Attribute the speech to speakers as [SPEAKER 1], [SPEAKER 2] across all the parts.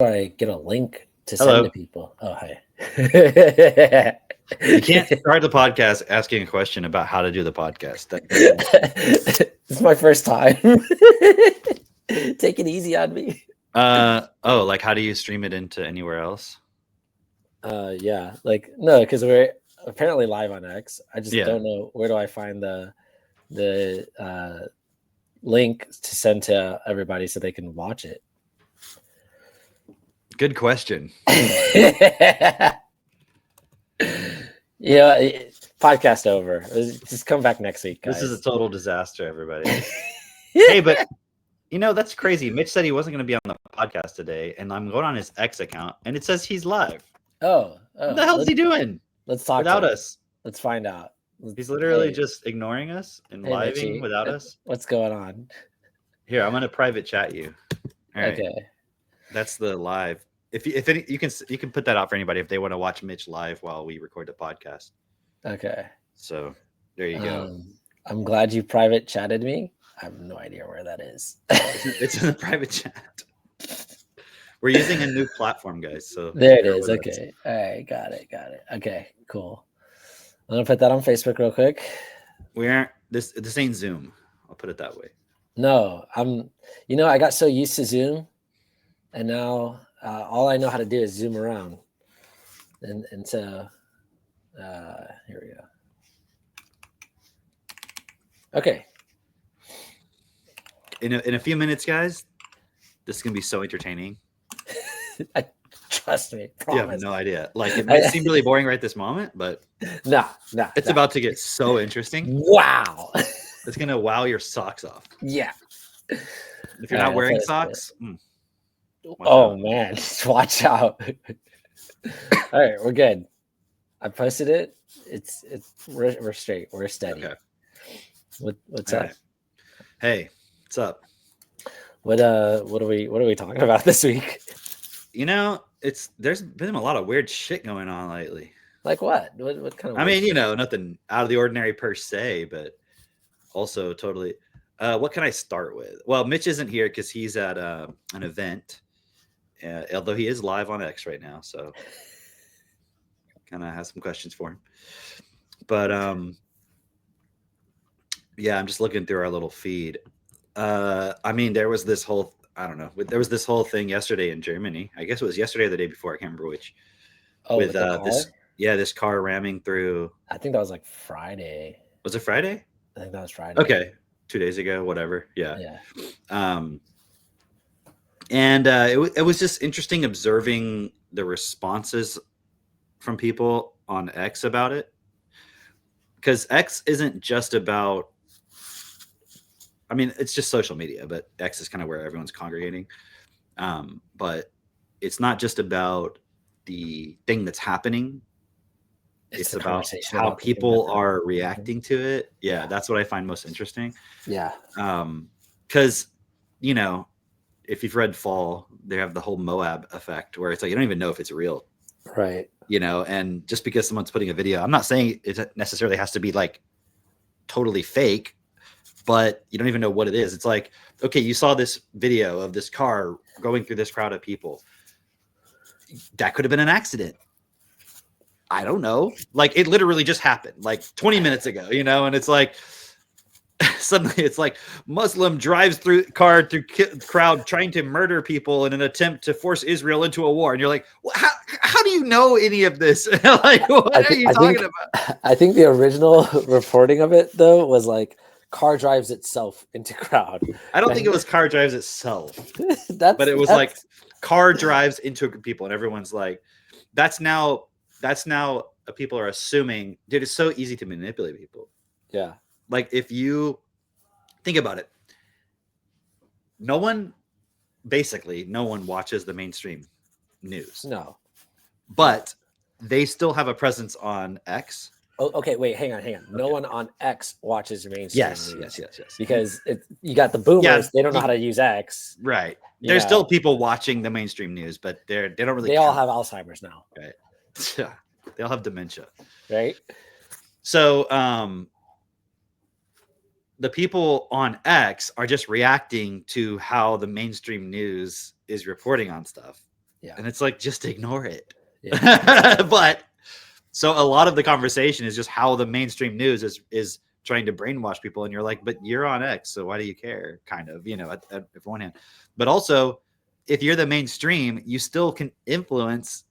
[SPEAKER 1] I get a link to
[SPEAKER 2] Hello.
[SPEAKER 1] send to people? Oh, hi.
[SPEAKER 2] You can't start the podcast asking a question about how to do the podcast.
[SPEAKER 1] It's my first time. Take it easy on me.
[SPEAKER 2] Like how do you stream it into anywhere else?
[SPEAKER 1] Yeah, like no, because we're apparently live on X. I just
[SPEAKER 2] Yeah.
[SPEAKER 1] don't know where do I find the link to send to everybody so they can watch it.
[SPEAKER 2] Good question.
[SPEAKER 1] Yeah, podcast over. Just come back next week, guys.
[SPEAKER 2] This is a total disaster, everybody. Hey, but that's crazy. Mitch said he wasn't going to be on the podcast today, and I'm going on his X account, and it says he's live.
[SPEAKER 1] Oh,
[SPEAKER 2] what the hell is he doing?
[SPEAKER 1] Let's talk
[SPEAKER 2] without us.
[SPEAKER 1] Let's find out.
[SPEAKER 2] He's literally just ignoring us and living
[SPEAKER 1] Mitchie,
[SPEAKER 2] without us.
[SPEAKER 1] What's going on?
[SPEAKER 2] Here, I'm going to private chat you. All right.
[SPEAKER 1] Okay.
[SPEAKER 2] That's the live. If any, you can put that out for anybody if they want to watch Mitch live while we record the podcast.
[SPEAKER 1] Okay.
[SPEAKER 2] So there you go.
[SPEAKER 1] I'm glad you private chatted me. I have no idea where that is.
[SPEAKER 2] It's in the private chat. We're using a new platform, guys. So
[SPEAKER 1] there it is. Okay. All right. Got it. Okay. Cool. I'm gonna put that on Facebook real quick.
[SPEAKER 2] We aren't this ain't Zoom. I'll put it that way.
[SPEAKER 1] No, I got so used to Zoom, and now all I know how to do is zoom around. And so here we go. Okay.
[SPEAKER 2] In a few minutes, guys, this is gonna be so entertaining.
[SPEAKER 1] Trust me. Promise.
[SPEAKER 2] You have no idea. Like it might seem really boring right this moment, but
[SPEAKER 1] no,
[SPEAKER 2] it's about to get so interesting.
[SPEAKER 1] Wow.
[SPEAKER 2] It's gonna wow your socks off.
[SPEAKER 1] Yeah.
[SPEAKER 2] If you're not wearing socks,
[SPEAKER 1] man, just watch out. All right, we're good. I posted it. We're straight. We're steady. Okay. What's up?
[SPEAKER 2] Right. Hey, what's up?
[SPEAKER 1] What are we talking about this week?
[SPEAKER 2] There's been a lot of weird shit going on lately.
[SPEAKER 1] Like what? What kind of?
[SPEAKER 2] I mean, nothing out of the ordinary per se, but also totally. What can I start with? Well, Mitch isn't here because he's at an event, although he is live on X right now, so kind of has some questions for him. But yeah, I'm just looking through our little feed. I mean, there was this whole thing yesterday in Germany. I guess it was yesterday or the day before. I can't remember which.
[SPEAKER 1] Oh, with
[SPEAKER 2] this car ramming through.
[SPEAKER 1] I think that was like Friday.
[SPEAKER 2] Was it Friday?
[SPEAKER 1] I think that was Friday.
[SPEAKER 2] Okay. 2 days ago, whatever. Yeah. And it was just interesting observing the responses from people on X about it. Because X isn't just about, I mean, it's just social media, but X is kind of where everyone's congregating. But it's not just about the thing that's happening. It's about how people are reacting to it. Yeah, that's what I find most interesting.
[SPEAKER 1] Yeah.
[SPEAKER 2] Because, if you've read Fall, they have the whole Moab effect where it's like you don't even know if it's real.
[SPEAKER 1] Right.
[SPEAKER 2] And just because someone's putting a video, I'm not saying it necessarily has to be like totally fake, but you don't even know what it is. It's like, okay, you saw this video of this car going through this crowd of people. That could have been an accident. I don't know. Like it literally just happened like 20 minutes ago, and it's like suddenly it's like Muslim drives through crowd trying to murder people in an attempt to force Israel into a war. And you're like, well, how do you know any of this? Like, what are you talking about?
[SPEAKER 1] I think the original reporting of it though was like car drives itself into crowd.
[SPEAKER 2] I don't think it was car drives itself, but it was like car drives into people. And everyone's like, that's now people are assuming, dude, it's so easy to manipulate people.
[SPEAKER 1] Yeah.
[SPEAKER 2] Like if you think about it, no one watches the mainstream news.
[SPEAKER 1] No.
[SPEAKER 2] But they still have a presence on X.
[SPEAKER 1] Oh, okay, wait, hang on. No one on X watches mainstream news.
[SPEAKER 2] Yes.
[SPEAKER 1] Because you got the boomers, they don't know how to use X.
[SPEAKER 2] Right. There's still people watching the mainstream news, but they don't really
[SPEAKER 1] all have Alzheimer's now.
[SPEAKER 2] Right. Yeah. They all have dementia.
[SPEAKER 1] Right.
[SPEAKER 2] So the people on X are just reacting to how the mainstream news is reporting on stuff.
[SPEAKER 1] Yeah.
[SPEAKER 2] And it's like, just ignore it.
[SPEAKER 1] Yeah.
[SPEAKER 2] But so a lot of the conversation is just how the mainstream news is trying to brainwash people. And you're like, but you're on X, so why do you care? Kind of, at one hand. But also, if you're the mainstream, you still can influence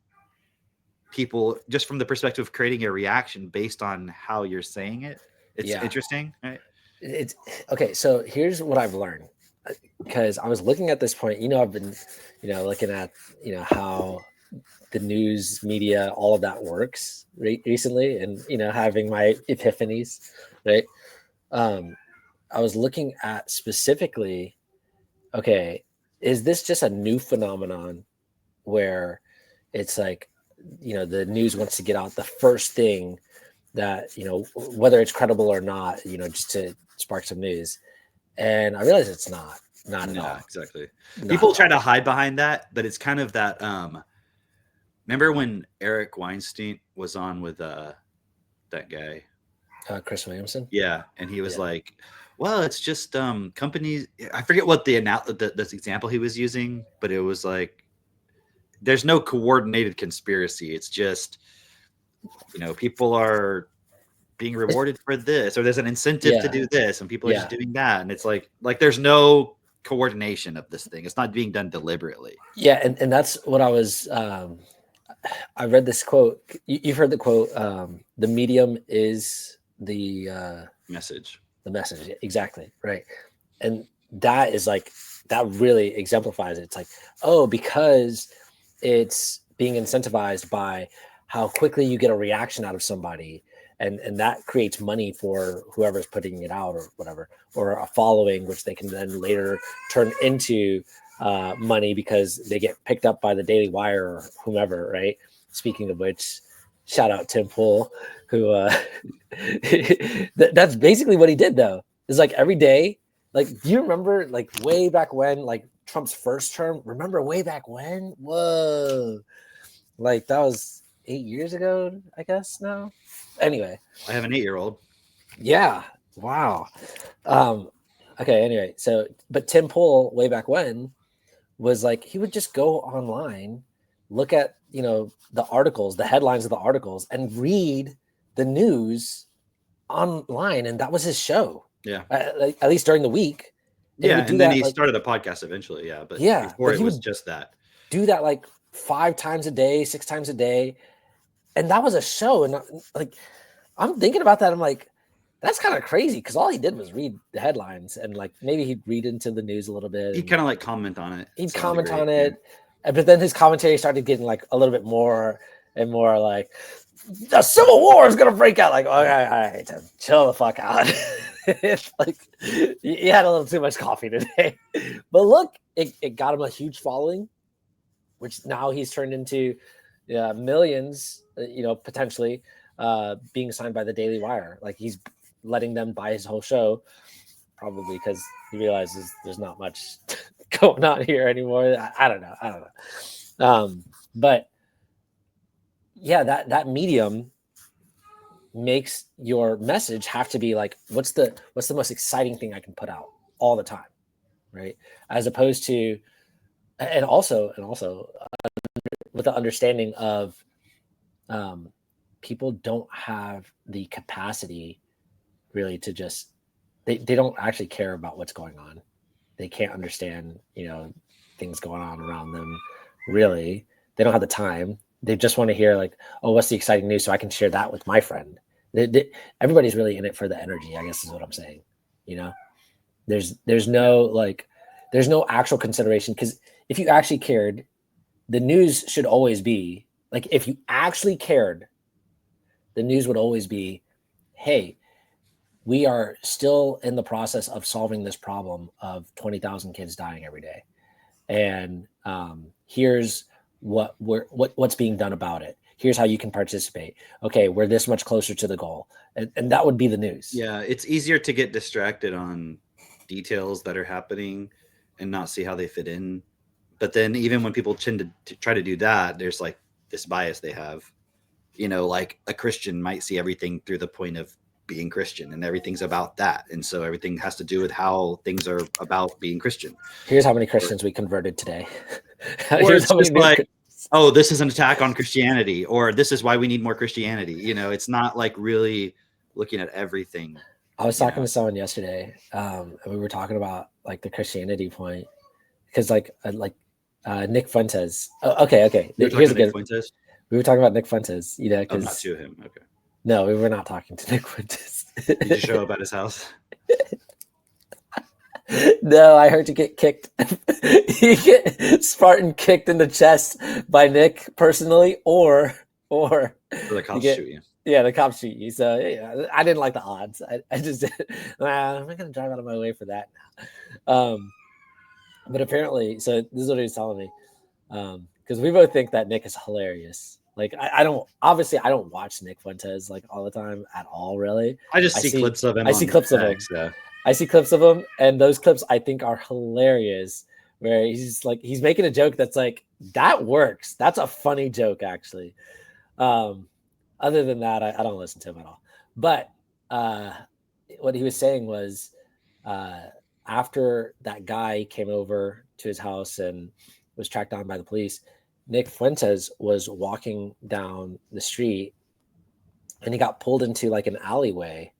[SPEAKER 2] people just from the perspective of creating a reaction based on how you're saying it. It's interesting, right?
[SPEAKER 1] It's okay. So here's what I've learned, because I was looking at this point. I've been, looking at how the news media, all of that works recently, and having my epiphanies, right? I was looking at specifically, okay, is this just a new phenomenon where it's like, the news wants to get out the first thing that, whether it's credible or not, just to spark some news. And I realized it's not at all.
[SPEAKER 2] Exactly. People try to hide behind that, but it's kind of that, remember when Eric Weinstein was on with that guy?
[SPEAKER 1] Chris Williamson?
[SPEAKER 2] Yeah. And he was like, well, it's just companies. I forget what the example he was using, but it was like, there's no coordinated conspiracy. It's just, people are being rewarded for this, or there's an incentive to do this, and people are just doing that. And it's like there's no coordination of this thing. It's not being done deliberately.
[SPEAKER 1] Yeah. And that's what I was, I read this quote. You've heard the quote, the medium is the
[SPEAKER 2] message.
[SPEAKER 1] The message. Exactly. Right. And that is like, that really exemplifies it. It's like, oh, because it's being incentivized by how quickly you get a reaction out of somebody. And that creates money for whoever's putting it out or whatever, or a following, which they can then later turn into money because they get picked up by the Daily Wire or whomever, right? Speaking of which, shout out Tim Pool, who that's basically what he did though. It's like every day, like, do you remember like way back when, like Trump's first term? Remember way back when? Whoa. Like that was 8 years ago, I guess now. Anyway.
[SPEAKER 2] I have an 8-year-old.
[SPEAKER 1] Yeah. Wow. Okay, anyway. So, but Tim Pool way back when was like, he would just go online, look at, the articles, the headlines of the articles, and read the news online. And that was his show.
[SPEAKER 2] Yeah.
[SPEAKER 1] At least during the week.
[SPEAKER 2] And then he started a podcast eventually. Yeah. But before it was just that.
[SPEAKER 1] Do that like 5 times a day, 6 times a day. And that was a show. And like, I'm thinking about that. I'm like, that's kind of crazy, because all he did was read the headlines, and like maybe he'd read into the news a little bit.
[SPEAKER 2] He'd kind of like comment on it.
[SPEAKER 1] He'd comment on it. But then his commentary started getting like a little bit more and more like, the Civil War is going to break out. Like, all right, Tim, chill the fuck out. It's like, you had a little too much coffee today. But look, it got him a huge following, which now he's turned into millions, potentially being signed by the Daily Wire. Like, he's letting them buy his whole show, probably because he realizes there's not much going on here anymore. I don't know. But yeah, that medium makes your message have to be like, what's the most exciting thing I can put out all the time, right? As opposed to, and also with the understanding of people don't have the capacity really to just, they don't actually care about what's going on. They can't understand, things going on around them. Really, they don't have the time. They just want to hear like, oh, what's the exciting news so I can share that with my friend. Everybody's really in it for the energy, I guess is what I'm saying. There's no actual consideration, because if you actually cared, the news should always be like, if you actually cared, the news would always be, hey, we are still in the process of solving this problem of 20,000 kids dying every day. And here's what's being done about it. Here's how you can participate. Okay, we're this much closer to the goal. And that would be the news.
[SPEAKER 2] Yeah, it's easier to get distracted on details that are happening and not see how they fit in. But then even when people tend to try to do that, there's like this bias they have. Like a Christian might see everything through the point of being Christian, and everything's about that. And so everything has to do with how things are about being Christian.
[SPEAKER 1] Here's how many Christians we converted today.
[SPEAKER 2] Or it's just like, oh, this is an attack on Christianity, or this is why we need more Christianity. You know, it's not like really looking at everything.
[SPEAKER 1] I was talking to someone yesterday, and we were talking about like the Christianity point, because Nick Fuentes. Okay. Here's a good.
[SPEAKER 2] Fuentes?
[SPEAKER 1] We were talking about Nick Fuentes, you know, because
[SPEAKER 2] not to him. Okay.
[SPEAKER 1] No, we were not talking to Nick Fuentes.
[SPEAKER 2] Did you show up at his house?
[SPEAKER 1] No, I heard you get kicked. You get Spartan kicked in the chest by Nick personally, or
[SPEAKER 2] the cops shoot you.
[SPEAKER 1] Yeah, the cops shoot you. So yeah, I didn't like the odds. I just I'm not gonna drive out of my way for that now. But apparently, so this is what he was telling me. Because we both think that Nick is hilarious. Like I don't watch Nick Fuentes like all the time at all, really.
[SPEAKER 2] I see clips of him.
[SPEAKER 1] I see clips of him. Yeah. I see clips of him, and those clips I think are hilarious. Where he's making a joke that's like, that works. That's a funny joke, actually. Other than that, I don't listen to him at all. But what he was saying was, after that guy came over to his house and was tracked down by the police, Nick Fuentes was walking down the street, and he got pulled into like an alleyway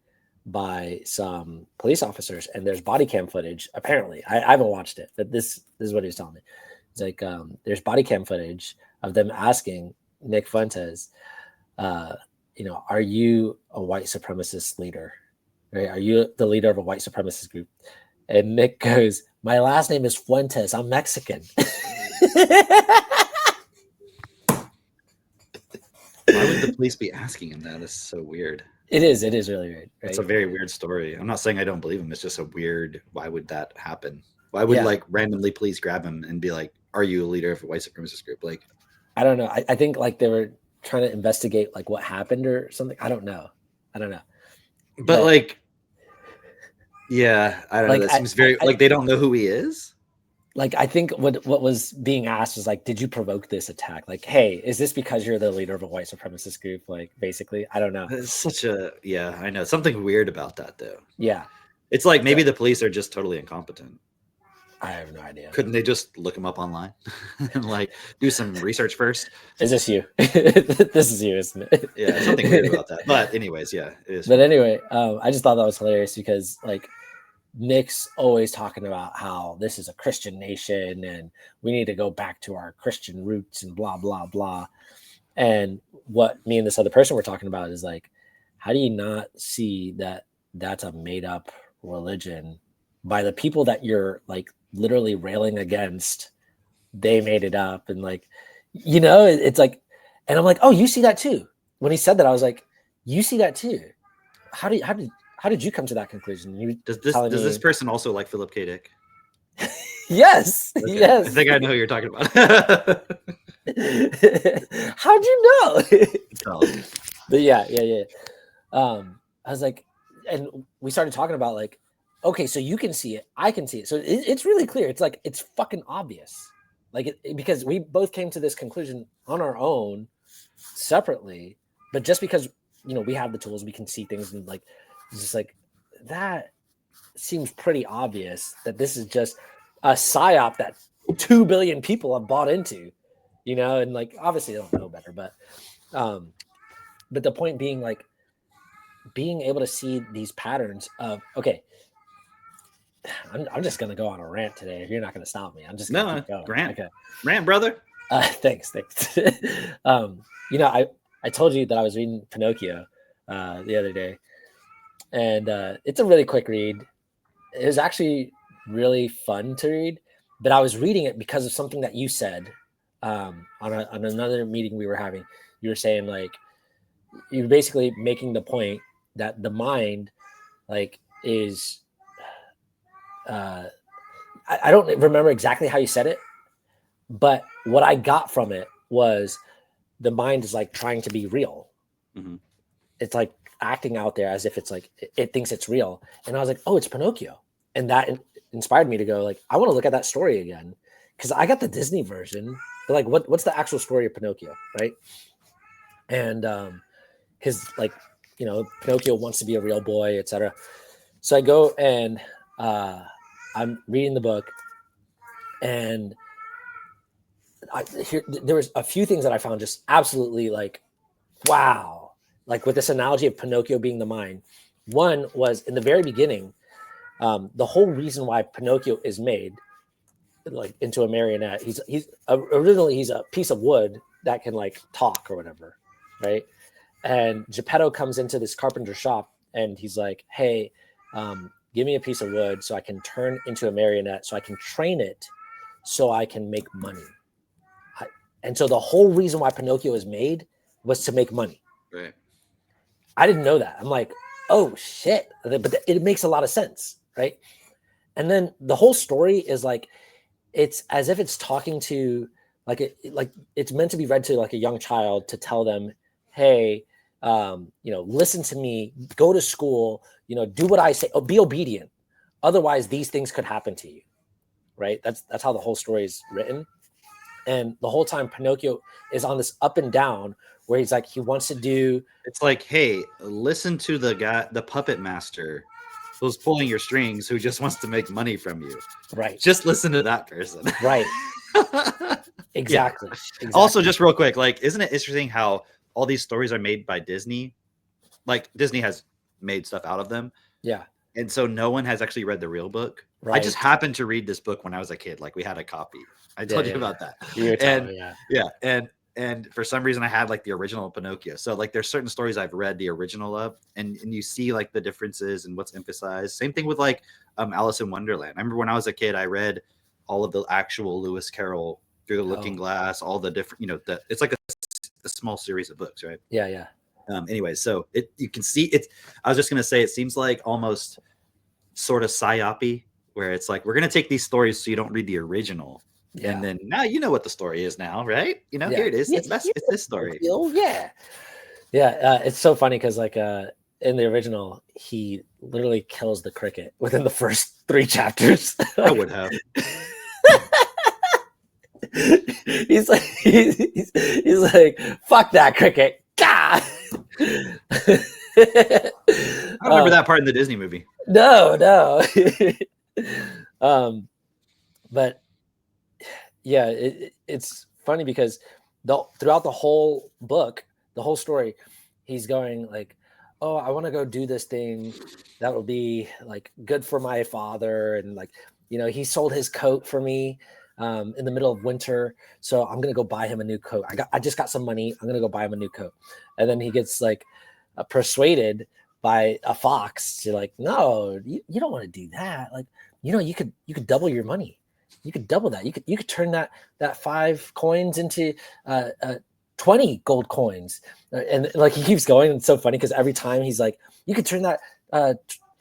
[SPEAKER 1] by some police officers, and there's body cam footage. Apparently, I haven't watched it, but this is what he was telling me. It's like there's body cam footage of them asking Nick Fuentes, are you a white supremacist leader? Right? Are you the leader of a white supremacist group? And Nick goes, my last name is Fuentes. I'm Mexican.
[SPEAKER 2] Why would the police be asking him that? That's so weird.
[SPEAKER 1] It is really weird. Right?
[SPEAKER 2] It's a very weird story. I'm not saying I don't believe him. It's just a weird, why would that happen? Why would like randomly police grab him and be like, are you a leader of a white supremacist group? Like,
[SPEAKER 1] I don't know. I think like they were trying to investigate like what happened or something. I don't know.
[SPEAKER 2] But like, yeah, I don't know. That seems very like they don't know who he is.
[SPEAKER 1] Like, I think what was being asked was like, did you provoke this attack? Like, hey, is this because you're the leader of a white supremacist group? Like, basically, I don't know.
[SPEAKER 2] It's such a, I know. Something weird about that, though.
[SPEAKER 1] Yeah.
[SPEAKER 2] It's like maybe the police are just totally incompetent.
[SPEAKER 1] I have no idea.
[SPEAKER 2] Couldn't they just look him up online and like do some research first?
[SPEAKER 1] Is this you? This is you, isn't it?
[SPEAKER 2] Yeah, something weird about that. But anyways, yeah, it is.
[SPEAKER 1] But anyway, I just thought that was hilarious because like, Nick's always talking about how this is a Christian nation and we need to go back to our Christian roots and blah, blah, blah. And what me and this other person were talking about is like, how do you not see that that's a made up religion by the people that you're like literally railing against? They made it up. And like, it's like, and I'm like, oh, you see that too. When he said that, I was like, you see that too. How did you come to that conclusion?
[SPEAKER 2] Does this person also like Philip K. Dick?
[SPEAKER 1] Yes. Okay. Yes.
[SPEAKER 2] I think I know who you're talking about.
[SPEAKER 1] How'd you know? But yeah. I was like, and we started talking about like, okay, so you can see it, I can see it. So it's really clear. It's like, it's fucking obvious. Like because we both came to this conclusion on our own separately, but just because, we have the tools, we can see things and like, it's just like, that seems pretty obvious that this is just a psyop that 2 billion people have bought into, and like, obviously they don't know better, but the point being like being able to see these patterns of, okay, I'm just going to go on a rant today. If you're not going to stop me, I'm just going to keep going.
[SPEAKER 2] Rant. Okay. Rant, brother.
[SPEAKER 1] Thanks. I told you that I was reading Pinocchio the other day. And it's a really quick read. It was actually really fun to read, but I was reading it because of something that you said on another meeting we were having. You were saying like, you're basically making the point that the mind like is, I don't remember exactly how you said it, but what I got from it was the mind is like trying to be real. Mm-hmm. It's like acting out there as if it's like it thinks it's real. And I was like, oh, it's Pinocchio. And that inspired me to go like, I want to look at that story again because I got the Disney version, but like what's the actual story of Pinocchio, right? And because like Pinocchio wants to be a real boy, etc. So I go and I'm reading the book, and there was a few things that I found just absolutely like, wow. Like with this analogy of Pinocchio being the mind. One was in the very beginning, the whole reason why Pinocchio is made like into a marionette. He's originally he's a piece of wood that can like talk or whatever, right? And Geppetto comes into this carpenter shop and he's like, "Hey, give me a piece of wood so I can turn into a marionette, so I can train it, so I can make money." And so the whole reason why Pinocchio is made was to make money.
[SPEAKER 2] Right.
[SPEAKER 1] I didn't know that. I'm like, oh shit, but it makes a lot of sense, right? And then the whole story is like, it's as if it's talking to like it's meant to be read to like a young child to tell them, hey, listen to me, go to school, do what I say, be obedient. Otherwise, these things could happen to you, right? That's how the whole story is written. And the whole time Pinocchio is on this up and down where he's like, he wants to do.
[SPEAKER 2] It's like, hey, listen to the guy, the puppet master who's pulling your strings, who just wants to make money from you.
[SPEAKER 1] Right.
[SPEAKER 2] Just listen to that person.
[SPEAKER 1] Right. Exactly.
[SPEAKER 2] Also, just real quick, like, isn't it interesting how all these stories are made by Disney? Like, Disney has made stuff out of them.
[SPEAKER 1] Yeah.
[SPEAKER 2] And so no one has actually read the real book. Right. I just happened to read this book when I was a kid. Like, we had a copy. I told you about that. And for some reason I had like the original Pinocchio. So like there's certain stories I've read the original of, and you see like the differences and what's emphasized. Same thing with like Alice in Wonderland. I remember when I was a kid, I read all of the actual Lewis Carroll Through the Looking Glass, all the different, it's like a small series of books, right?
[SPEAKER 1] Yeah.
[SPEAKER 2] Anyway, so you can see it. I was just gonna say, it seems like almost sort of psyop-y, where it's like, we're gonna take these stories so you don't read the original. Yeah. And then now you know what the story is now, right? Here it is. It's this story.
[SPEAKER 1] Yeah. It's so funny because like in the original, he literally kills the cricket within the first 3 chapters.
[SPEAKER 2] I would have.
[SPEAKER 1] he's like, fuck that cricket. God.
[SPEAKER 2] I don't remember that part in the Disney movie.
[SPEAKER 1] No. But yeah, it's funny because throughout the whole book, the whole story, he's going like, oh, I want to go do this thing that will be like good for my father. And like, he sold his coat for me in the middle of winter. So I'm going to go buy him a new coat. I just got some money. I'm going to go buy him a new coat. And then he gets like persuaded by a fox to like, no, you don't want to do that. Like, you could double your money. You could double that. You could turn that 5 coins into 20 gold coins. And like he keeps going. It's so funny because every time he's like, you could turn that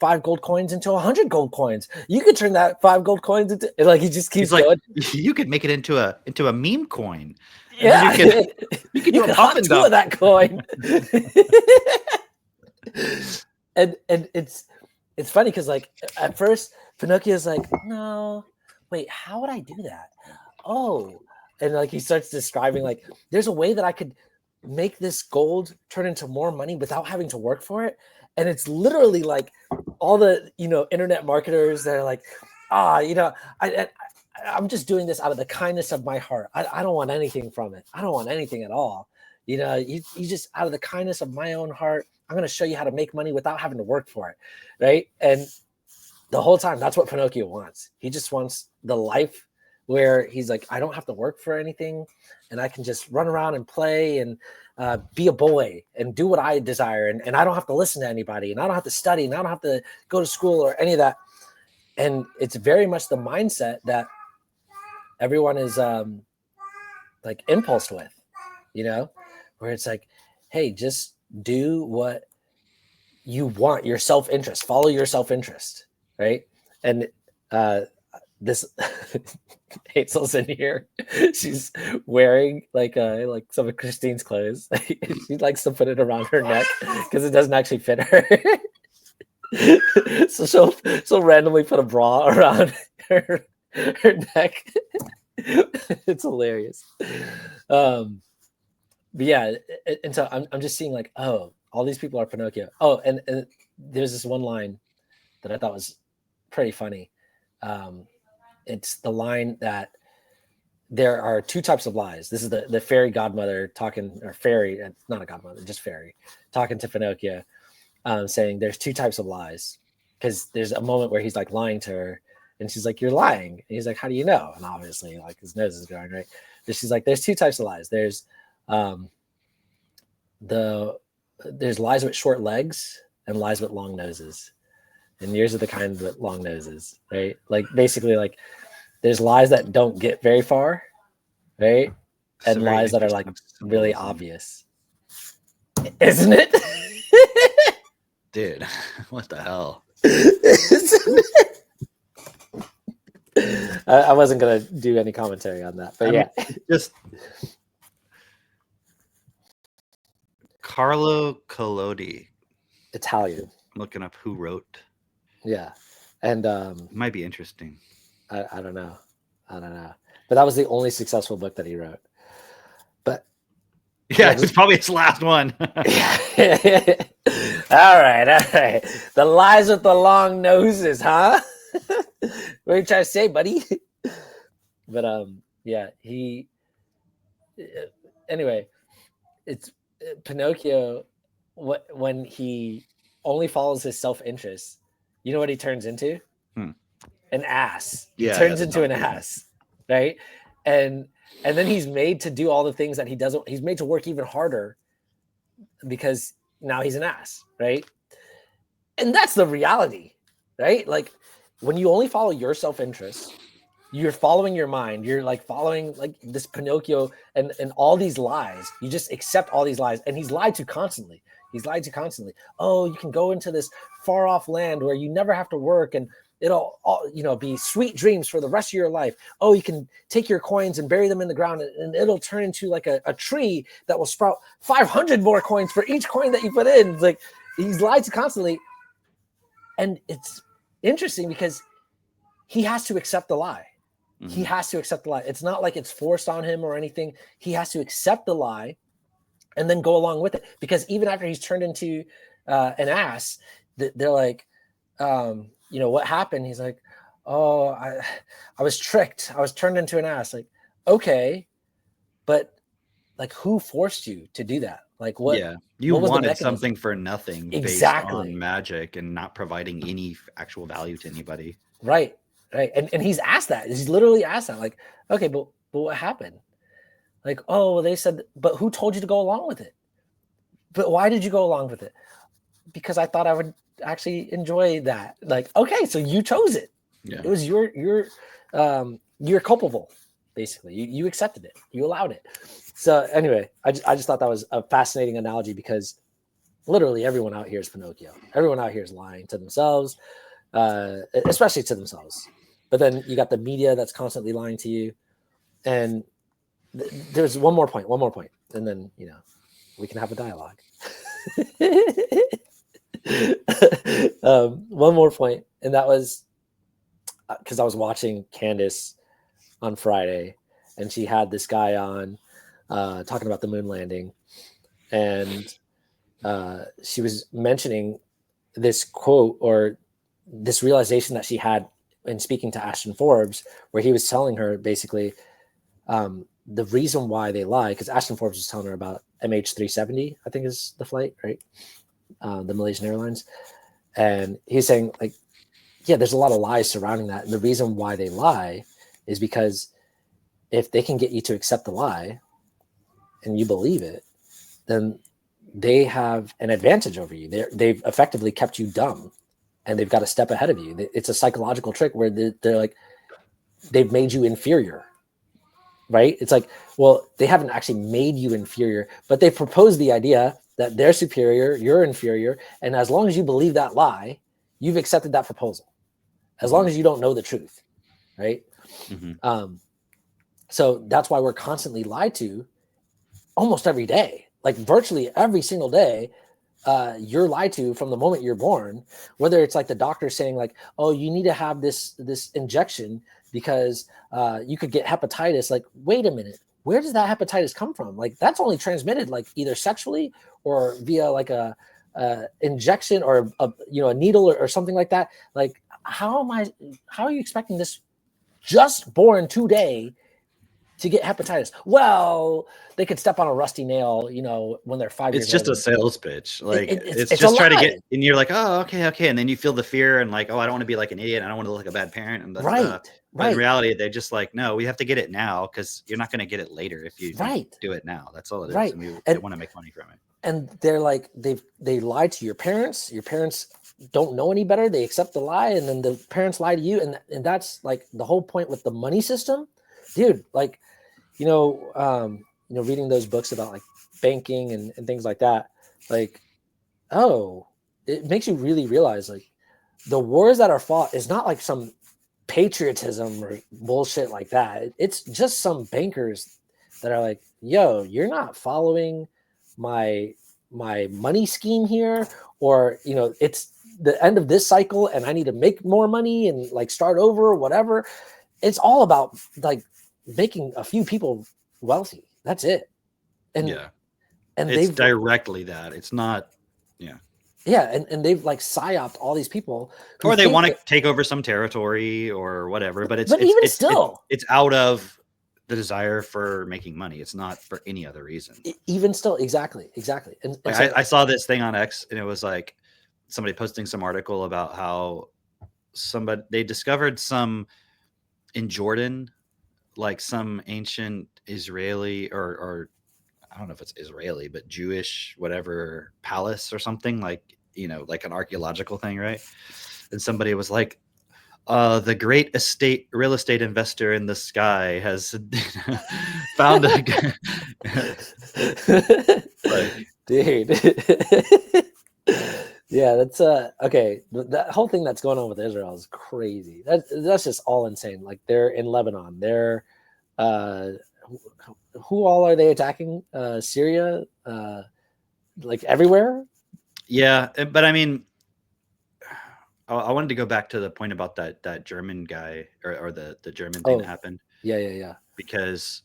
[SPEAKER 1] 5 gold coins into 100 gold coins. You could turn that 5 gold coins into, like, he just keeps going.
[SPEAKER 2] Like, you could make it into a meme coin.
[SPEAKER 1] Yeah,
[SPEAKER 2] you could do a pump and dump
[SPEAKER 1] of that coin. and it's funny because like at first Pinocchio's like, no. Wait, how would I do that? Oh, and like he starts describing like there's a way that I could make this gold turn into more money without having to work for it. And it's literally like all the internet marketers that are like, I'm just doing this out of the kindness of my heart. I don't want anything from it. I don't want anything at all. You just out of the kindness of my own heart, I'm going to show you how to make money without having to work for it, right? And the whole time, that's what Pinocchio wants. He just wants the life where he's like, I don't have to work for anything, and I can just run around and play and be a boy and do what I desire, and I don't have to listen to anybody, and I don't have to study, and I don't have to go to school or any of that. And it's very much the mindset that everyone is like impulsed with, where it's like, hey, just do what you want, your self-interest, follow your self-interest. Right. And this Hazel's in here. She's wearing like some of Christine's clothes. She likes to put it around her neck because it doesn't actually fit her. So she'll randomly put a bra around her neck. It's hilarious. But yeah, and so I'm just seeing like, oh, all these people are Pinocchio. Oh, and there's this one line that I thought was pretty funny. It's the line that there are two types of lies. This is the fairy godmother talking, or fairy, not a godmother, just fairy, talking to Pinocchio, saying there's two types of lies. Because there's a moment where he's like lying to her, and she's like, "You're lying." And he's like, "How do you know?" And obviously, like his nose is going right. But she's like, "There's two types of lies. There's there's lies with short legs and lies with long noses, and yours are the kind with long noses, right? Like basically, like there's lies that don't get very far, right? And lies that are like really obvious, isn't it?
[SPEAKER 2] Dude, what the hell?
[SPEAKER 1] I wasn't gonna do any commentary on that, but yeah,
[SPEAKER 2] just Carlo Collodi,
[SPEAKER 1] Italian.
[SPEAKER 2] I'm looking up who wrote.
[SPEAKER 1] Yeah, and
[SPEAKER 2] it might be interesting.
[SPEAKER 1] I don't know, but that was the only successful book that he wrote. But
[SPEAKER 2] yeah, it's probably his last one.
[SPEAKER 1] all right. The lies with the long noses, huh? What are you trying to say, buddy? But yeah, anyway, it's Pinocchio. When he only follows his self-interest, you know what he turns into? An ass. He turns into an ass, right? And then he's made to do all the things that he doesn't. He's made to work even harder because now he's an ass, right? And that's the reality, right? Like when you only follow your self-interest, you're following your mind. You're like following like this Pinocchio and all these lies. You just accept all these lies, and he's lied to constantly. Oh, you can go into this far off land where you never have to work, and it'll all, be sweet dreams for the rest of your life. Oh, you can take your coins and bury them in the ground, and it'll turn into like a tree that will sprout 500 more coins for each coin that you put in. It's like he's lied to constantly, and it's interesting because he has to accept the lie. Mm-hmm. He has to accept the lie. It's not like it's forced on him or anything. He has to accept the lie and then go along with it. Because even after he's turned into an ass, they're like, what happened? He's like, oh, I was tricked. I was turned into an ass. Like, okay, but like, who forced you to do that? Like, what?
[SPEAKER 2] Yeah, you wanted something for nothing,
[SPEAKER 1] exactly,
[SPEAKER 2] based on magic and not providing any actual value to anybody.
[SPEAKER 1] Right. And he's asked that. He's literally asked that. Like, okay, but what happened? Like, oh, they said, but who told you to go along with it? But why did you go along with it? Because I thought I would actually enjoy that. Like, okay, so you chose it. Yeah. It was you're culpable, basically. You accepted it. You allowed it. So anyway, I just thought that was a fascinating analogy because literally everyone out here is Pinocchio. Everyone out here is lying to themselves, especially to themselves. But then you got the media that's constantly lying to you. And there's one more point, and then, we can have a dialogue. One more point, and that was because I was watching Candace on Friday, and she had this guy on talking about the moon landing, and she was mentioning this quote or this realization that she had in speaking to Ashton Forbes, where he was telling her basically the reason why they lie, because Ashton Forbes was telling her about MH370, I think is the flight, right? The Malaysian Airlines. And he's saying, like, yeah, there's a lot of lies surrounding that. And the reason why they lie is because if they can get you to accept the lie and you believe it, then they have an advantage over you. They've effectively kept you dumb, and they've got a step ahead of you. It's a psychological trick where they're like, they've made you inferior, right? It's like, well, they haven't actually made you inferior, but they proposed the idea that they're superior, you're inferior. And as long as you believe that lie, you've accepted that proposal, as long as you don't know the truth, right? Mm-hmm. So that's why we're constantly lied to almost every day, like virtually every single day. You're lied to from the moment you're born, whether it's like the doctor saying like, oh, you need to have this injection because you could get hepatitis. Like, wait a minute, where does that hepatitis come from? Like, that's only transmitted like either sexually or via like a injection or a needle or something like that. Like, how are you expecting this just born today to get hepatitis. Well, they could step on a rusty nail, when they're 5 years
[SPEAKER 2] old. It's just a sales pitch. Like it's just try to get, and you're like, oh, okay. And then you feel the fear and like, oh, I don't want to be like an idiot. I don't want to look like a bad parent. And
[SPEAKER 1] right.
[SPEAKER 2] But in reality, they're just like, no, we have to get it now because you're not going to get it later if you do it now. That's all it is.
[SPEAKER 1] Right.
[SPEAKER 2] And they want to make money from it.
[SPEAKER 1] And they're like, they lied to your parents. Your parents don't know any better. They accept the lie, and then the parents lie to you. And that's like the whole point with the money system, dude. Like, reading those books about like banking and things like that, like, it makes you really realize like the wars that are fought is not like some patriotism or bullshit like that. It's just some bankers that are like, yo, you're not following my money scheme here, or it's the end of this cycle and I need to make more money and like start over or whatever. It's all about like making a few people wealthy. That's it. And
[SPEAKER 2] and it's directly that. It's not
[SPEAKER 1] and they've like psyoped all these people,
[SPEAKER 2] or they want to take over some territory or whatever, but it's out of the desire for making money. It's not for any other reason.
[SPEAKER 1] Even still, exactly. And
[SPEAKER 2] like, I saw this thing on X, and it was like somebody posting some article about how they discovered some in Jordan, like some ancient Israeli or I don't know if it's Israeli, but Jewish, whatever, palace or something, like, like an archaeological thing, right? And somebody was like, the great real estate investor in the sky has found a
[SPEAKER 1] dude. Yeah, that's okay. That whole thing that's going on with Israel is crazy. That's just all insane. Like, they're in Lebanon. They're who all are they attacking? Syria, like everywhere.
[SPEAKER 2] Yeah, but I mean, I wanted to go back to the point about that German guy or the German thing that happened.
[SPEAKER 1] Yeah.
[SPEAKER 2] Because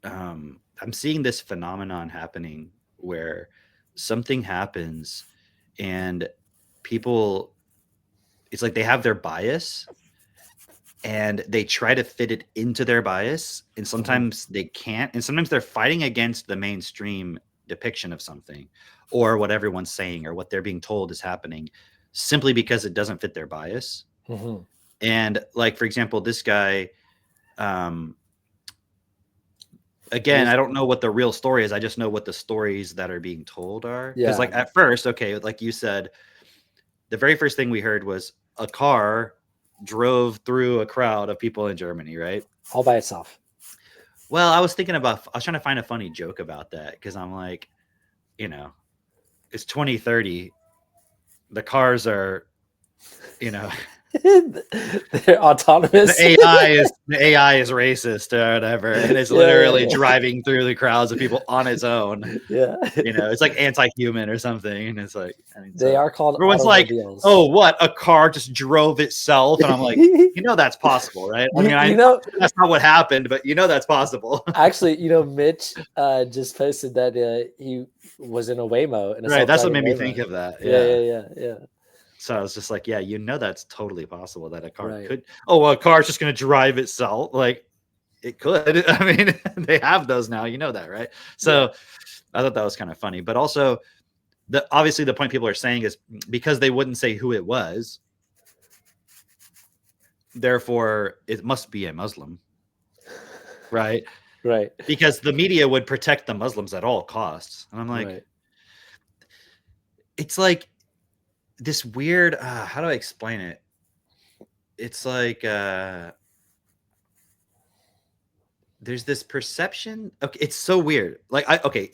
[SPEAKER 2] I'm seeing this phenomenon happening where something happens and people, it's like they have their bias and they try to fit it into their bias, and sometimes they can't, and sometimes they're fighting against the mainstream depiction of something or what everyone's saying or what they're being told is happening simply because it doesn't fit their bias. And like, for example, this guy, again, I don't know what the real story is. I just know what the stories that are being told are. Because like at first, okay, like you said, the very first thing we heard was a car drove through a crowd of people in Germany, right?
[SPEAKER 1] All by itself.
[SPEAKER 2] Well, I was trying to find a funny joke about that, because I'm like, it's 2030. The cars are,
[SPEAKER 1] they're autonomous.
[SPEAKER 2] The AI is racist or whatever, and it's literally driving through the crowds of people on its own.
[SPEAKER 1] Yeah,
[SPEAKER 2] it's like anti-human or something, and it's like,
[SPEAKER 1] they are called.
[SPEAKER 2] Everyone's like, "Oh, what? A car just drove itself?" And I'm like, that's possible, right? I mean, I know that's not what happened, but that's possible.
[SPEAKER 1] Actually, Mitch just posted that he was in a Waymo, and
[SPEAKER 2] right. That's what made me think of that.
[SPEAKER 1] Yeah.
[SPEAKER 2] So I was just like, that's totally possible that a car could. Oh, well, a car's just going to drive itself. Like, it could. I mean, they have those now. You know that, right? So I thought that was kind of funny. But also, obviously the point people are saying is because they wouldn't say who it was, therefore it must be a Muslim, right?
[SPEAKER 1] Right.
[SPEAKER 2] Because the media would protect the Muslims at all costs. And I'm like, it's like this weird, how do I explain it? It's like there's this perception. Okay, it's so weird. Like,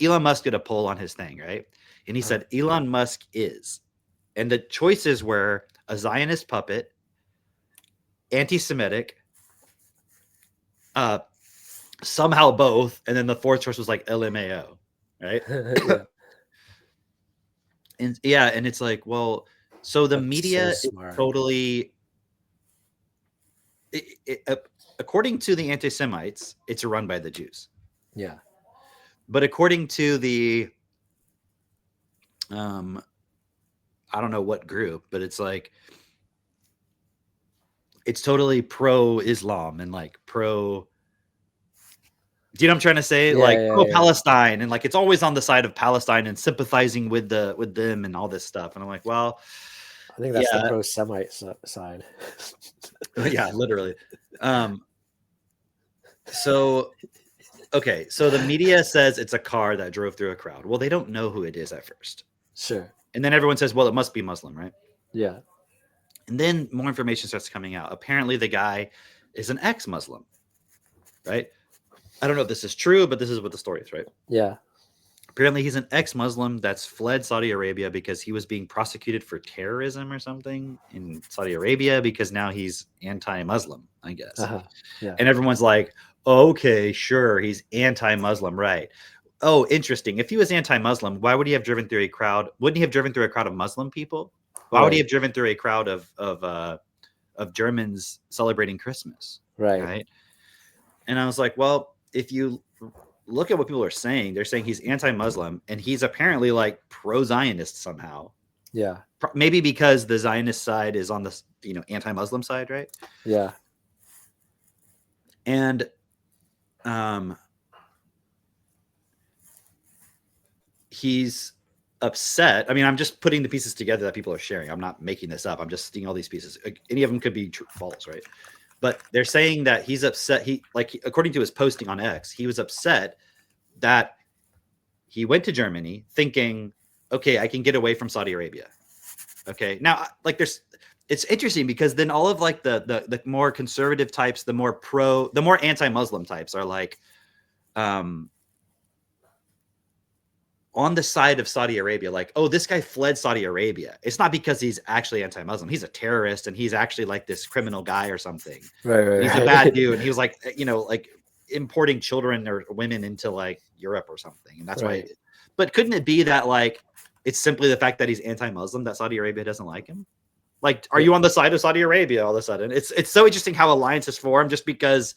[SPEAKER 2] Elon Musk did a poll on his thing, right? And he said Elon Musk is, and the choices were a Zionist puppet, anti-Semitic, somehow both, and then the fourth choice was like LMAO, right? And it's like, well, so the media is totally, according to the anti-Semites, it's run by the Jews.
[SPEAKER 1] Yeah.
[SPEAKER 2] But according to the, I don't know what group, but it's like, it's totally pro-Islam and like pro. Do you know what I'm trying to say? Like pro-Palestine, and like it's always on the side of Palestine and sympathizing with them and all this stuff. And I'm like, well,
[SPEAKER 1] I think that's the pro-Semite side.
[SPEAKER 2] Yeah, literally. So okay, so the media says it's a car that drove through a crowd. Well, they don't know who it is at first.
[SPEAKER 1] Sure.
[SPEAKER 2] And then everyone says, well, it must be Muslim, right?
[SPEAKER 1] Yeah.
[SPEAKER 2] And then more information starts coming out. Apparently, the guy is an ex-Muslim, right? I don't know if this is true, but this is what the story is, right?
[SPEAKER 1] Yeah.
[SPEAKER 2] Apparently, he's an ex-Muslim that's fled Saudi Arabia because he was being prosecuted for terrorism or something in Saudi Arabia because now he's anti-Muslim, I guess.
[SPEAKER 1] Yeah.
[SPEAKER 2] And everyone's like, okay, sure, he's anti-Muslim, right? Oh, interesting. If he was anti-Muslim, why would he have driven through a crowd? Wouldn't he have driven through a crowd of Muslim people? Why would he have driven through a crowd of Germans celebrating Christmas? Right. And I was like, well, if you look at what people are saying, they're saying he's anti-Muslim and he's apparently like pro-Zionist somehow.
[SPEAKER 1] Yeah.
[SPEAKER 2] Maybe because the Zionist side is on the anti-Muslim side, right?
[SPEAKER 1] Yeah.
[SPEAKER 2] And he's upset. I mean, I'm just putting the pieces together that people are sharing. I'm not making this up. I'm just seeing all these pieces. Any of them could be true, false, right? But they're saying that he's upset. According to his posting on X, he was upset that he went to Germany thinking, okay, I can get away from Saudi Arabia. Okay. Now, like it's interesting because then all of like the more conservative types, the more anti-Muslim types are like, on the side of Saudi Arabia, like, oh, this guy fled Saudi Arabia. It's not because he's actually anti-Muslim. He's a terrorist and he's actually like this criminal guy or something.
[SPEAKER 1] Right.
[SPEAKER 2] He's a bad dude. And he was like, like importing children or women into like Europe or something. And that's why. But couldn't it be that like, it's simply the fact that he's anti-Muslim that Saudi Arabia doesn't like him? Like, are you on the side of Saudi Arabia all of a sudden? It's so interesting how alliances form just because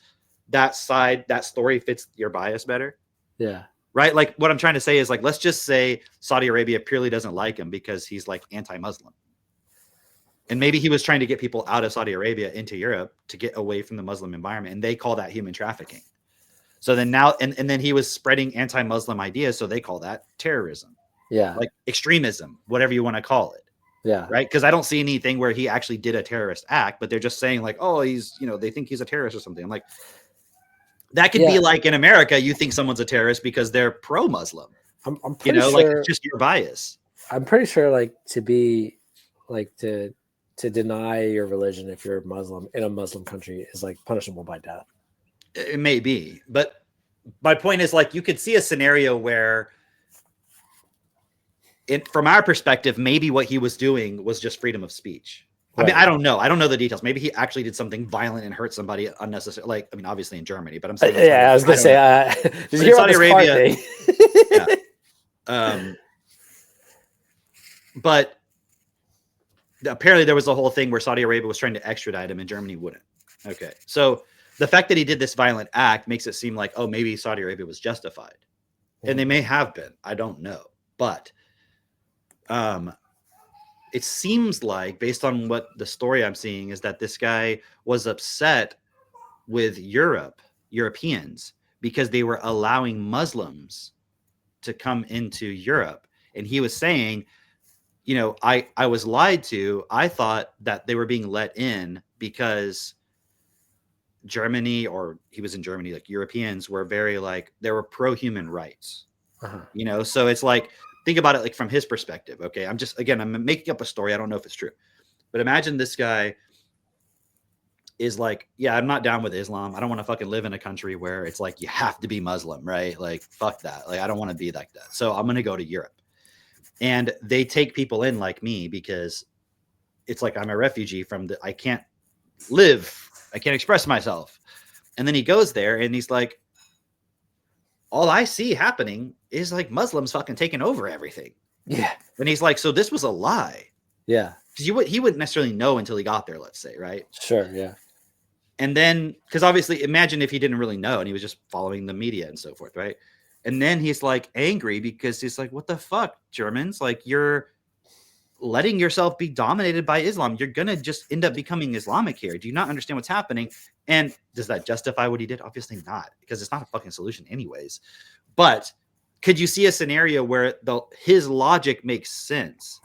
[SPEAKER 2] that story fits your bias better.
[SPEAKER 1] Yeah.
[SPEAKER 2] Right? Like what I'm trying to say is like, let's just say Saudi Arabia purely doesn't like him because he's like anti-Muslim. And maybe he was trying to get people out of Saudi Arabia into Europe to get away from the Muslim environment. And they call that human trafficking. So then now, and then he was spreading anti-Muslim ideas. So they call that terrorism.
[SPEAKER 1] Yeah.
[SPEAKER 2] Like extremism, whatever you want to call it.
[SPEAKER 1] Yeah.
[SPEAKER 2] Right. Because I don't see anything where he actually did a terrorist act, but they're just saying like, oh, he's, they think he's a terrorist or something. I'm like, that could be like in America, you think someone's a terrorist because they're pro-Muslim.
[SPEAKER 1] I'm pretty sure,
[SPEAKER 2] like it's just your bias.
[SPEAKER 1] I'm pretty sure like to deny your religion if you're Muslim in a Muslim country is like punishable by death.
[SPEAKER 2] It may be, but my point is like you could see a scenario where from our perspective, maybe what he was doing was just freedom of speech. I mean, I don't know. I don't know the details. Maybe he actually did something violent and hurt somebody unnecessarily. Like, I mean, obviously in Germany, but I'm saying,
[SPEAKER 1] I was gonna say, did you hear about Saudi Arabia?
[SPEAKER 2] Yeah. But apparently there was a whole thing where Saudi Arabia was trying to extradite him and Germany wouldn't. Okay, so the fact that he did this violent act makes it seem like, oh, maybe Saudi Arabia was justified, and they may have been. I don't know, but it seems like, based on what the story I'm seeing, is that this guy was upset with Europeans, because they were allowing Muslims to come into Europe. And he was saying, I was lied to. I thought that they were being let in because Germany, or he was in Germany, like Europeans were very like, they were pro-human rights, so it's like, think about it like from his perspective. Okay. I'm making up a story. I don't know if it's true, but imagine this guy is like, yeah, I'm not down with Islam. I don't want to fucking live in a country where it's like, you have to be Muslim, right? Like, fuck that. Like, I don't want to be like that. So I'm going to go to Europe, and they take people in like me because it's like, I'm a refugee I can't live. I can't express myself. And then he goes there and he's like, all I see happening is like Muslims fucking taking over everything.
[SPEAKER 1] Yeah.
[SPEAKER 2] And he's like, so this was a lie.
[SPEAKER 1] Yeah.
[SPEAKER 2] Because he wouldn't necessarily know until he got there, let's say, right?
[SPEAKER 1] Sure, yeah.
[SPEAKER 2] And then, because obviously, imagine if he didn't really know and he was just following the media and so forth, right? And then he's like angry because he's like, what the fuck, Germans? Like, letting yourself be dominated by Islam. You're going to just end up becoming Islamic here. Do you not understand what's happening? And does that justify what he did? Obviously not, because it's not a fucking solution anyways. But could you see a scenario where his logic makes sense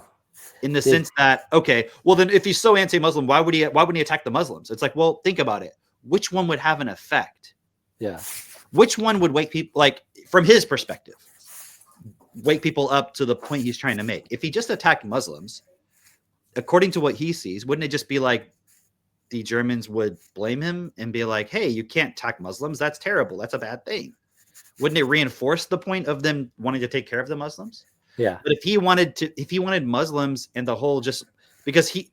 [SPEAKER 2] in the sense that, okay, well then if he's so anti-Muslim, why wouldn't he attack the Muslims? It's like, well, think about it. Which one would have an effect?
[SPEAKER 1] Yeah.
[SPEAKER 2] Which one would wake people, like from his perspective, wake people up to the point he's trying to make? If he just attacked Muslims, according to what he sees, wouldn't it just be like the Germans would blame him and be like, hey, you can't attack Muslims. That's terrible. That's a bad thing. Wouldn't it reinforce the point of them wanting to take care of the Muslims?
[SPEAKER 1] Yeah.
[SPEAKER 2] But if he wanted Muslims and the whole, just because he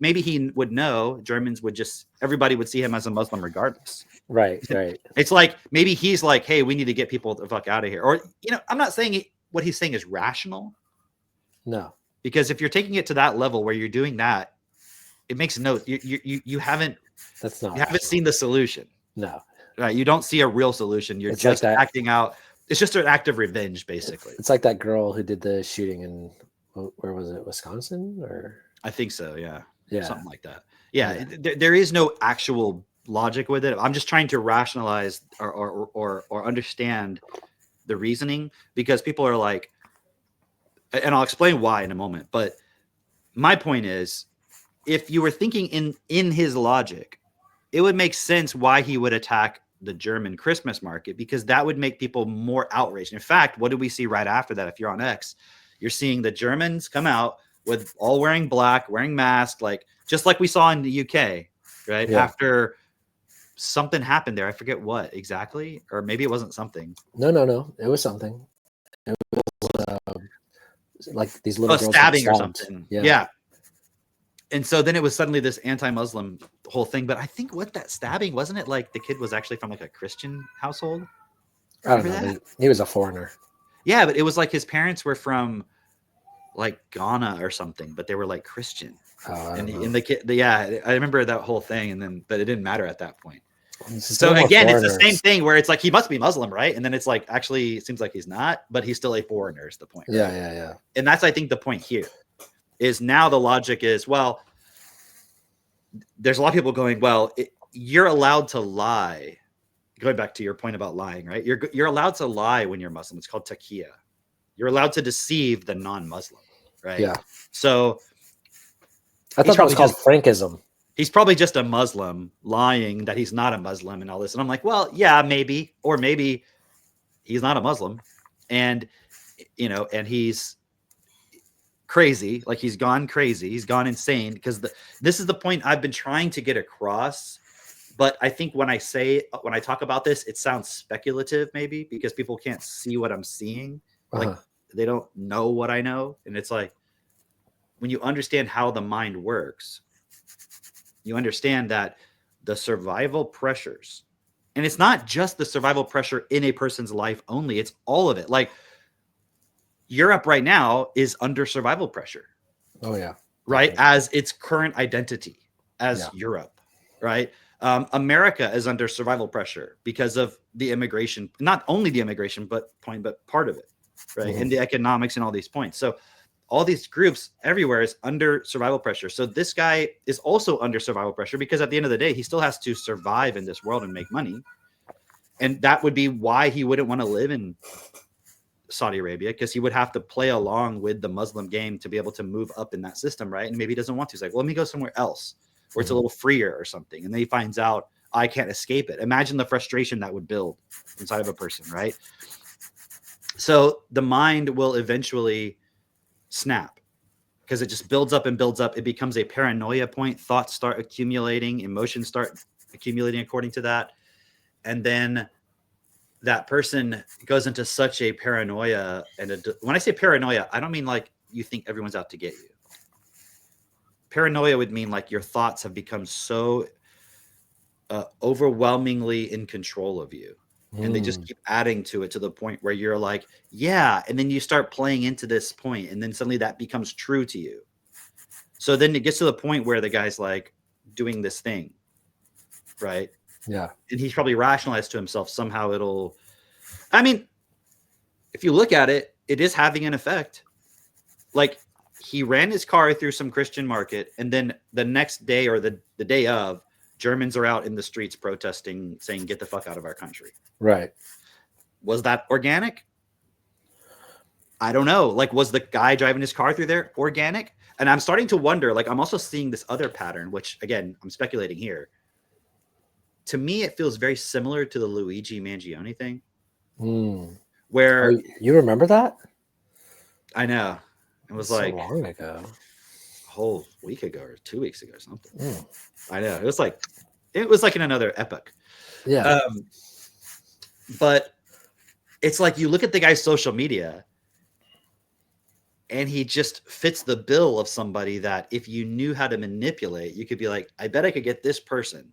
[SPEAKER 2] would know Germans would just, everybody would see him as a Muslim regardless.
[SPEAKER 1] Right.
[SPEAKER 2] It's like, maybe he's like, hey, we need to get people the fuck out of here. Or, I'm not saying what he's saying is rational.
[SPEAKER 1] No.
[SPEAKER 2] Because if you're taking it to that level where you're doing that, it makes you haven't seen the solution.
[SPEAKER 1] No.
[SPEAKER 2] Right. You don't see a real solution. You're just like acting out. It's just an act of revenge, basically.
[SPEAKER 1] It's like that girl who did the shooting in, where was it, Wisconsin? Or
[SPEAKER 2] I think so. Yeah. Something like that. Yeah. There is no actual logic with it. I'm just trying to rationalize or understand the reasoning, because people are like, and I'll explain why in a moment. But my point is, if you were thinking in his logic, it would make sense why he would attack the German Christmas market, because that would make people more outraged. In fact, what did we see right after that? If you're on X, you're seeing the Germans come out with all wearing black, wearing masks, like just like we saw in the UK, right? Yeah. After something happened there. I forget what exactly, or maybe it wasn't something.
[SPEAKER 1] No. It was something. It was like these little girls
[SPEAKER 2] stabbing or something. Yeah. And so then it was suddenly this anti-Muslim whole thing. But I think what that stabbing, wasn't it like the kid was actually from like a Christian household?
[SPEAKER 1] I don't know. He was a foreigner.
[SPEAKER 2] Yeah, but it was like his parents were from like Ghana or something, but they were like Christian. And the kid, I remember that whole thing. But it didn't matter at that point. So again, it's the same thing where it's like, he must be Muslim, right? And then it's like, actually, it seems like he's not, but he's still a foreigner is the point. Right?
[SPEAKER 1] Yeah.
[SPEAKER 2] And that's, I think, the point here. Is now the logic is, well, there's a lot of people going, well, you're allowed to lie. Going back to your point about lying, right? You're allowed to lie when you're Muslim. It's called taqiyya. You're allowed to deceive the non-Muslim, right?
[SPEAKER 1] Yeah.
[SPEAKER 2] So
[SPEAKER 1] I thought that was called frankism.
[SPEAKER 2] He's probably just a Muslim lying that he's not a Muslim and all this. And I'm like, well, yeah, maybe, or maybe he's not a Muslim, and and he's crazy, like he's gone crazy, he's gone insane, because this is the point I've been trying to get across. But I think when I talk about this, it sounds speculative, maybe because people can't see what I'm seeing. Like they don't know what I know. And it's like, when you understand how the mind works, you understand that the survival pressures, and it's not just the survival pressure in a person's life only, it's all of it. Like, Europe right now is under survival pressure.
[SPEAKER 1] Oh yeah.
[SPEAKER 2] Right. As its current identity as Europe. Right. America is under survival pressure because of the immigration, not only the immigration, but part of it. Right. And the economics and all these points. So all these groups everywhere is under survival pressure. So this guy is also under survival pressure, because at the end of the day, he still has to survive in this world and make money. And that would be why he wouldn't want to live in Saudi Arabia, because he would have to play along with the Muslim game to be able to move up in that system, right? And maybe he doesn't want to. He's like, well, let me go somewhere else where it's a little freer or something. And then he finds out, I can't escape it. Imagine the frustration that would build inside of a person, right? So the mind will eventually snap, because it just builds up and builds up. It becomes a paranoia point. Thoughts start accumulating, emotions start accumulating according to that. And then that person goes into such a paranoia. And when I say paranoia, I don't mean like you think everyone's out to get you. Paranoia would mean like your thoughts have become so overwhelmingly in control of you. And they just keep adding to it to the point where you're like, yeah. And then you start playing into this point, and then suddenly that becomes true to you. So then it gets to the point where the guy's like doing this thing, right?
[SPEAKER 1] Yeah.
[SPEAKER 2] And he's probably rationalized to himself somehow I mean, if you look at it, it is having an effect. Like, he ran his car through some Christian market, and then the next day or the day of, Germans are out in the streets protesting, saying, "Get the fuck out of our country."
[SPEAKER 1] Right.
[SPEAKER 2] Was that organic? I don't know. Like, was the guy driving his car through there organic? And I'm starting to wonder, like, I'm also seeing this other pattern, which, again, I'm speculating here. To me, it feels very similar to the Luigi Mangione thing. Where
[SPEAKER 1] you remember that?
[SPEAKER 2] I know. It was like
[SPEAKER 1] so long ago.
[SPEAKER 2] A whole week ago or 2 weeks ago or something. I know. It was like in another epoch.
[SPEAKER 1] Yeah.
[SPEAKER 2] But it's like you look at the guy's social media, and he just fits the bill of somebody that if you knew how to manipulate, you could be like, I bet I could get this person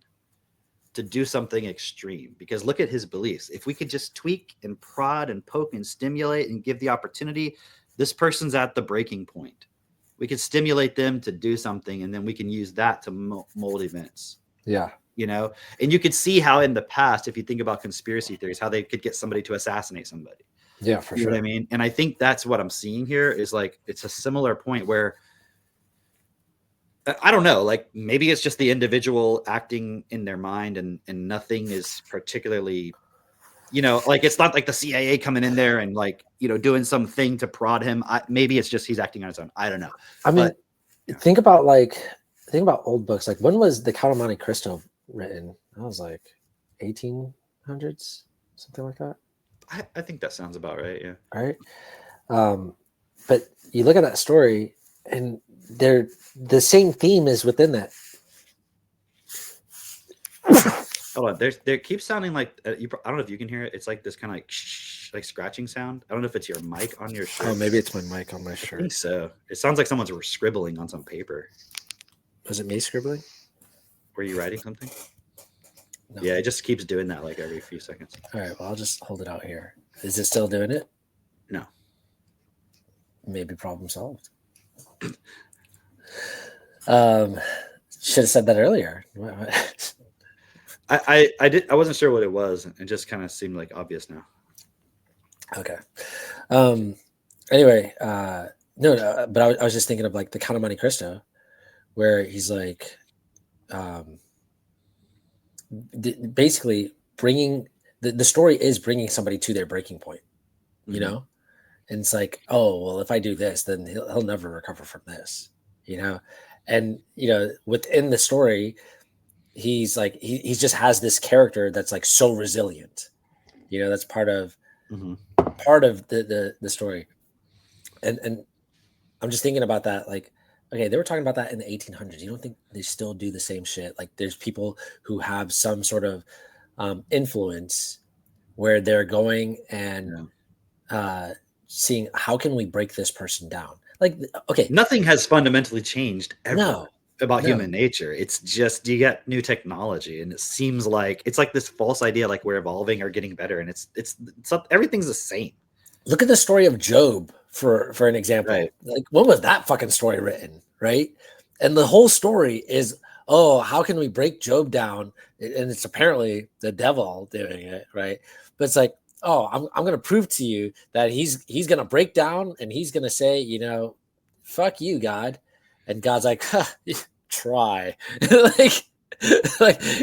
[SPEAKER 2] to do something extreme, because look at his beliefs. If we could just tweak and prod and poke and stimulate and give the opportunity, this person's at the breaking point. We could stimulate them to do something, and then we can use that to mold events.
[SPEAKER 1] Yeah.
[SPEAKER 2] You know, and you could see how in the past, if you think about conspiracy theories, how they could get somebody to assassinate somebody.
[SPEAKER 1] Yeah, for
[SPEAKER 2] sure. You know what I mean? And I think that's what I'm seeing here is like, it's a similar point where I don't know, like maybe it's just the individual acting in their mind, and nothing is particularly, you know, like it's not like the CIA coming in there and like, you know, doing something to prod him. Maybe it's just he's acting on his own. I don't know.
[SPEAKER 1] I mean, think about old books. Like, when was the Count of Monte Cristo written? That was like 1800s, something like that.
[SPEAKER 2] I think that sounds about right. Yeah.
[SPEAKER 1] Right. But you look at that story, and the same theme is within that.
[SPEAKER 2] Hold on. There keeps sounding like I don't know if you can hear it. It's like this kind of like scratching sound. I don't know if it's your mic on your shirt.
[SPEAKER 1] Oh, maybe it's my mic on my shirt.
[SPEAKER 2] I think so. It sounds like someone's scribbling on some paper.
[SPEAKER 1] Was it me scribbling?
[SPEAKER 2] Were you writing something?
[SPEAKER 1] No.
[SPEAKER 2] Yeah, it just keeps doing that like every few seconds.
[SPEAKER 1] All right, well, I'll just hold it out here. Is it still doing it?
[SPEAKER 2] No.
[SPEAKER 1] Maybe problem solved. Should have said that earlier.
[SPEAKER 2] I wasn't sure what it was. It just kind of seemed like obvious now.
[SPEAKER 1] Okay. Anyway, no, but I was just thinking of like the Count of Monte Cristo, where he's like, basically bringing the story is bringing somebody to their breaking point, you know, and it's like, oh, well, if I do this, then he'll never recover from this, you know, and you know, within the story, he's like he just has this character that's like so resilient, you know, that's part of the story, and I'm just thinking about that, like, okay, they were talking about that in the 1800s. You don't think they still do the same shit? Like, there's people who have some sort of influence where they're going and seeing how can we break this person down. Like, okay,
[SPEAKER 2] nothing has fundamentally changed ever about human nature. It's just you get new technology, and it seems like it's like this false idea, like we're evolving or getting better, and it's everything's the same.
[SPEAKER 1] Look at the story of Job for an example. Right. Like, when was that fucking story written, right? And the whole story is, oh, how can we break Job down? And it's apparently the devil doing it, right? But it's like, oh, I'm going to prove to you that he's going to break down, and he's going to say, you know, fuck you, God. And God's like, huh, try. like,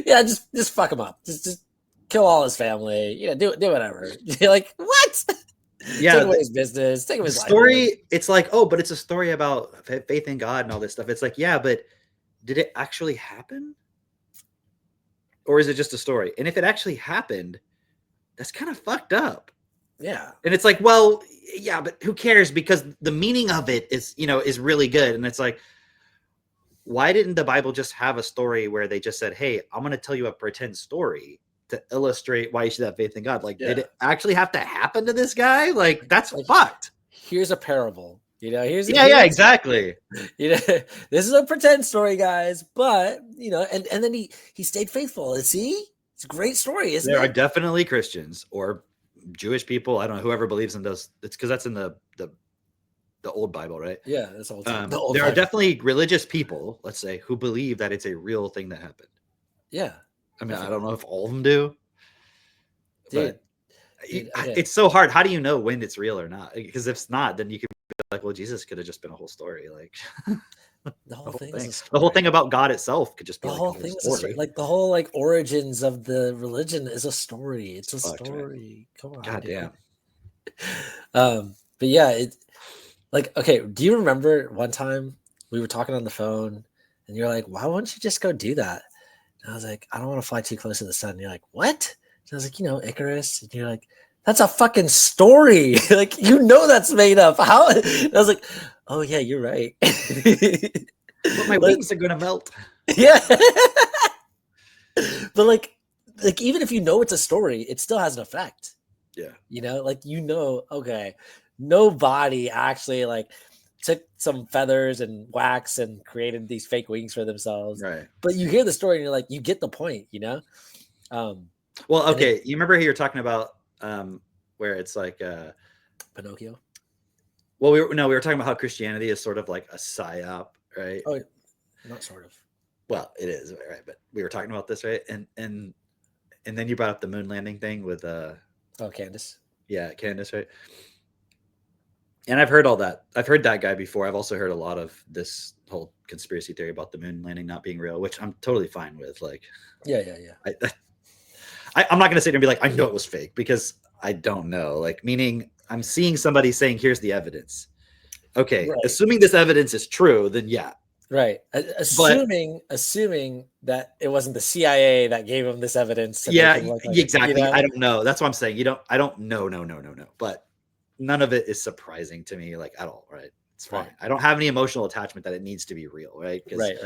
[SPEAKER 1] yeah, just fuck him up. Just kill all his family. You know, do whatever. You're like, what?
[SPEAKER 2] Yeah,
[SPEAKER 1] take away his business, take away his
[SPEAKER 2] story life. It's like, oh, but it's a story about faith in God and all this stuff. It's like, yeah, but did it actually happen, or is it just a story? And if it actually happened, that's kind of fucked up.
[SPEAKER 1] Yeah.
[SPEAKER 2] And it's like, well, yeah, but who cares, because the meaning of it is, you know, is really good. And it's like, why didn't the Bible just have a story where they just said, hey, I'm going to tell you a pretend story to illustrate why you should have faith in God? Like, did it actually have to happen to this guy? Like, that's like, fucked.
[SPEAKER 1] Here's a parable, you know, here's
[SPEAKER 2] exactly.
[SPEAKER 1] You know, this is a pretend story, guys, but you know, and then he stayed faithful. And see, it's a great story, isn't it?
[SPEAKER 2] There are definitely Christians or Jewish people, I don't know, whoever believes in those. It's because that's in the old Bible, right?
[SPEAKER 1] Yeah, that's all.
[SPEAKER 2] There are definitely religious people, let's say, who believe that it's a real thing that happened.
[SPEAKER 1] Yeah.
[SPEAKER 2] I mean, I don't know if all of them do.
[SPEAKER 1] Dude,
[SPEAKER 2] but it's so hard. How do you know when it's real or not? Because if it's not, then you could like, well, Jesus could have just been a whole story. Like
[SPEAKER 1] The whole thing
[SPEAKER 2] thing.
[SPEAKER 1] is a story.
[SPEAKER 2] The whole thing about God itself could just be
[SPEAKER 1] the
[SPEAKER 2] like
[SPEAKER 1] whole
[SPEAKER 2] a whole
[SPEAKER 1] thing
[SPEAKER 2] story.
[SPEAKER 1] is a story. Like the whole like origins of the religion is a story. It's a story. Come on,
[SPEAKER 2] God damn.
[SPEAKER 1] But yeah, it like okay. Do you remember one time we were talking on the phone, and you're like, "Why won't you just go do that?" And I was like, "I don't want to fly too close to the sun." And you're like, "What?" And I was like, Icarus. And you're like, "That's a fucking story. Like that's made up." How? And I was like, "Oh yeah, you're right."
[SPEAKER 2] But my wings are gonna melt.
[SPEAKER 1] Yeah. But like even if it's a story, it still has an effect.
[SPEAKER 2] Yeah.
[SPEAKER 1] Okay, nobody actually like took some feathers and wax and created these fake wings for themselves.
[SPEAKER 2] Right.
[SPEAKER 1] But you hear the story and you're like, you get the point,
[SPEAKER 2] Well, okay. You remember you were talking about where it's like
[SPEAKER 1] Pinocchio?
[SPEAKER 2] Well, we were talking about how Christianity is sort of like a psyop, right?
[SPEAKER 1] Oh, not sort of.
[SPEAKER 2] Well, it is, right? But we were talking about this, right? And then you brought up the moon landing thing with
[SPEAKER 1] Candace.
[SPEAKER 2] Yeah, Candace, right? And I've heard all that. I've heard that guy before. I've also heard a lot of this whole conspiracy theory about the moon landing not being real, which I'm totally fine with. Like,
[SPEAKER 1] yeah.
[SPEAKER 2] I'm not going to sit there and be like, I know it was fake, because I don't know. Like, meaning I'm seeing somebody saying, here's the evidence. Okay. Right. Assuming this evidence is true, then yeah.
[SPEAKER 1] Right. Assuming that it wasn't the CIA that gave him this evidence.
[SPEAKER 2] Yeah, exactly. I don't know. That's what I'm saying. I don't know. No. But none of it is surprising to me, like, at all. Right. It's fine. Right. I don't have any emotional attachment that it needs to be real. Right.
[SPEAKER 1] Right.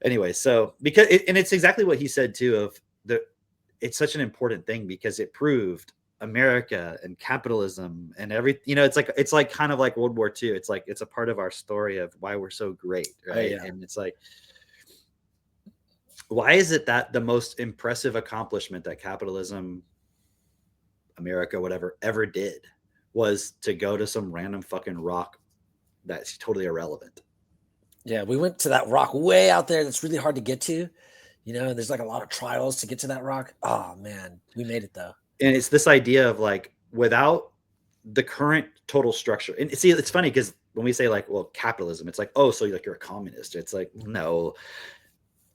[SPEAKER 2] Anyway, so and it's exactly what he said too, it's such an important thing because it proved America and capitalism and everything. It's like kind of like World War II. It's like it's a part of our story of why we're so great, right? Oh, yeah. And it's like, why is it that the most impressive accomplishment that capitalism, America, whatever, ever did was to go to some random fucking rock that's totally irrelevant?
[SPEAKER 1] Yeah, we went to that rock way out there that's really hard to get to. There's like a lot of trials to get to that rock. Oh man, we made it though.
[SPEAKER 2] And it's this idea of like, without the current total structure. And see, it's funny because when we say like, well, capitalism, it's like, oh, so like you're a communist. It's like, no,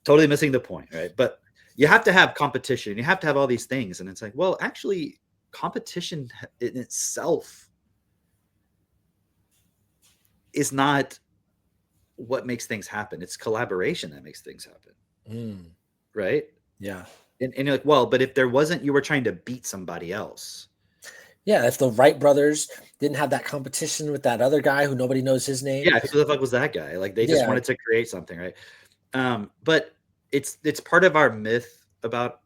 [SPEAKER 2] totally missing the point, right? But you have to have competition. You have to have all these things. And it's like, well, actually, competition in itself is not what makes things happen. It's collaboration that makes things happen. Right?
[SPEAKER 1] Yeah.
[SPEAKER 2] And you're like, well, but if there wasn't, you were trying to beat somebody else.
[SPEAKER 1] Yeah, if the Wright brothers didn't have that competition with that other guy who nobody knows his name.
[SPEAKER 2] Yeah, who the fuck was that guy? Like, they just wanted to create something, right? But it's part of our myth about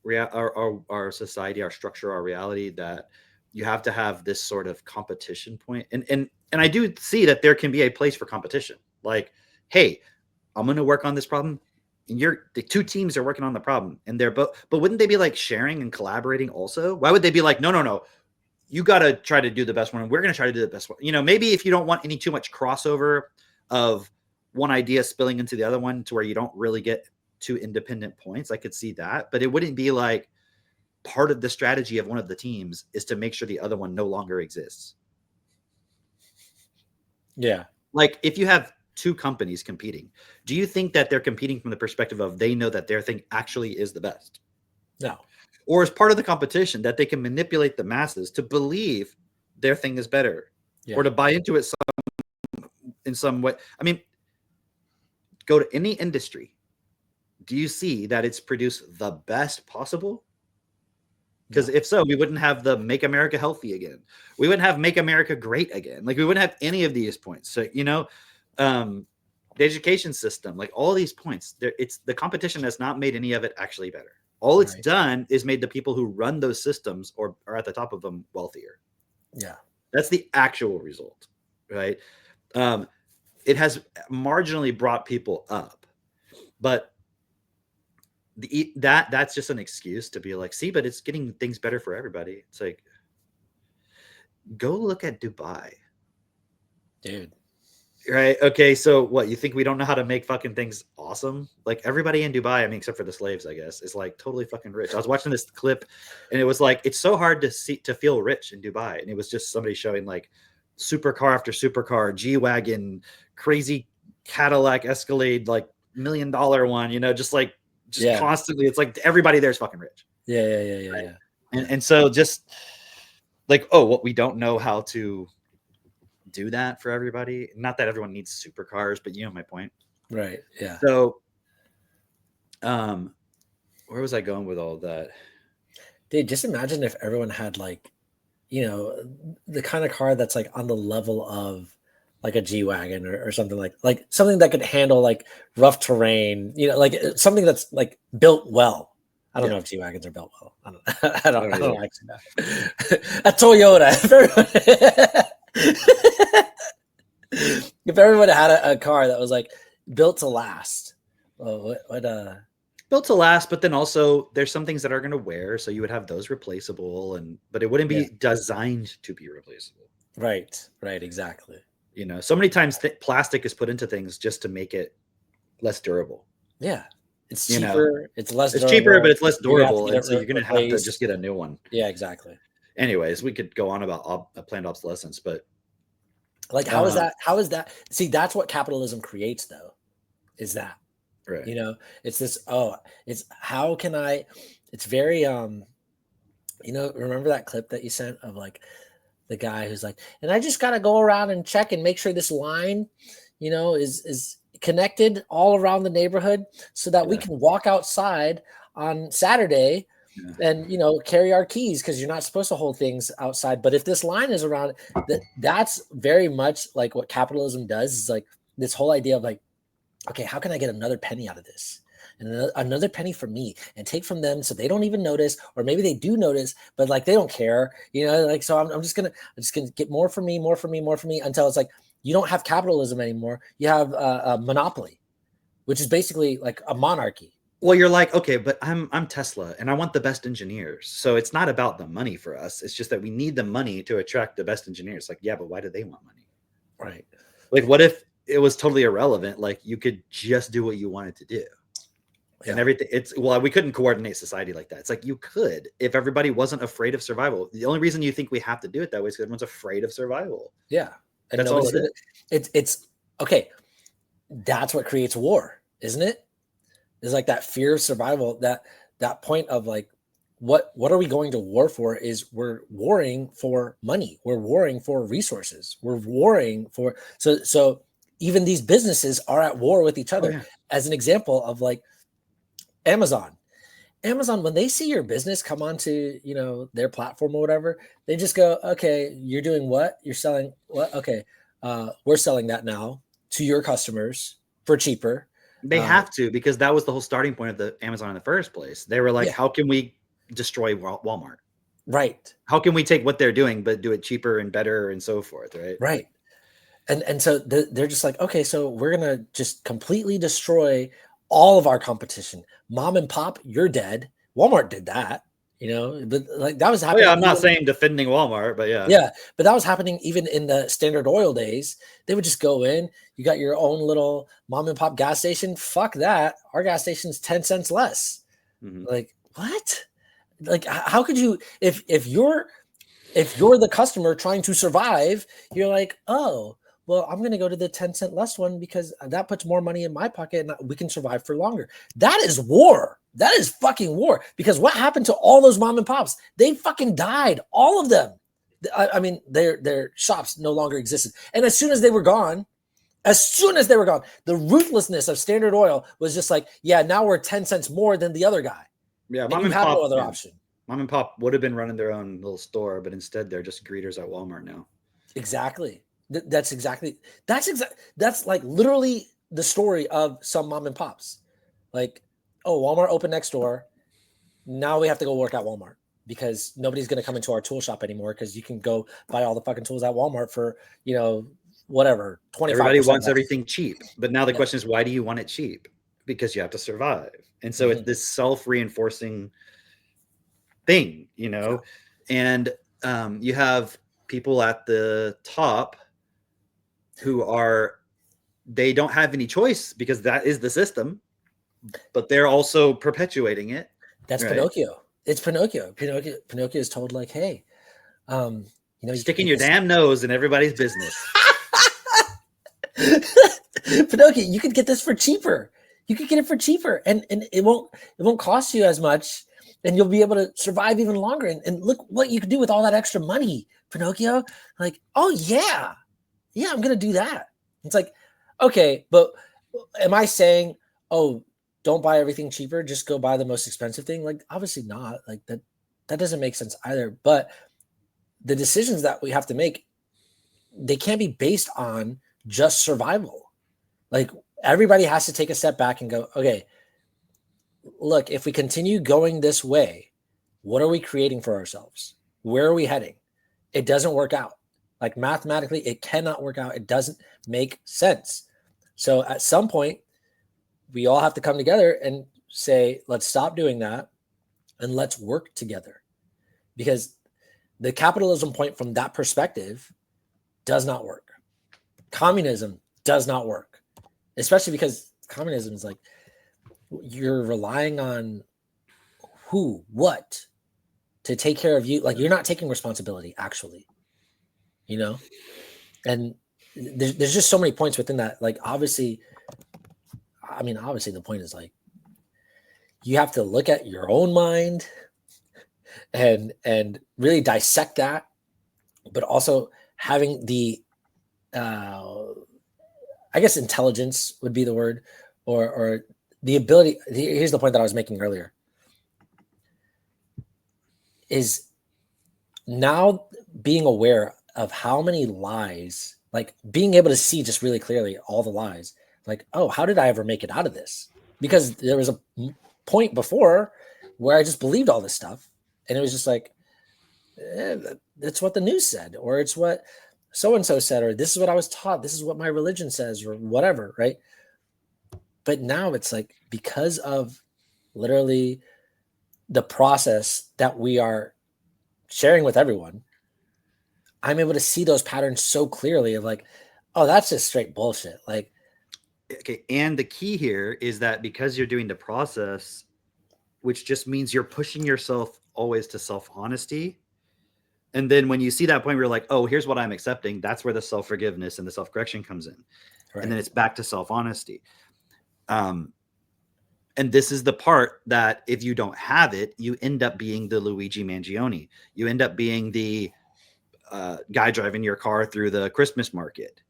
[SPEAKER 2] our society, our structure, our reality, that you have to have this sort of competition point. And I do see that there can be a place for competition. Like, hey, I'm going to work on this problem, and the two teams are working on the problem, and they're both. But wouldn't they be like sharing and collaborating also? Why would they be like, no, you got to try to do the best one, and we're going to try to do the best one? Maybe if you don't want any too much crossover of one idea spilling into the other one to where you don't really get two independent points, I could see that. But it wouldn't be like part of the strategy of one of the teams is to make sure the other one no longer exists.
[SPEAKER 1] Yeah.
[SPEAKER 2] Like, if you have two companies competing, do you think that they're competing from the perspective of they know that their thing actually is the best?
[SPEAKER 1] No.
[SPEAKER 2] Or as part of the competition that they can manipulate the masses to believe their thing is better, or to buy into it in some way? I mean, go to any industry. Do you see that it's produced the best possible? Because if so, we wouldn't have the Make America Healthy again. We wouldn't have Make America Great again. Like, we wouldn't have any of these points. So, the education system, like all these points, it's the competition has not made any of it actually better. All it's done is made the people who run those systems or are at the top of them wealthier. Yeah. That's the actual result, right? It has marginally brought people up, but that's just an excuse to be like, see, but it's getting things better for everybody. It's like, go look at Dubai, dude. Right? Okay, so what, you think we don't know how to make fucking things awesome? Like, everybody in Dubai, I mean, except for the slaves, I guess, is like totally fucking rich. I was watching this clip, and it was like, it's so hard to feel rich in Dubai, and it was just somebody showing like supercar after supercar, G-Wagon, crazy Cadillac Escalade, like $1 million one, just constantly. It's like everybody there's fucking rich.
[SPEAKER 1] Yeah.
[SPEAKER 2] And so just like, what we don't know how to do that for everybody. Not that everyone needs supercars, but you know my point.
[SPEAKER 1] Right. Yeah.
[SPEAKER 2] So, where was I going with all of that?
[SPEAKER 1] Dude, just imagine if everyone had like, the kind of car that's like on the level of like a G-Wagon or something like something that could handle like rough terrain, like something that's like built well. I don't know if G-Wagons are built well. I don't actually know. A Toyota. If everyone had a car that was like built to last,
[SPEAKER 2] built to last, but then also there's some things that are going to wear, so you would have those replaceable, but it wouldn't be designed to be replaceable.
[SPEAKER 1] Right, exactly.
[SPEAKER 2] So many times plastic is put into things just to make it less durable.
[SPEAKER 1] Yeah, it's cheaper. It's less.
[SPEAKER 2] It's cheaper, but it's less durable, and so you're going to have to just get a new one.
[SPEAKER 1] Yeah, exactly.
[SPEAKER 2] Anyways, we could go on about planned obsolescence, but
[SPEAKER 1] like, how is that? How is that? See, that's what capitalism creates, though. Is that
[SPEAKER 2] right?
[SPEAKER 1] It's this. It's how can I? It's very remember that clip that you sent of like the guy who's like, and I just got to go around and check and make sure this line, is connected all around the neighborhood so that we can walk outside on Saturday and carry our keys, because you're not supposed to hold things outside. But if this line is around, that's very much like what capitalism does, is like this whole idea of like, okay, how can I get another penny out of this? And another penny from me, and take from them so they don't even notice, or maybe they do notice, but like they don't care, like, so I'm just gonna get more for me until it's like you don't have capitalism anymore. You have a monopoly, which is basically like a monarchy.
[SPEAKER 2] Well, you're like, okay, but I'm Tesla and I want the best engineers. So it's not about the money for us. It's just that we need the money to attract the best engineers. Like, yeah, but why do they want money?
[SPEAKER 1] Right.
[SPEAKER 2] Like, what if it was totally irrelevant? Like, you could just do what you wanted to do. And everything. We couldn't coordinate society like that. It's like you could if everybody wasn't afraid of survival. The only reason you think we have to do it that way is because everyone's afraid of survival.
[SPEAKER 1] Yeah. And
[SPEAKER 2] that's all it is.
[SPEAKER 1] It's okay. That's what creates war, isn't it? It's like that fear of survival, that point of like, what are we going to war for? Is we're warring for money. We're warring for resources. We're warring for, so even these businesses are at war with each other. As an example of like Amazon, when they see your business come onto, their platform or whatever, they just go, okay, you're doing what? You're selling what? Okay. We're selling that now to your customers for cheaper.
[SPEAKER 2] They have to, because that was the whole starting point of the Amazon in the first place. They were like, how can we destroy Walmart?
[SPEAKER 1] Right.
[SPEAKER 2] How can we take what they're doing, but do it cheaper and better and so forth? Right.
[SPEAKER 1] Right. And so they're just like, okay, so we're going to just completely destroy all of our competition. Mom and pop, you're dead. Walmart did that, but like that was happening.
[SPEAKER 2] I'm not saying defending Walmart, but
[SPEAKER 1] yeah, but that was happening even in the Standard Oil days. They would just go in, you got your own little mom and pop gas station. Fuck that. Our gas station's 10 cents less. Mm-hmm. Like, what? Like, how could you, if you're the customer trying to survive, you're like, oh, well, I'm going to go to the 10 cent less one because that puts more money in my pocket and we can survive for longer. That is war. That is fucking war. Because what happened to all those mom and pops? They fucking died. All of them. I mean, their shops no longer existed. And as soon as they were gone, the ruthlessness of Standard Oil was just like, yeah, now we're 10 cents more than the other guy.
[SPEAKER 2] Yeah,
[SPEAKER 1] mom and pop, no other option.
[SPEAKER 2] Mom and pop would have been running their own little store, but instead they're just greeters at Walmart now.
[SPEAKER 1] Exactly. That's like literally the story of some mom and pops. Like, oh, Walmart opened next door. Now we have to go work at Walmart because nobody's going to come into our tool shop anymore because you can go buy all the fucking tools at Walmart for, whatever, 25%.
[SPEAKER 2] Everybody wants everything cheap. But now the question is, why do you want it cheap? Because you have to survive. And so it's this self-reinforcing thing, and you have people at the top who they don't have any choice because that is the system, but they're also perpetuating it.
[SPEAKER 1] That's right? Pinocchio. It's Pinocchio. Pinocchio is told like, hey, You know,
[SPEAKER 2] sticking your damn nose in everybody's business.
[SPEAKER 1] Pinocchio, you could get this for cheaper. You could get it for cheaper, and it won't cost you as much, and you'll be able to survive even longer. And look what you can do with all that extra money, Pinocchio. Like, oh yeah, I'm gonna do that. It's like, okay, but am I saying, oh, don't buy everything cheaper, just go buy the most expensive thing? Like, obviously not. Like that doesn't make sense either. But the decisions that we have to make, they can't be based on just survival. Like, everybody has to take a step back and go, okay, look, if we continue going this way, what are we creating for ourselves? Where are we heading? It doesn't work out. Like, mathematically, it cannot work out. It doesn't make sense. So at some point, we all have to come together and say, let's stop doing that and let's work together. Because the capitalism point from that perspective does not work. Communism does not work, especially because communism is like, you're relying on who, what to take care of you. Like, you're not taking responsibility, actually, you know? And there's just so many points within that. Like, obviously the point is, like, you have to look at your own mind and really dissect that, but also having the I guess intelligence would be the word, or the ability. Here's the point that I was making earlier, is now being aware of how many lies, like being able to see just really clearly all the lies. Like, oh, how did I ever make it out of this? Because there was a point before where I just believed all this stuff, and it was just like, that's what the news said, or it's what so-and-so said, or this is what I was taught, this is what my religion says, or whatever, right? But now it's like, because of literally the process that we are sharing with everyone, I'm able to see those patterns so clearly of like, oh, that's just straight bullshit. Like,
[SPEAKER 2] okay, and the key here is that because you're doing the process, which just means you're pushing yourself always to self-honesty. And then when you see that point where you're like, oh, here's what I'm accepting, that's where the self-forgiveness and the self-correction comes in. Right. And then it's back to self-honesty. And this is the part that if you don't have it, you end up being the Luigi Mangione. You end up being the guy driving your car through the Christmas market.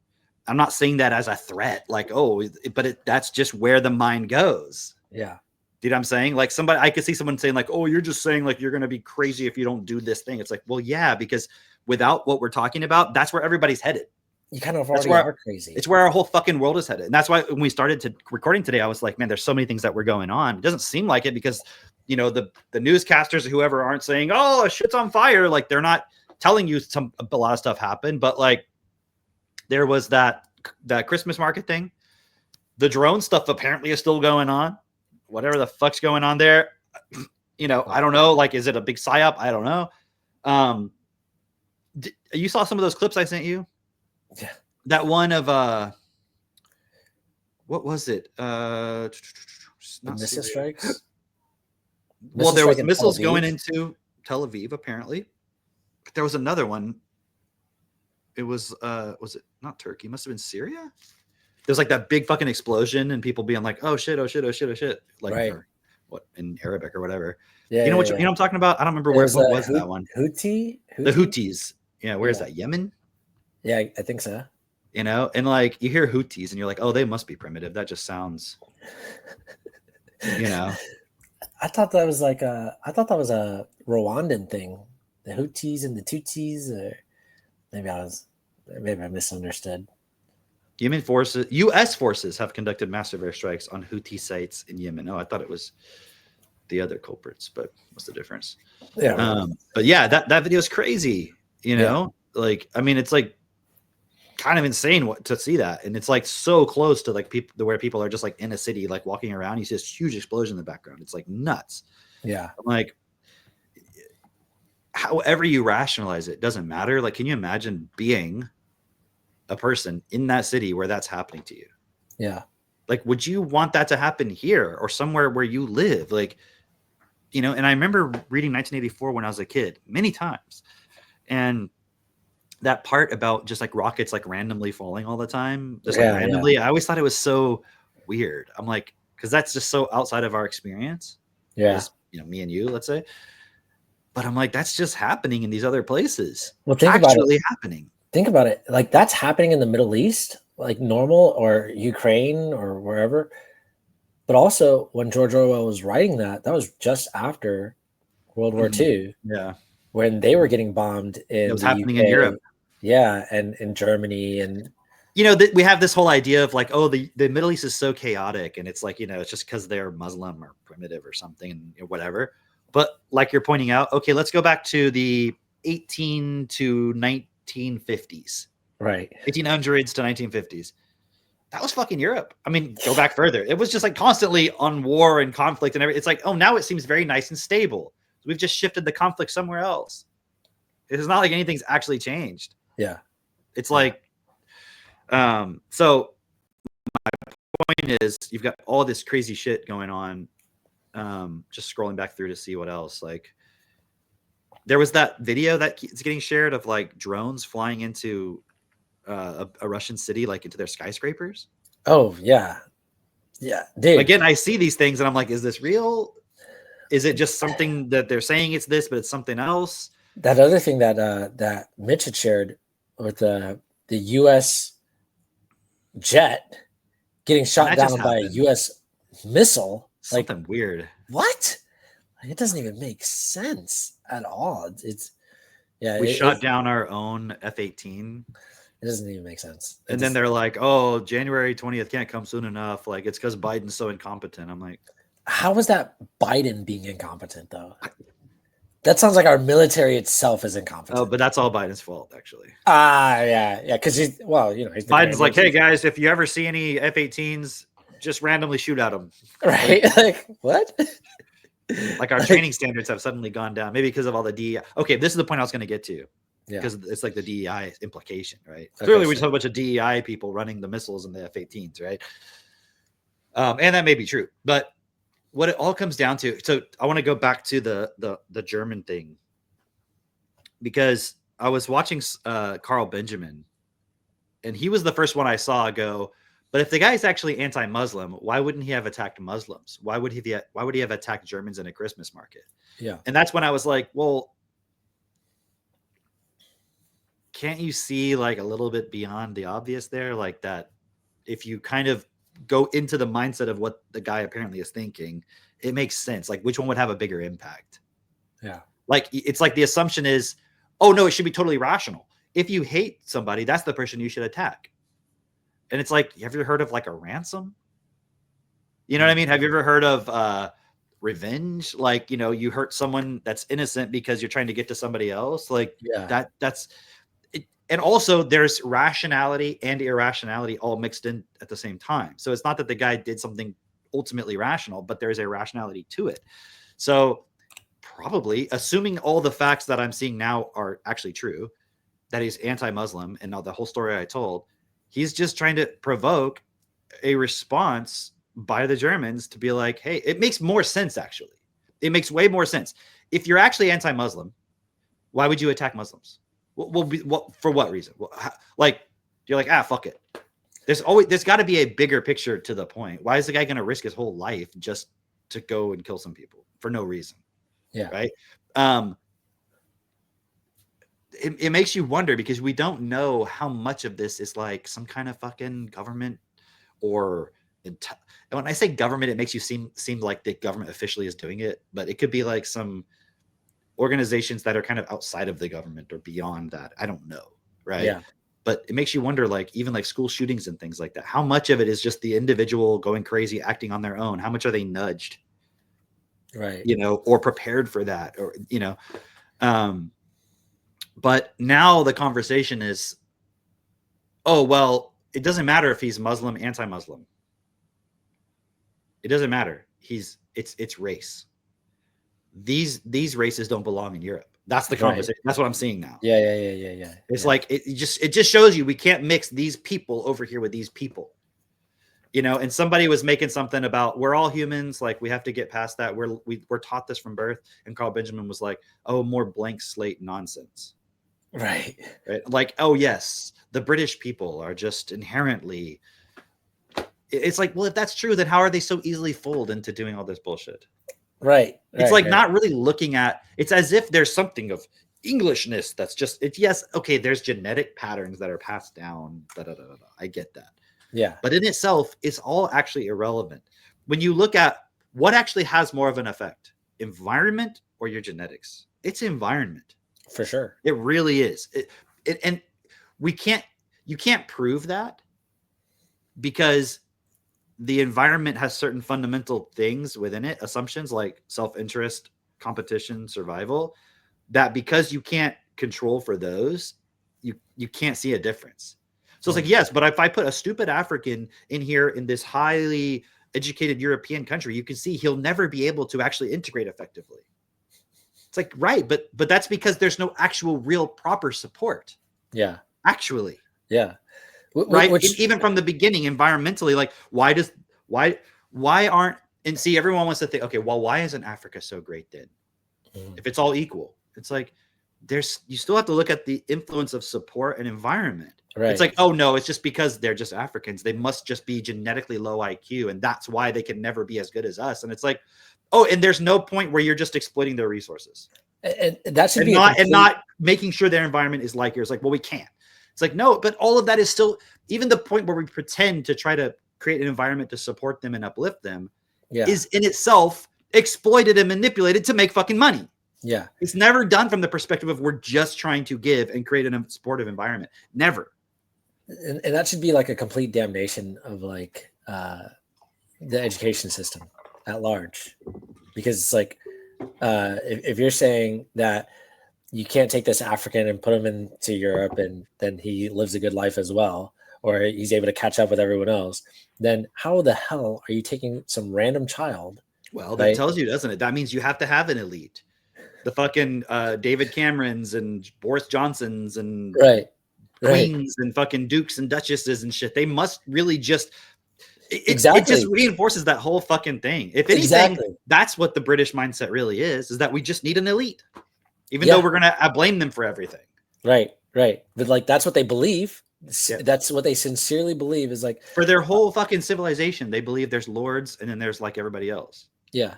[SPEAKER 2] I'm not saying that as a threat, like, oh, but that's just where the mind goes.
[SPEAKER 1] Yeah.
[SPEAKER 2] You know what I'm saying? Like, I could see someone saying like, oh, you're just saying like, you're going to be crazy if you don't do this thing. It's like, well, yeah, because without what we're talking about, that's where everybody's headed.
[SPEAKER 1] You kind of already are crazy.
[SPEAKER 2] It's where our whole fucking world is headed. And that's why when we started recording today, I was like, man, there's so many things that were going on. It doesn't seem like it because, you know, the newscasters or whoever aren't saying, oh, shit's on fire. Like, they're not telling you a lot of stuff happened, but like there was that Christmas market thing. The drone stuff apparently is still going on. Whatever the fuck's going on there, you know, I don't know. Like, is it a big psyop? I don't know. You saw some of those clips I sent you?
[SPEAKER 1] Yeah.
[SPEAKER 2] That one of what was it?
[SPEAKER 1] Missile strikes.
[SPEAKER 2] Well, there was missiles going into Tel Aviv, apparently. But there was another one. It was it not Turkey? It must have been Syria. There's like that big fucking explosion and people being like, oh shit, oh shit, oh shit, oh shit. Like,
[SPEAKER 1] right.
[SPEAKER 2] What in Arabic or whatever.
[SPEAKER 1] Yeah,
[SPEAKER 2] you know what I'm talking about? I don't remember what was that one.
[SPEAKER 1] Houthi?
[SPEAKER 2] The Houthis. Yeah, where is that? Yemen?
[SPEAKER 1] Yeah, I think so.
[SPEAKER 2] You know, and like you hear Houthis and you're like, oh, they must be primitive. That just sounds, you know.
[SPEAKER 1] I thought that was a Rwandan thing. The Houthis and the Tutsis, or maybe I misunderstood.
[SPEAKER 2] U.S. forces have conducted massive airstrikes on Houthi sites in Yemen. Oh, I thought it was the other culprits, but what's the difference?
[SPEAKER 1] Yeah.
[SPEAKER 2] But yeah, that video is crazy. You know, like, I mean, it's like kind of insane to see that. And it's like so close to like where people are just like in a city, like walking around. You see this huge explosion in the background. It's like nuts.
[SPEAKER 1] Yeah.
[SPEAKER 2] I'm like, however you rationalize it, doesn't matter. Like, can you imagine being a person in that city where that's happening to you?
[SPEAKER 1] Yeah.
[SPEAKER 2] Like, would you want that to happen here or somewhere where you live? Like, you know, and I remember reading 1984 when I was a kid many times. And that part about just like rockets like randomly falling all the time, just like randomly. I always thought it was so weird. I'm like, because that's just so outside of our experience.
[SPEAKER 1] Yeah.
[SPEAKER 2] As, me and you, let's say. But I'm like, that's just happening in these other places.
[SPEAKER 1] Well, think
[SPEAKER 2] actually
[SPEAKER 1] about it.
[SPEAKER 2] Happening.
[SPEAKER 1] Think about it. Like that's happening in the Middle East, like normal, or Ukraine or wherever. But also when George Orwell was writing that was just after World War II.
[SPEAKER 2] Yeah.
[SPEAKER 1] When they were getting bombed in
[SPEAKER 2] was
[SPEAKER 1] the
[SPEAKER 2] happening
[SPEAKER 1] UK,
[SPEAKER 2] in Europe.
[SPEAKER 1] Yeah, and in Germany. And
[SPEAKER 2] we have this whole idea of like, oh, the Middle East is so chaotic, and it's like, it's just because they're Muslim or primitive or something, or whatever. But like you're pointing out, okay, let's go back to the 18 to 1950s.
[SPEAKER 1] Right.
[SPEAKER 2] 1800s to 1950s. That was fucking Europe. I mean, go back further. It was just like constantly on war and conflict and everything. It's like, oh, now it seems very nice and stable. We've just shifted the conflict somewhere else. It's not like anything's actually changed.
[SPEAKER 1] Yeah.
[SPEAKER 2] It's like, so my point is, you've got all this crazy shit going on. Just scrolling back through to see what else. Like, there was that video that is getting shared of like drones flying into a Russian city, like into their skyscrapers.
[SPEAKER 1] Oh yeah, yeah, dude.
[SPEAKER 2] Again, I see these things and I'm like, is this real? Is it just something that they're saying it's this, but it's something else?
[SPEAKER 1] That other thing that Mitch had shared with the U.S. jet getting shot down by a U.S. missile,
[SPEAKER 2] something
[SPEAKER 1] like,
[SPEAKER 2] weird.
[SPEAKER 1] What? Like, it doesn't even make sense at all. It's
[SPEAKER 2] we shot down our own F-18.
[SPEAKER 1] It doesn't even make sense.
[SPEAKER 2] And then they're like, oh, January 20th can't come soon enough. Like, it's because Biden's so incompetent. I'm like,
[SPEAKER 1] how is that Biden being incompetent, though? That sounds like our military itself is incompetent.
[SPEAKER 2] Oh, but that's all Biden's fault, actually.
[SPEAKER 1] Yeah. Because he's
[SPEAKER 2] Biden's like, hey, guys, if you ever see any F-18s, just randomly shoot at them.
[SPEAKER 1] Right? Like, what?
[SPEAKER 2] Like, our training standards have suddenly gone down. Maybe because of all the DEI. Okay, this is the point I was going to get to. Because it's like the DEI implication, right? Okay, clearly, we just have a bunch of DEI people running the missiles in the F-18s, right? And that may be true, but what it all comes down to. So I want to go back to the German thing, because I was watching Carl Benjamin, and he was the first one I saw go. But if the guy's actually anti-Muslim, why wouldn't he have attacked Muslims? Why would he have attacked Germans in a Christmas market?
[SPEAKER 1] Yeah,
[SPEAKER 2] and that's when I was like, well. Can't you see like a little bit beyond the obvious there? Like that if you kind of go into the mindset of what the guy apparently is thinking, it makes sense. Like, which one would have a bigger impact?
[SPEAKER 1] Yeah.
[SPEAKER 2] Like, it's like the assumption is, oh no, it should be totally rational. If you hate somebody, that's the person you should attack. And it's like, have you ever heard of like a ransom? You know what I mean? Have you ever heard of revenge? Like, you hurt someone that's innocent because you're trying to get to somebody else. Like, that's it. And also there's rationality and irrationality all mixed in at the same time. So it's not that the guy did something ultimately rational, but there's a rationality to it. So probably, assuming all the facts that I'm seeing now are actually true, that he's anti-Muslim and now the whole story I told, he's just trying to provoke a response by the Germans to be like, hey, it makes more sense, actually. It makes way more sense. If you're actually anti-Muslim, why would you attack Muslims? For what reason? Like, you're like, fuck it. There's got to be a bigger picture to the point. Why is the guy going to risk his whole life just to go and kill some people for no reason?
[SPEAKER 1] Yeah.
[SPEAKER 2] Right. It makes you wonder, because we don't know how much of this is like some kind of fucking government, or when I say government, it makes you seem like the government officially is doing it, but it could be like some organizations that are kind of outside of the government or beyond that. I don't know. Right.
[SPEAKER 1] Yeah.
[SPEAKER 2] But it makes you wonder, like, even like school shootings and things like that, how much of it is just the individual going crazy, acting on their own? How much are they nudged?
[SPEAKER 1] Right.
[SPEAKER 2] Or prepared for that, or, but now the conversation is, oh, well, it doesn't matter if he's Muslim, anti-Muslim. It doesn't matter. It's race. These races don't belong in Europe. That's the conversation. Right. That's what I'm seeing now.
[SPEAKER 1] Yeah.
[SPEAKER 2] It's like, it just shows you we can't mix these people over here with these people. And somebody was making something about, we're all humans, like, we have to get past that. We're taught this from birth. And Carl Benjamin was like, oh, more blank slate nonsense.
[SPEAKER 1] Right.
[SPEAKER 2] Like, oh yes, the British people are just inherently. It's like, well, if that's true, then how are they so easily fooled into doing all this bullshit?
[SPEAKER 1] Right.
[SPEAKER 2] It's like not really looking at. It's as if there's something of Englishness that's just. It's yes, okay. There's genetic patterns that are passed down. I get that.
[SPEAKER 1] Yeah.
[SPEAKER 2] But in itself, it's all actually irrelevant. When you look at what actually has more of an effect, environment or your genetics, it's environment.
[SPEAKER 1] For sure.
[SPEAKER 2] It really is. And you can't prove that because the environment has certain fundamental things within it, assumptions like self-interest, competition, survival, that because you can't control for those, you can't see a difference. So it's like, yes, but if I put a stupid African in here in this highly educated European country, you can see he'll never be able to actually integrate effectively. It's like, right, but that's because there's no actual real proper support.
[SPEAKER 1] Yeah.
[SPEAKER 2] Actually.
[SPEAKER 1] Yeah.
[SPEAKER 2] Right. Even from the beginning, environmentally, like why aren't, and see, everyone wants to think, okay, well, why isn't Africa so great then? If it's all equal, it's like you still have to look at the influence of support and environment. Right. It's like, oh no, it's just because they're just Africans. They must just be genetically low IQ, and that's why they can never be as good as us. And it's like, oh, and there's no point where you're just exploiting their resources.
[SPEAKER 1] And that should be
[SPEAKER 2] not making sure their environment is like yours. Like, well, we can't. It's like, no, but all of that is still, even the point where we pretend to try to create an environment to support them and uplift them is in itself exploited and manipulated to make fucking money.
[SPEAKER 1] Yeah.
[SPEAKER 2] It's never done from the perspective of we're just trying to give and create a supportive environment. Never.
[SPEAKER 1] And that should be like a complete damnation of like the education system at large, because it's like if you're saying that you can't take this African and put him into Europe and then he lives a good life as well, or he's able to catch up with everyone else, then how the hell are you taking some random child?
[SPEAKER 2] Well, that tells you, doesn't it? That means you have to have an elite. The fucking David Camerons and Boris Johnsons and queens and fucking dukes and duchesses and shit. They must really just it just reinforces that whole fucking thing. If anything, that's what the British mindset really is that we just need an elite, even though we're gonna blame them for everything.
[SPEAKER 1] Right. But like that's what they believe. That's what they sincerely believe, is like
[SPEAKER 2] for their whole fucking civilization. They believe there's lords and then there's like everybody else.
[SPEAKER 1] Yeah.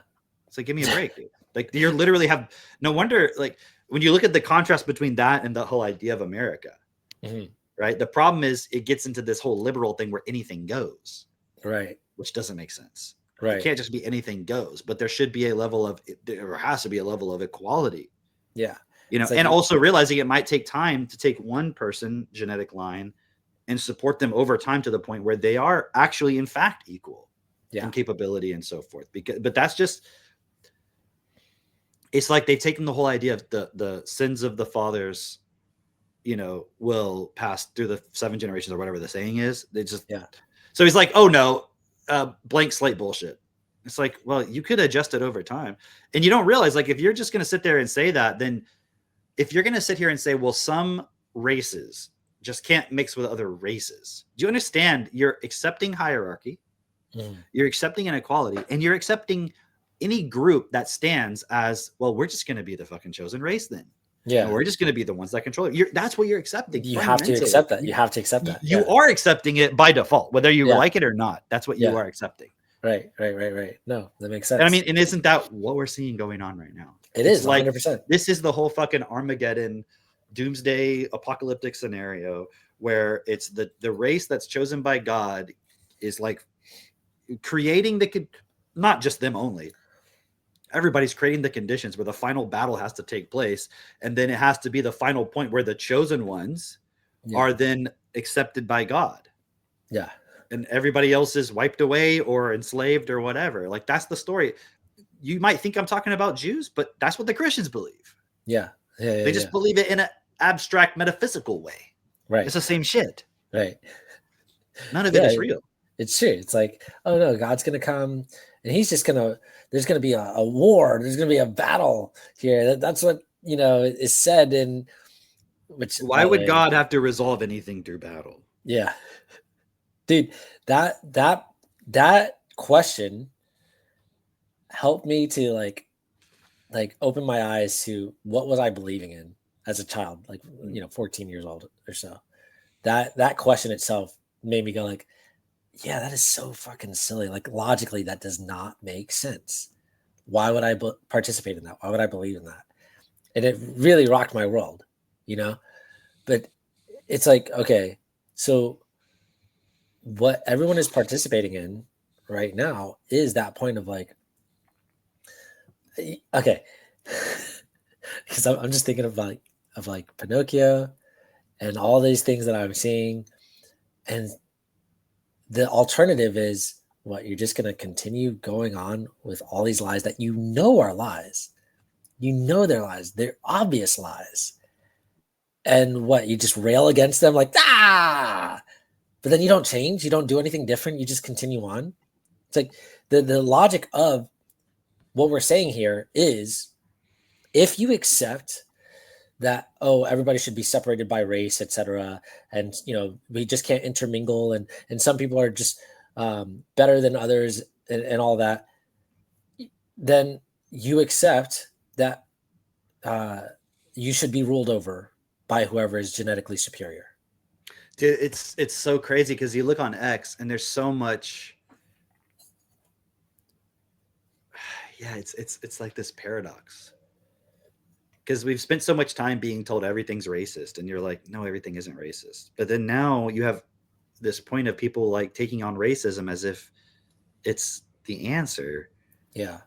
[SPEAKER 2] It's like, give me a break, dude. Like you're literally no wonder, like when you look at the contrast between that and the whole idea of America, right? The problem is it gets into this whole liberal thing where anything goes,
[SPEAKER 1] right?
[SPEAKER 2] Which doesn't make sense,
[SPEAKER 1] right?
[SPEAKER 2] It can't just be anything goes, but there should be a level of, there has to be a level of equality.
[SPEAKER 1] Yeah.
[SPEAKER 2] Like, and also realizing it might take time to take one person genetic line and support them over time to the point where they are actually in fact equal in capability and so forth. But that's just, it's like they've taken the whole idea of the sins of the fathers, will pass through the 7 generations or whatever the saying is. They just, So he's like, oh no, blank slate bullshit. It's like, well, you could adjust it over time. And you don't realize, like, if you're just going to sit there and say that, then if you're going to sit here and say, well, some races just can't mix with other races. Do you understand? You're accepting hierarchy, you're accepting inequality, and you're accepting any group that stands as, well, we're just going to be the fucking chosen race then.
[SPEAKER 1] Yeah.
[SPEAKER 2] We're just going to be the ones that control it. That's what you're accepting.
[SPEAKER 1] You have to accept that. You have to accept that.
[SPEAKER 2] You are accepting it by default, whether you like it or not. That's what you are accepting.
[SPEAKER 1] Right. No, that makes sense.
[SPEAKER 2] And I mean, and isn't that what we're seeing going on right now?
[SPEAKER 1] It is 100%.
[SPEAKER 2] Like, this is the whole fucking Armageddon, doomsday, apocalyptic scenario where it's the race that's chosen by God is like creating not just them only. Everybody's creating the conditions where the final battle has to take place. And then it has to be the final point where the chosen ones are then accepted by God.
[SPEAKER 1] Yeah.
[SPEAKER 2] And everybody else is wiped away or enslaved or whatever. Like, that's the story. You might think I'm talking about Jews, but that's what the Christians believe.
[SPEAKER 1] Yeah.
[SPEAKER 2] They just believe it in an abstract, metaphysical way.
[SPEAKER 1] Right.
[SPEAKER 2] It's the same shit.
[SPEAKER 1] Right.
[SPEAKER 2] None of it is real.
[SPEAKER 1] It's true. It's like, oh no, God's going to come and he's just going to, there's going to be a war. There's going to be a battle here. That's what, is said in which.
[SPEAKER 2] Why would God have to resolve anything through battle?
[SPEAKER 1] Yeah. Dude, that question helped me to like open my eyes to what was I believing in as a child, like 14 years old or so. That question itself made me go like, yeah, that is so fucking silly. Like logically, that does not make sense. Why would I participate in that? Why would I believe in that? And it really rocked my world, But it's like, okay, so what everyone is participating in right now is that point of like, okay, because I'm just thinking of like Pinocchio and all these things that I'm seeing, and the alternative is what you're just going to continue going on with all these lies that are lies. They're lies. They're obvious lies. And what, you just rail against them like, but then you don't change. You don't do anything different. You just continue on. It's like the logic of what we're saying here is, if you accept that, everybody should be separated by race, etc., and we just can't intermingle, and some people are just better than others, and all that, then you accept that you should be ruled over by whoever is genetically superior.
[SPEAKER 2] Dude, it's so crazy because you look on X and there's so much. Yeah, it's like this paradox, because we've spent so much time being told everything's racist, and you're like, no, everything isn't racist. But then now you have this point of people like taking on racism as if it's the answer.
[SPEAKER 1] Yeah.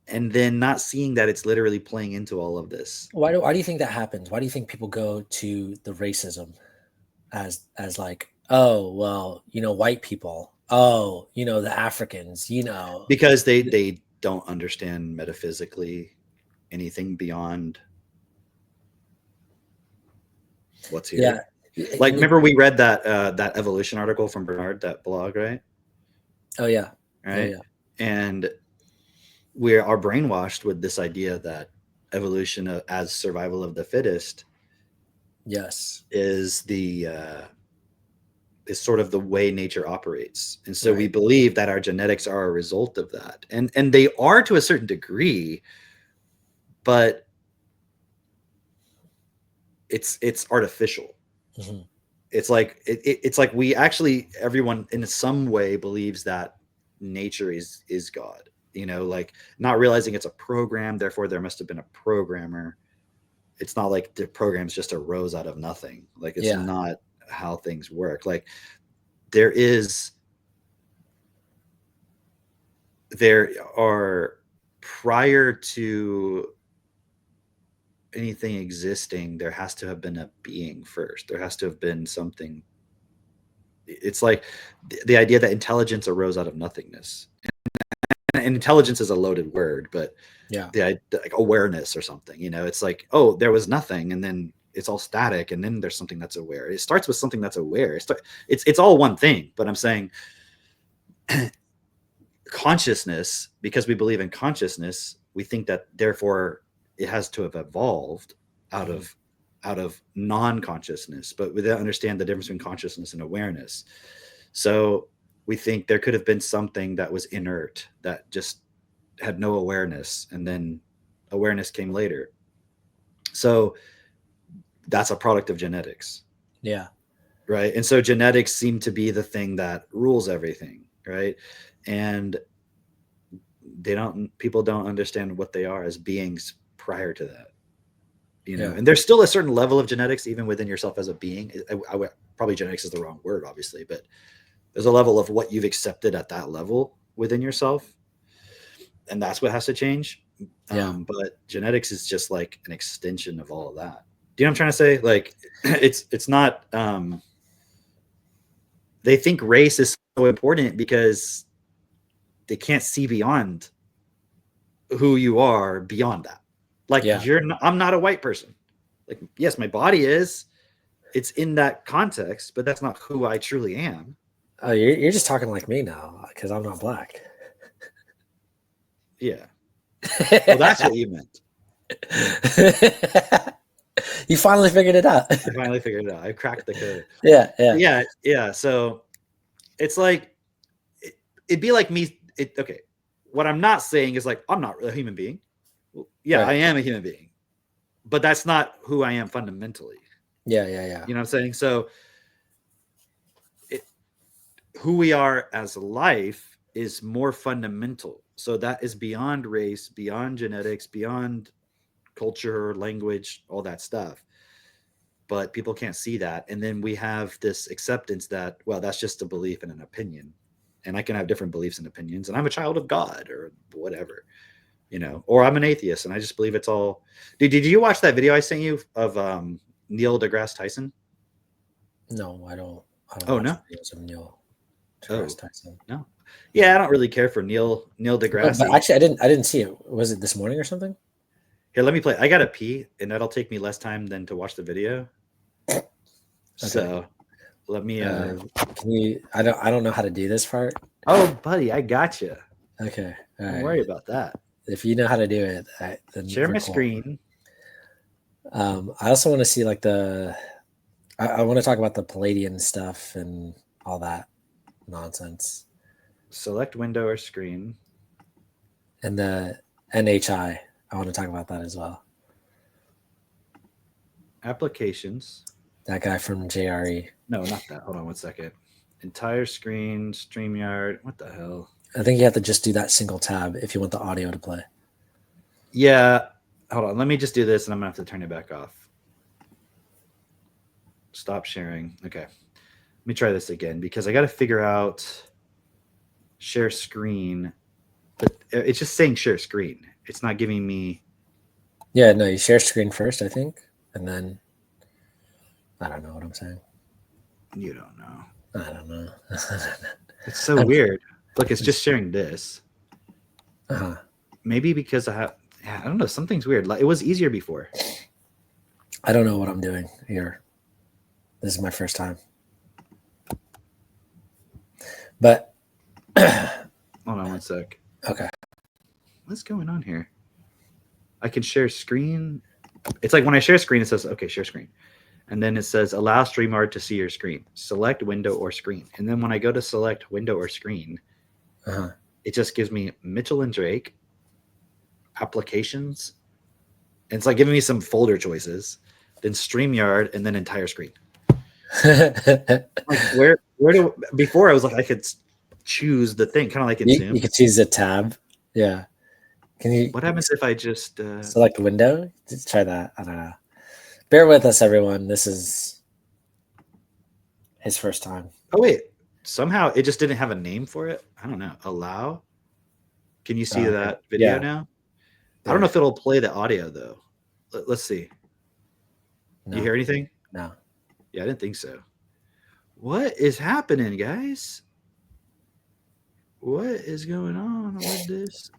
[SPEAKER 2] And then not seeing that it's literally playing into all of this.
[SPEAKER 1] Why do you think that happens? Why do you think people go to the racism as like, oh, well, white people, oh, the Africans,
[SPEAKER 2] because they don't understand metaphysically anything beyond what's here. Yeah. Like, remember we read that evolution article from Bernard, that blog, right?
[SPEAKER 1] Oh yeah.
[SPEAKER 2] Right. Yeah. And we are brainwashed with this idea that evolution as survival of the fittest,
[SPEAKER 1] yes,
[SPEAKER 2] is sort of the way nature operates. And so we believe that our genetics are a result of that, and they are to a certain degree, but it's artificial. Mm-hmm. It's like it's like we actually, everyone in some way believes that nature is God, like not realizing it's a program, therefore there must have been a programmer. It's not like the programs just arose out of nothing. Like, it's not how things work. Like, there are, prior to anything existing, there has to have been a being first. There has to have been something. It's like the idea that intelligence arose out of nothingness. And intelligence is a loaded word, but like awareness or something, it's like, oh, there was nothing, and then it's all static, and then there's something that's aware. It starts with something that's aware. It's all one thing. But I'm saying consciousness, because we believe in consciousness, we think that therefore it has to have evolved out of non-consciousness, but we don't understand the difference between consciousness and awareness. So we think there could have been something that was inert, that just had no awareness, and then awareness came later. So that's a product of genetics.
[SPEAKER 1] Yeah.
[SPEAKER 2] Right. And so genetics seem to be the thing that rules everything. Right. And people don't understand what they are as beings prior to that. And there's still a certain level of genetics even within yourself as a being. Probably genetics is the wrong word, obviously, but there's a level of what you've accepted at that level within yourself, and that's what has to change. But genetics is just like an extension of all of that. Do you know what I'm trying to say? Like, it's not. They think race is so important because they can't see beyond who you are beyond that. Like, I'm not a white person. Like, yes, my body is. It's in that context, but that's not who I truly am.
[SPEAKER 1] Oh, you're just talking like me now, because I'm not black.
[SPEAKER 2] Yeah. Well, that's what you meant.
[SPEAKER 1] You finally figured it out.
[SPEAKER 2] I finally figured it out. I cracked the code.
[SPEAKER 1] Yeah.
[SPEAKER 2] So it's like, it'd be like me. What I'm not saying is like, I'm not a human being. Well, I am a human being. but that's not who I am fundamentally.
[SPEAKER 1] Yeah.
[SPEAKER 2] You know what I'm saying? So who we are as life is more fundamental. So that is beyond race, beyond genetics, beyond culture, language, all that stuff. But people can't see that. And then we have this acceptance that, well, that's just a belief and an opinion. And I can have different beliefs and opinions. And I'm a child of God or whatever, or I'm an atheist and I just believe it's all. Did you watch that video I sent you of Neil deGrasse Tyson?
[SPEAKER 1] No, I don't
[SPEAKER 2] watch
[SPEAKER 1] videos of Neil deGrasse Tyson.
[SPEAKER 2] No. Yeah, I don't really care for Neil deGrasse.
[SPEAKER 1] But actually, I didn't see it. Was it this morning or something?
[SPEAKER 2] Here, let me play. I gotta pee, and that'll take me less time than to watch the video. Okay. So let me.
[SPEAKER 1] Can you? I don't know how to do this part.
[SPEAKER 2] Oh, buddy, I got you.
[SPEAKER 1] Okay.
[SPEAKER 2] Don't worry about that.
[SPEAKER 1] If you know how to do it, then
[SPEAKER 2] share my screen.
[SPEAKER 1] I also want to see like I want to talk about the Palladian stuff and all that nonsense.
[SPEAKER 2] Select window or screen.
[SPEAKER 1] And the NHI. I want to talk about that as well.
[SPEAKER 2] Applications.
[SPEAKER 1] That guy from JRE.
[SPEAKER 2] No, not that. Hold on one second. Entire screen, StreamYard. What the hell?
[SPEAKER 1] I think you have to just do that single tab if you want the audio to play.
[SPEAKER 2] Yeah. Hold on. Let me just do this and I'm going to have to turn it back off. Stop sharing. Okay. Let me try this again because I got to figure out share screen. But it's just saying share screen. It's not giving me.
[SPEAKER 1] Yeah, no, you share screen first, I think. And then I don't know what I'm saying.
[SPEAKER 2] You don't know.
[SPEAKER 1] I don't know.
[SPEAKER 2] It's so weird. Look, it's just sharing this.
[SPEAKER 1] Uh-huh.
[SPEAKER 2] Maybe because I don't know. Something's weird. Like it was easier before.
[SPEAKER 1] I don't know what I'm doing here. This is my first time. But
[SPEAKER 2] hold on one sec.
[SPEAKER 1] Okay.
[SPEAKER 2] What's going on here? I can share screen. It's like when I share screen, it says, okay, share screen. And then it says, allow StreamYard to see your screen. Select window or screen. And then when I go to select window or screen, it just gives me Mitchell and Drake, applications. And it's like giving me some folder choices, then StreamYard, and then entire screen. Like where do before I was like I could choose the thing, kind of like in Zoom.
[SPEAKER 1] You could choose a tab. Yeah. Can you?
[SPEAKER 2] What happens if I just
[SPEAKER 1] select window? Just try that. I don't know. Bear with us, everyone. This is his first time.
[SPEAKER 2] Oh wait, somehow it just didn't have a name for it. I don't know. Allow. Can you see that video now? I don't know if it'll play the audio though. Let's see. No. You hear anything?
[SPEAKER 1] No.
[SPEAKER 2] Yeah, I didn't think so. What is happening, guys? What is going on with this?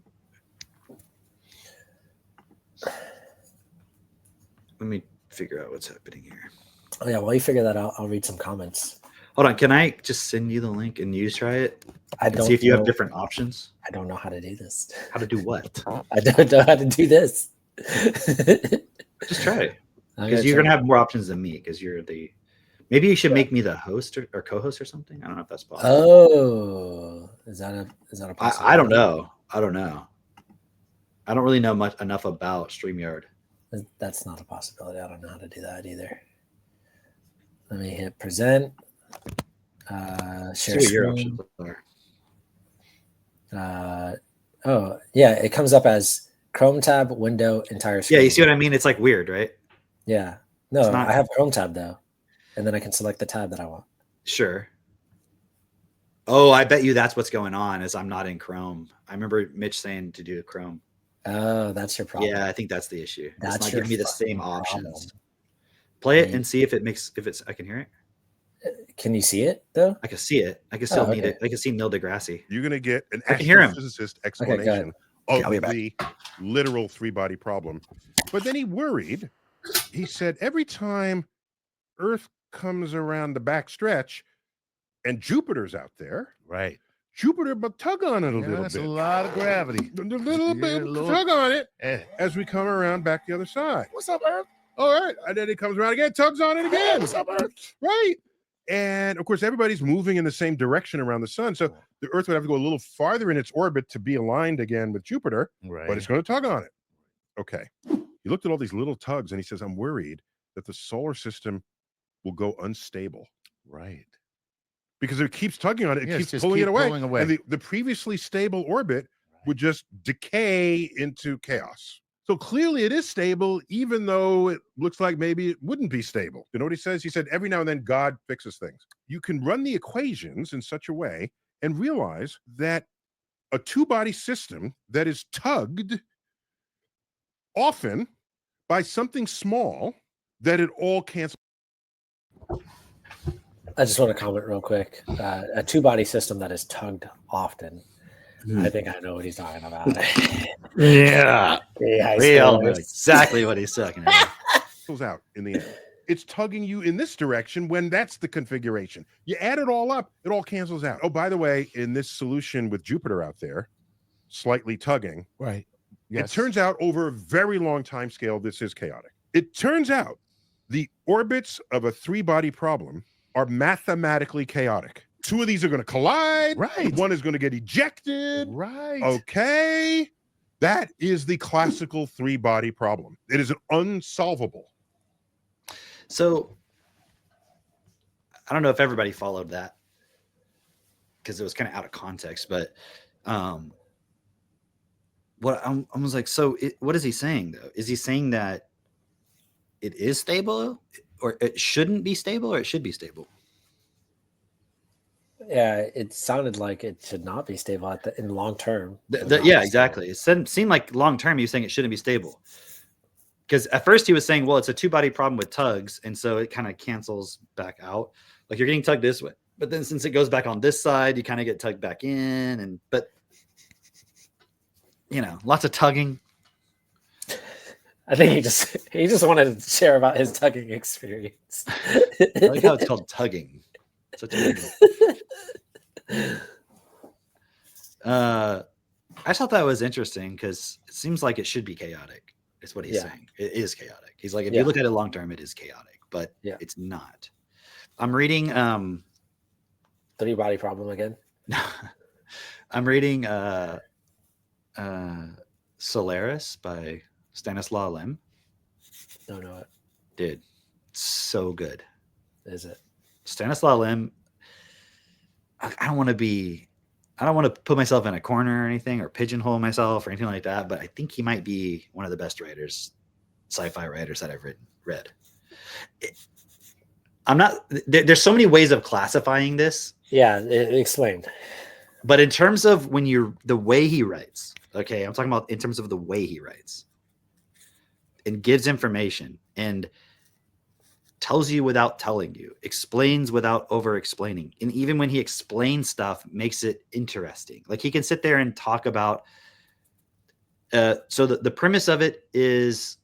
[SPEAKER 2] Let me figure out what's happening here.
[SPEAKER 1] Oh yeah, while you figure that out, I'll read some comments.
[SPEAKER 2] Hold on, can I just send you the link and you try it?
[SPEAKER 1] I don't
[SPEAKER 2] see if you have different options.
[SPEAKER 1] I don't know how to do this.
[SPEAKER 2] How to do what?
[SPEAKER 1] I don't know how to do this.
[SPEAKER 2] Just try it. Because you're gonna have more options than me. Because you're the. Maybe you should make me the host or co-host or something. I don't know if that's possible.
[SPEAKER 1] Oh, is that a possibility?
[SPEAKER 2] I don't know. I don't really know enough about StreamYard.
[SPEAKER 1] That's not a possibility. I don't know how to do that either. Let me hit present. Share
[SPEAKER 2] see what your
[SPEAKER 1] screen.
[SPEAKER 2] options are.
[SPEAKER 1] Oh yeah, it comes up as Chrome tab, window, entire screen.
[SPEAKER 2] Yeah, you see what I mean? It's like weird, right?
[SPEAKER 1] Yeah. No, I have Chrome tab though, and then I can select the tab that I want.
[SPEAKER 2] Sure. Oh, I bet you that's what's going on. Is I'm not in Chrome. I remember Mitch saying to do Chrome.
[SPEAKER 1] Oh, that's your problem.
[SPEAKER 2] Yeah, I think that's the issue.
[SPEAKER 1] That's
[SPEAKER 2] it's not giving me the same
[SPEAKER 1] problem.
[SPEAKER 2] options. Play it and see if it's. I can hear it.
[SPEAKER 1] Can you see it though?
[SPEAKER 2] I can see it. I can still need it. I can see Neil deGrasse.
[SPEAKER 3] You're gonna get an
[SPEAKER 2] astrophysicist
[SPEAKER 3] explanation of the literal three-body problem. But then he worried. He said every time Earth comes around the back stretch and Jupiter's out there,
[SPEAKER 4] right?
[SPEAKER 3] Jupiter but tug on it a little
[SPEAKER 4] that's
[SPEAKER 3] bit.
[SPEAKER 4] A lot of gravity.
[SPEAKER 3] A little bit tug on it as we come around back the other side.
[SPEAKER 4] What's up, Earth?
[SPEAKER 3] All right. And then it comes around again, tugs on it again.
[SPEAKER 4] What's up, Earth?
[SPEAKER 3] Right. And of course, everybody's moving in the same direction around the sun. So the Earth would have to go a little farther in its orbit to be aligned again with Jupiter, but it's going to tug on it. Okay. He looked at all these little tugs and he says, I'm worried that the solar system will go unstable.
[SPEAKER 4] Right.
[SPEAKER 3] Because it keeps tugging on it. It
[SPEAKER 4] Yes,
[SPEAKER 3] keeps
[SPEAKER 4] just
[SPEAKER 3] pulling
[SPEAKER 4] keep
[SPEAKER 3] it away.
[SPEAKER 4] pulling away.
[SPEAKER 3] And the previously stable orbit would just decay into chaos. So clearly it is stable, even though it looks like maybe it wouldn't be stable. You know what he says? He said, every now and then God fixes things. You can run the equations in such a way and realize that a two-body system that is tugged often by something small, that it all cancels.
[SPEAKER 1] I just want to comment real quick. A two-body system that is tugged often. I think I know what he's talking about.
[SPEAKER 2] Yeah. We all know
[SPEAKER 1] Scholars.
[SPEAKER 2] exactly what he's talking about.
[SPEAKER 3] Out in the end. It's tugging you in this direction when that's the configuration. You add it all up, it all cancels out. Oh, by the way, in this solution with Jupiter out there, slightly tugging.
[SPEAKER 4] Right.
[SPEAKER 3] Yes. It turns out over a very long time scale, this is chaotic. It turns out the orbits of a three-body problem are mathematically chaotic. Two of these are going to collide.
[SPEAKER 4] Right.
[SPEAKER 3] One is going to get ejected.
[SPEAKER 4] Right.
[SPEAKER 3] Okay. That is the classical three-body problem. It is unsolvable.
[SPEAKER 2] So I don't know if everybody followed that because it was kind of out of context, but what I was like, so what is he saying though? Is he saying that it is stable or it shouldn't be stable or it should be stable?
[SPEAKER 1] Yeah, it sounded like it should not be stable in long term.
[SPEAKER 2] Yeah, exactly. It seemed like long term he was saying it shouldn't be stable. Because at first he was saying, well, it's a two-body problem with tugs, and so it kind of cancels back out. Like you're getting tugged this way, but then since it goes back on this side, you kind of get tugged back in, but lots of tugging.
[SPEAKER 1] I think he just wanted to share about his tugging experience.
[SPEAKER 2] I like how it's called tugging. Such a I just thought that was interesting because it seems like it should be chaotic. Is what he's saying. It is chaotic. He's like, if you look at it long term, it is chaotic, but it's not. I'm reading
[SPEAKER 1] three-body problem again.
[SPEAKER 2] I'm reading Solaris by Stanislaw Lem.
[SPEAKER 1] Don't know it.
[SPEAKER 2] Dude, so good.
[SPEAKER 1] Is it?
[SPEAKER 2] Stanislaw Lem, I don't want to put myself in a corner or anything or pigeonhole myself or anything like that, but I think he might be one of the best writers, sci-fi writers that I've read. There's so many ways of classifying this.
[SPEAKER 1] Yeah, explain.
[SPEAKER 2] But in terms of the way he writes, okay, I'm talking about in terms of the way he writes and gives information and tells you without telling you, explains without over explaining. And even when he explains stuff, makes it interesting. Like he can sit there and talk about, so the premise of it is,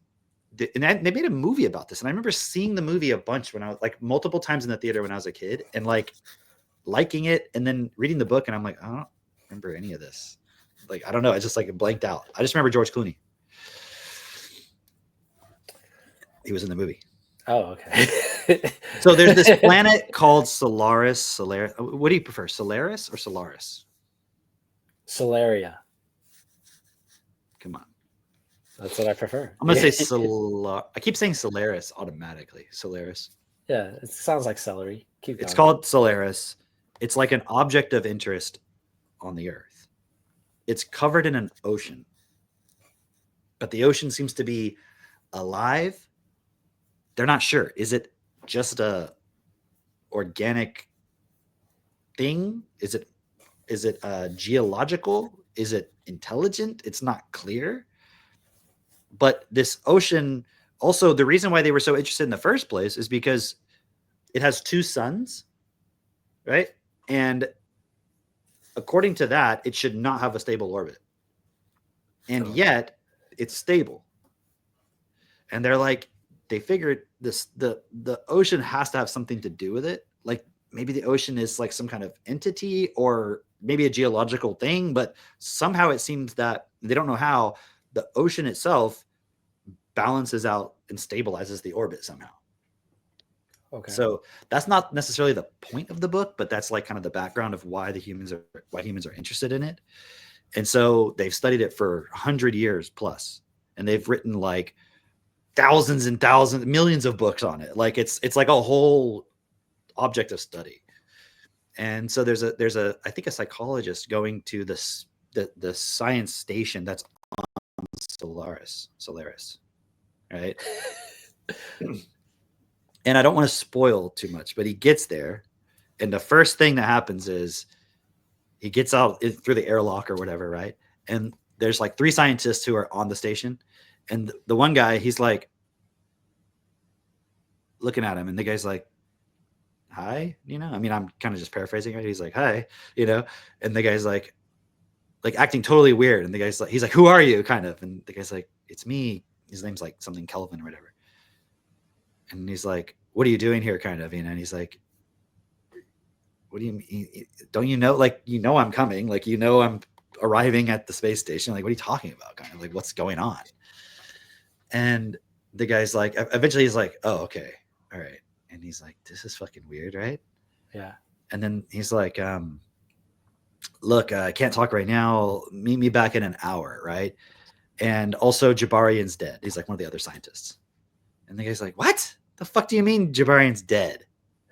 [SPEAKER 2] and they made a movie about this. And I remember seeing the movie a bunch when I was like multiple times in the theater when I was a kid and like liking it and then reading the book. And I'm like, I don't remember any of this. Like, I don't know. I just like blanked out. I just remember George Clooney. He was in the movie.
[SPEAKER 1] Oh, okay.
[SPEAKER 2] So there's this planet called Solaris. What do you prefer, Solaris or Solaris?
[SPEAKER 1] Solaria.
[SPEAKER 2] Come on.
[SPEAKER 1] That's what I prefer.
[SPEAKER 2] I'm going to say I keep saying Solaris automatically. Solaris.
[SPEAKER 1] Yeah, it sounds like celery. Keep going.
[SPEAKER 2] It's called Solaris. It's like an object of interest on the Earth. It's covered in an ocean. But the ocean seems to be alive. They're not sure. Is it just a organic thing? Is it geological? Is it intelligent? It's not clear. But this ocean, also the reason why they were so interested in the first place is because it has two suns, right? And according to that, it should not have a stable orbit. And yet it's stable. And they're like, they figured the ocean has to have something to do with it. Like maybe the ocean is like some kind of entity or maybe a geological thing, but somehow it seems that they don't know how the ocean itself balances out and stabilizes the orbit somehow. Okay. So that's not necessarily the point of the book, but that's like kind of the background of why humans are interested in it. And so they've studied it for 100 years plus, and they've written like thousands and thousands, millions of books on it. Like it's like a whole object of study. And so there's a I think a psychologist going to the science station that's on Solaris, right? And I don't want to spoil too much, but he gets there, and the first thing that happens is he gets out through the airlock or whatever, right? And there's like 3 scientists who are on the station, and the one guy, he's like looking at him, and the guy's like, hi, I mean, I'm kind of just paraphrasing it. He's like, hi, and the guy's like acting totally weird. And the guy's like, he's like, who are you? Kind of. And the guy's like, it's me. His name's like something Kelvin or whatever. And he's like, what are you doing here? Kind of, and he's like, what do you mean? Don't you know, like, I'm coming, like, I'm arriving at the space station. Like, what are you talking about? Kind of like, what's going on? And the guy's like, eventually he's like, oh, okay. All right. And he's like, this is fucking weird, right?
[SPEAKER 1] Yeah.
[SPEAKER 2] And then he's like, look, I can't talk right now. Meet me back in an hour, right? And also Jabarian's dead. He's like one of the other scientists. And the guy's like, what? The fuck do you mean Jabarian's dead?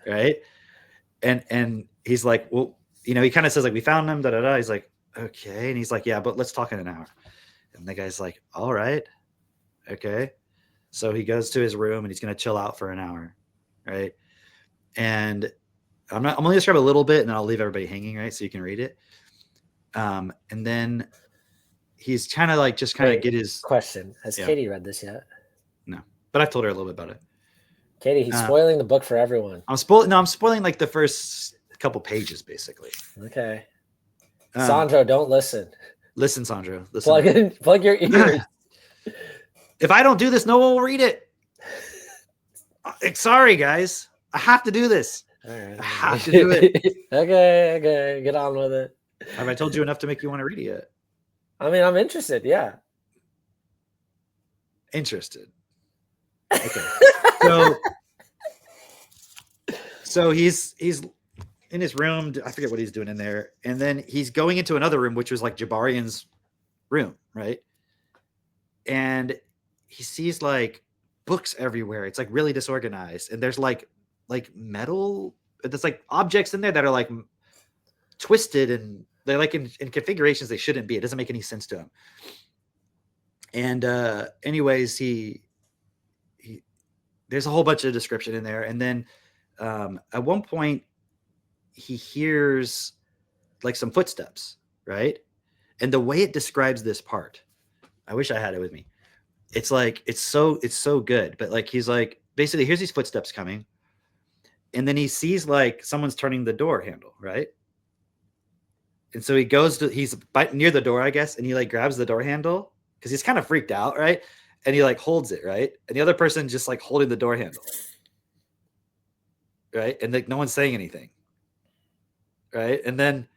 [SPEAKER 2] Right? And he's like, well, he kind of says like, we found him, da-da-da. He's like, okay. And he's like, yeah, but let's talk in an hour. And the guy's like, all right. Okay. So he goes to his room and he's going to chill out for an hour. Right. And I'm only going to describe a little bit and then I'll leave everybody hanging, right? So you can read it. And then he's kind of like, just kind of get his
[SPEAKER 1] question. Has Katie read this yet?
[SPEAKER 2] No, but I've told her a little bit about it.
[SPEAKER 1] Katie, he's spoiling the book for everyone.
[SPEAKER 2] I'm spoiling like the first couple pages, basically.
[SPEAKER 1] Okay. Sandro, don't listen.
[SPEAKER 2] Listen, Sandro. Listen.
[SPEAKER 1] Plug your ears.
[SPEAKER 2] If I don't do this, no one will read it. Sorry, guys. I have to do this.
[SPEAKER 1] All right.
[SPEAKER 2] I have to do it.
[SPEAKER 1] Okay. Get on with it.
[SPEAKER 2] Have I told you enough to make you want to read it yet?
[SPEAKER 1] I mean, I'm interested. Yeah.
[SPEAKER 2] Interested. Okay. So he's in his room. I forget what he's doing in there. And then he's going into another room, which was like Jabarian's room, right? And he sees like books everywhere. It's like really disorganized. And there's like metal, there's like objects in there that are like twisted and they're like in configurations they shouldn't be. It doesn't make any sense to him. And anyways, he there's a whole bunch of description in there. And then at one point he hears like some footsteps, right? And the way it describes this part, I wish I had it with me. It's like, it's so good. But like, he's like, basically here's these footsteps coming. And then he sees like someone's turning the door handle, right? And so he's near the door, I guess. And he like grabs the door handle because he's kind of freaked out, right? And he like holds it, right? And the other person just like holding the door handle, right? And like no one's saying anything, right? And then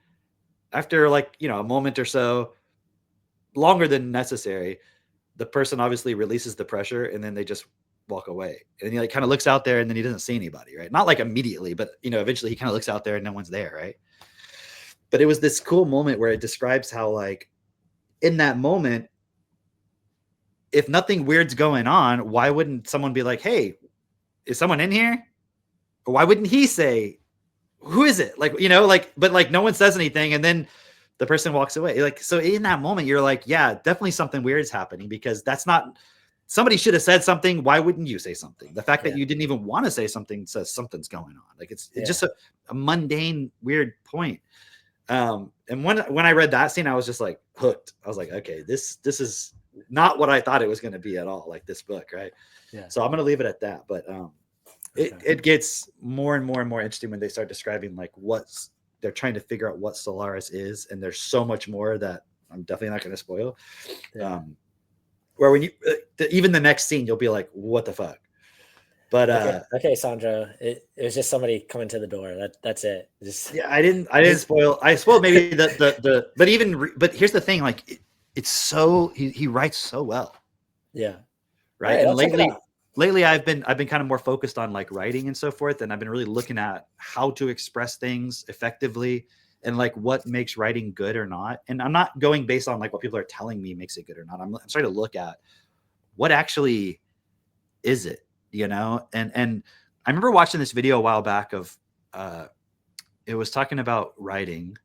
[SPEAKER 2] after like, a moment or so, longer than necessary, the person obviously releases the pressure and then they just walk away. And he like kind of looks out there and then he doesn't see anybody, right? Not like immediately, but eventually he kind of looks out there and no one's there, right? But it was this cool moment where it describes how like in that moment, if nothing weird's going on, why wouldn't someone be like, hey, is someone in here? Or why wouldn't he say, who is it? Like, but like no one says anything. And then the person walks away. Like, so in that moment, you're like, yeah, definitely something weird is happening because somebody should have said something. Why wouldn't you say something? The fact that you didn't even want to say something says something's going on. Like it's just a mundane, weird point. And when I read that scene, I was just like hooked. I was like, okay, this is not what I thought it was going to be at all. Like this book. Right.
[SPEAKER 1] Yeah.
[SPEAKER 2] So I'm going to leave it at that. But, it gets more and more and more interesting when they start describing like they're trying to figure out what Solaris is. And there's so much more that I'm definitely not going to spoil. Yeah. Where when you, even the next scene, you'll be like, what the fuck? But,
[SPEAKER 1] okay, Sandro, it was just somebody coming to the door. That's it.
[SPEAKER 2] I didn't spoil. I spoiled maybe but here's the thing. Like it's so, he writes so well.
[SPEAKER 1] Yeah.
[SPEAKER 2] Right. And lately I've been kind of more focused on like writing and so forth. And I've been really looking at how to express things effectively and like what makes writing good or not. And I'm not going based on like what people are telling me makes it good or not. I'm starting to look at what actually is it? You know, and I remember watching this video a while back of it was talking about writing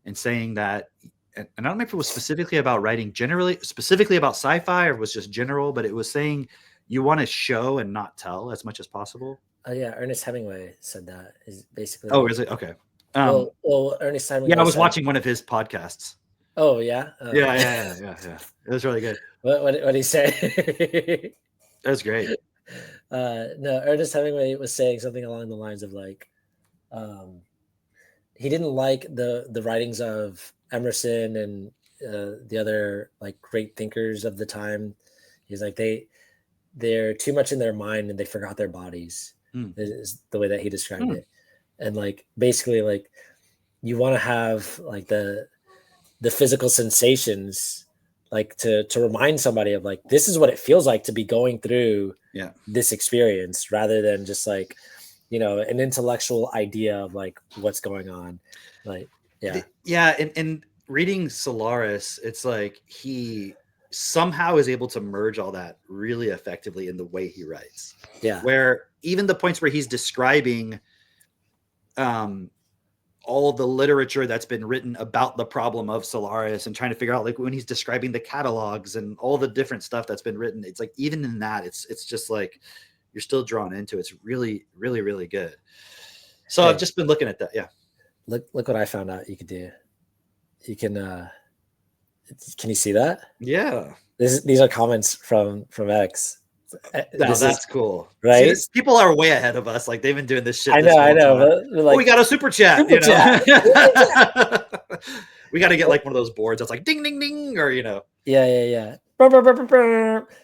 [SPEAKER 2] and saying that, and I don't know if it was specifically about writing generally, specifically about sci-fi, or it was just general, but it was saying you want to show and not tell as much as possible.
[SPEAKER 1] Oh yeah, Ernest Hemingway said that is basically.
[SPEAKER 2] Oh, is it? Okay.
[SPEAKER 1] Well, Ernest Hemingway.
[SPEAKER 2] Yeah, I was watching one of his podcasts.
[SPEAKER 1] Oh yeah.
[SPEAKER 2] Yeah. It was really good.
[SPEAKER 1] What did he say?
[SPEAKER 2] That was great.
[SPEAKER 1] No, Ernest Hemingway was saying something along the lines of like, he didn't like the writings of Emerson and the other like great thinkers of the time. He's like they're too much in their mind and they forgot their bodies. Is the way that he described it. And like basically like you want to have like the physical sensations like to remind somebody of like this is what it feels like to be going through this experience, rather than just like, you know, an intellectual idea of like what's going on. Like
[SPEAKER 2] and reading Solaris, it's like he somehow is able to merge all that really effectively in the way he writes. Where even the points where he's describing all the literature that's been written about the problem of Solaris and trying to figure out like when he's describing the catalogs and all the different stuff that's been written, it's like even in that it's just like you're still drawn into it. It's really, really, really good. So I've just been looking at that. Yeah.
[SPEAKER 1] Look what I found out you could do. You can you see that?
[SPEAKER 2] Yeah.
[SPEAKER 1] These are comments from X.
[SPEAKER 2] That's cool,
[SPEAKER 1] right?
[SPEAKER 2] See, people are way ahead of us. Like they've been doing this shit.
[SPEAKER 1] I know. But like,
[SPEAKER 2] we got a super chat.
[SPEAKER 1] Super chat.
[SPEAKER 2] We got to get like one of those boards that's like ding, ding, ding, or you know.
[SPEAKER 1] Yeah.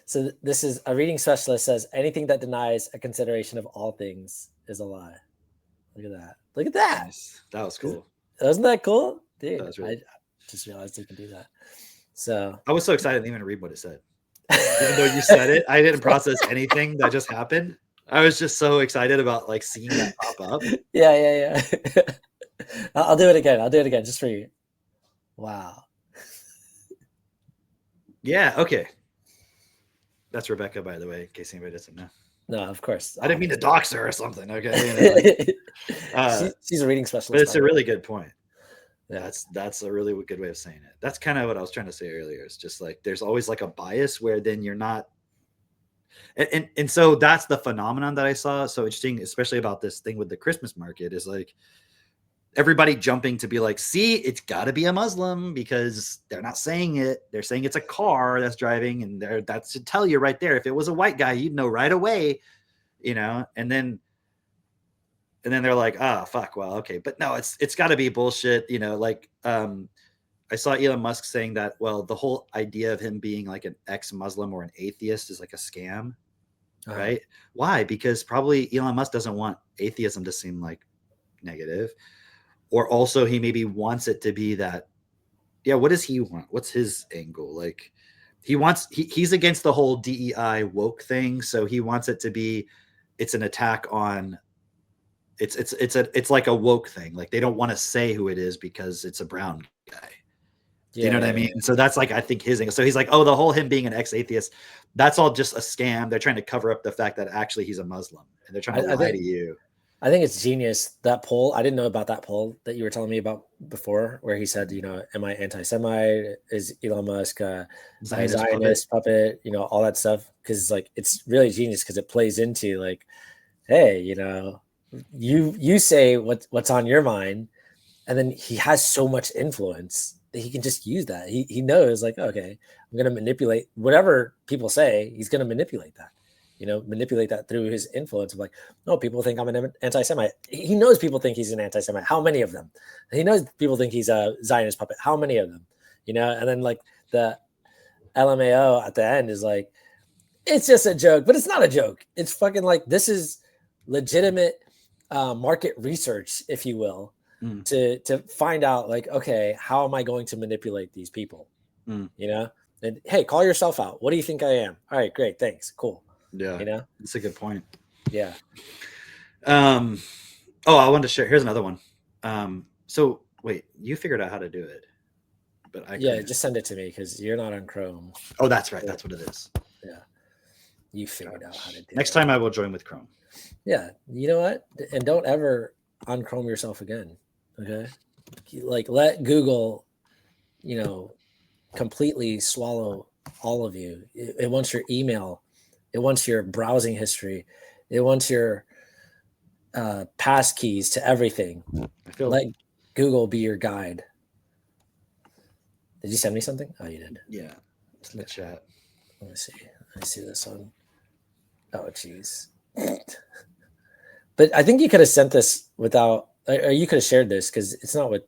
[SPEAKER 1] So this is a reading specialist says anything that denies a consideration of all things is a lie. Look at that. Look at that.
[SPEAKER 2] Nice. That was cool.
[SPEAKER 1] Wasn't that cool? Dude,
[SPEAKER 2] that was really...
[SPEAKER 1] I just realized you can do that. So
[SPEAKER 2] I was so excited I didn't even read what it said. Even though you said it, I didn't process anything that just happened. I was just so excited about like seeing that pop up.
[SPEAKER 1] Yeah. I'll do it again just for you. Wow.
[SPEAKER 2] Yeah, okay. That's Rebecca, by the way, in case anybody doesn't know.
[SPEAKER 1] No, of course.
[SPEAKER 2] I didn't mean to dox her or something. Okay. You
[SPEAKER 1] know, she's a reading specialist.
[SPEAKER 2] But it's a really good point. That's a really good way of saying it. That's kind of what I was trying to say earlier. It's just like there's always like a bias where then you're not, and so that's the phenomenon that I saw so interesting, especially about this thing with the Christmas market, is like everybody jumping to be like, see, it's got to be a Muslim because they're not saying it. They're saying it's a car that's driving, and that should tell you right there. If it was a white guy, you'd know right away, you know. And then they're like, fuck, well, okay. But no, it's got to be bullshit, you know, like I saw Elon Musk saying that, well, the whole idea of him being like an ex-Muslim or an atheist is like a scam, right? Why? Because probably Elon Musk doesn't want atheism to seem like negative. Or also he maybe wants it to be that, yeah, what does he want? What's his angle? Like he's against the whole DEI woke thing. So he wants it to be, it's an attack on, it's like a woke thing. Like they don't want to say who it is because it's a brown guy. Yeah, you know what I mean? Yeah. So that's like, I think his angle. So he's like, oh, the whole him being an ex-atheist, that's all just a scam. They're trying to cover up the fact that actually he's a Muslim and they're trying to lie to you.
[SPEAKER 1] I think it's genius. That poll, I didn't know about that poll that you were telling me about before, where he said, you know, am I anti-Semite? Is Elon Musk a Zionist puppet? You know, all that stuff. Because like, it's really genius because it plays into like, hey, you know, you say what's on your mind, and then he has so much influence that he can just use that. He knows like, okay, I'm going to manipulate whatever people say. He's going to manipulate that. You know, manipulate that through his influence of like, no, people think I'm an anti-Semite. He knows people think he's an anti-Semite. How many of them? He knows people think he's a Zionist puppet. How many of them? You know, and then like the LMAO at the end is like, it's just a joke, but it's not a joke. It's fucking like, this is legitimate market research, if you will, to find out like, okay, how am I going to manipulate these people? You know, and hey, call yourself out. What do you think I am? All right, great. Thanks. Cool.
[SPEAKER 2] Yeah,
[SPEAKER 1] you know,
[SPEAKER 2] that's a good point.
[SPEAKER 1] Yeah.
[SPEAKER 2] I wanted to share. Here's another one. So wait, you figured out how to do it, but
[SPEAKER 1] just send it to me because you're not on Chrome.
[SPEAKER 2] Oh, that's right. That's what it is.
[SPEAKER 1] Yeah. You figured out how to do it.
[SPEAKER 2] Next time I will join with Chrome.
[SPEAKER 1] Yeah. You know what? And don't ever unchrome yourself again. Okay. Like let Google, completely swallow all of you. It wants your email. It wants your browsing history. It wants your pass keys to everything. Let Google be your guide. Did you send me something? Oh, you did.
[SPEAKER 2] Yeah. It's in the chat.
[SPEAKER 1] Let me see. I see this one. Oh, jeez. But I think you could have sent this without, or you could have shared this because it's not with.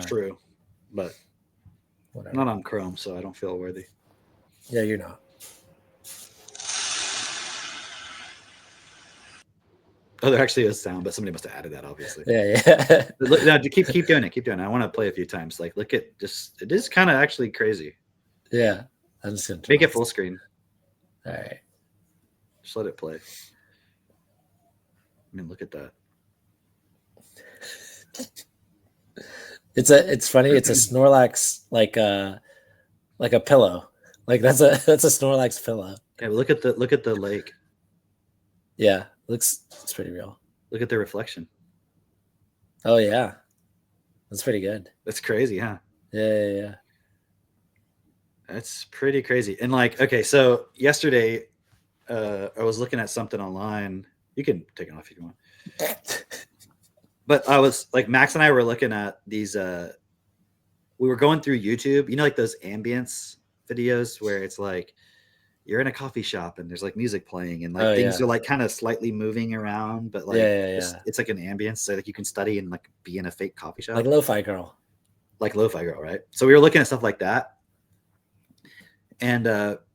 [SPEAKER 2] True, but
[SPEAKER 1] whatever.
[SPEAKER 2] Not on Chrome, so I don't feel worthy.
[SPEAKER 1] Yeah, you're not.
[SPEAKER 2] Oh, there actually is sound, but somebody must have added that, obviously.
[SPEAKER 1] Yeah.
[SPEAKER 2] Look, no, keep doing it. Keep doing it. I want to play a few times. Like, look at just. It is kind of actually crazy.
[SPEAKER 1] Yeah, I'm just gonna
[SPEAKER 2] make it full screen.
[SPEAKER 1] All right.
[SPEAKER 2] Just let it play. I mean, look at that.
[SPEAKER 1] It's funny. It's a Snorlax like a pillow. Like that's a Snorlax pillow.
[SPEAKER 2] Yeah, but look at the lake.
[SPEAKER 1] Yeah, it's pretty real.
[SPEAKER 2] Look at the reflection.
[SPEAKER 1] Oh yeah, that's pretty good.
[SPEAKER 2] That's crazy, huh?
[SPEAKER 1] Yeah.
[SPEAKER 2] That's pretty crazy. And like, okay, so yesterday, I was looking at something online. You can take it off if you want. But I was like, Max and I were looking at these. We were going through YouTube. You know, like those ambience videos where it's like you're in a coffee shop and there's like music playing and like things are like kind of slightly moving around, but like it's like an ambience, so like you can study and like be in a fake coffee shop,
[SPEAKER 1] like Lo-Fi Girl,
[SPEAKER 2] right? So we were looking at stuff like that, and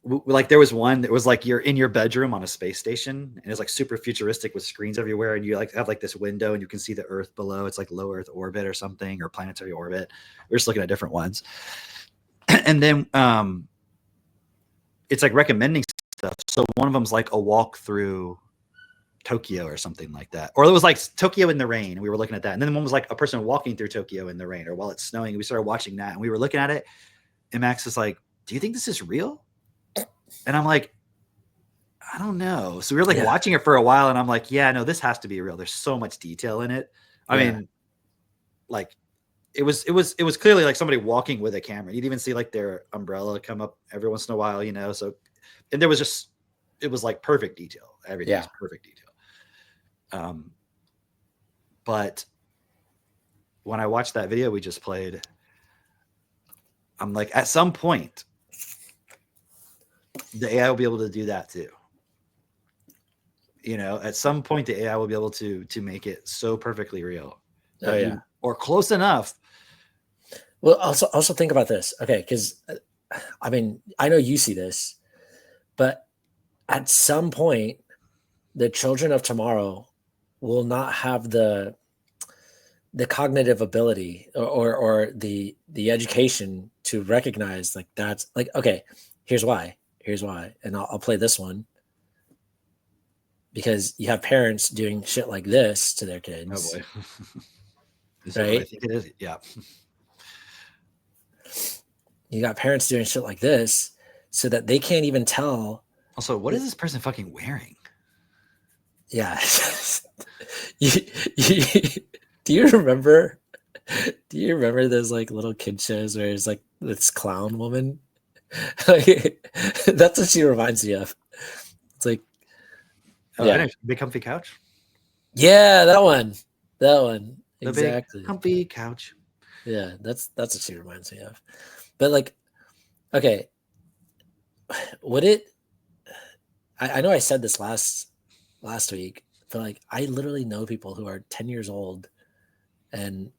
[SPEAKER 2] like there was one that was like you're in your bedroom on a space station and it's like super futuristic with screens everywhere, and you like have like this window and you can see the Earth below. It's like low Earth orbit or something, or planetary orbit. We're just looking at different ones, and then it's like recommending stuff. So one of them's like a walk through Tokyo or something like that. Or it was like Tokyo in the rain. And we were looking at that. And then one was like a person walking through Tokyo in the rain or while it's snowing. We started watching that and we were looking at it. And Max is like, do you think this is real? And I'm like, I don't know. So we were like watching it for a while. And I'm like, yeah, no, this has to be real. There's so much detail in it. I mean, like, it was clearly like somebody walking with a camera. You'd even see like their umbrella come up every once in a while, you know? So, and there was just, it was like perfect detail. Everything was perfect detail. But when I watched that video we just played, I'm like, at some point, the AI will be able to do that too. You know, at some point, the AI will be able to make it so perfectly real. Or close enough.
[SPEAKER 1] Well, also think about this, okay? Because I mean, I know you see this, but at some point, the children of tomorrow will not have the cognitive ability or the education to recognize like that's like, okay, here's why, and I'll play this one. Because you have parents doing shit like this to their kids.
[SPEAKER 2] Oh boy.
[SPEAKER 1] Right?
[SPEAKER 2] I think it is. Yeah.
[SPEAKER 1] You got parents doing shit like this so that they can't even tell.
[SPEAKER 2] Also, what is this person fucking wearing?
[SPEAKER 1] Yeah. Do you remember those like little kid shows where it's like this clown woman? That's what she reminds me of. It's like,
[SPEAKER 2] Big comfy couch.
[SPEAKER 1] Yeah, that one.
[SPEAKER 2] The
[SPEAKER 1] Exactly.
[SPEAKER 2] big comfy couch.
[SPEAKER 1] Yeah, that's what she reminds me of. But like, okay, would it? I know I said this last week, but like, I literally know people who are 10 years old and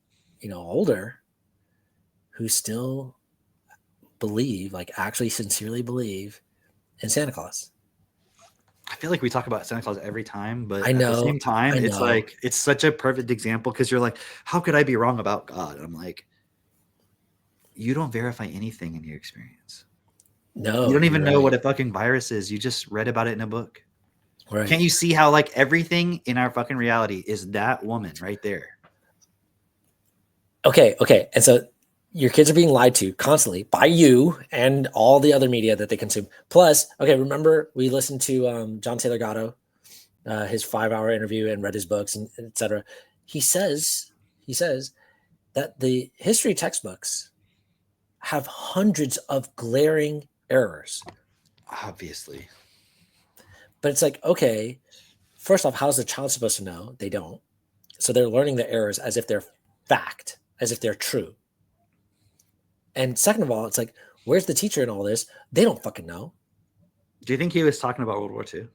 [SPEAKER 1] older who still believe, like, actually sincerely believe in Santa Claus.
[SPEAKER 2] I feel like we talk about Santa Claus every time, but
[SPEAKER 1] I know,
[SPEAKER 2] at the same time, it's like it's such a perfect example because you're like, how could I be wrong about God? And I'm like, you don't verify anything in your experience.
[SPEAKER 1] No,
[SPEAKER 2] you don't even know what a fucking virus is. You just read about it in a book.
[SPEAKER 1] Right.
[SPEAKER 2] Can't you see how like everything in our fucking reality is that woman right there?
[SPEAKER 1] Okay. And so your kids are being lied to constantly by you and all the other media that they consume. Plus, okay, remember we listened to John Taylor Gatto, his 5-hour interview, and read his books and etc. He says that the history textbooks have hundreds of glaring errors.
[SPEAKER 2] Obviously.
[SPEAKER 1] But it's like, okay, first off, how's the child supposed to know? They don't. So they're learning the errors as if they're fact, as if they're true. And second of all, it's like, where's the teacher in all this? They don't fucking know.
[SPEAKER 2] Do you think he was talking about World War II?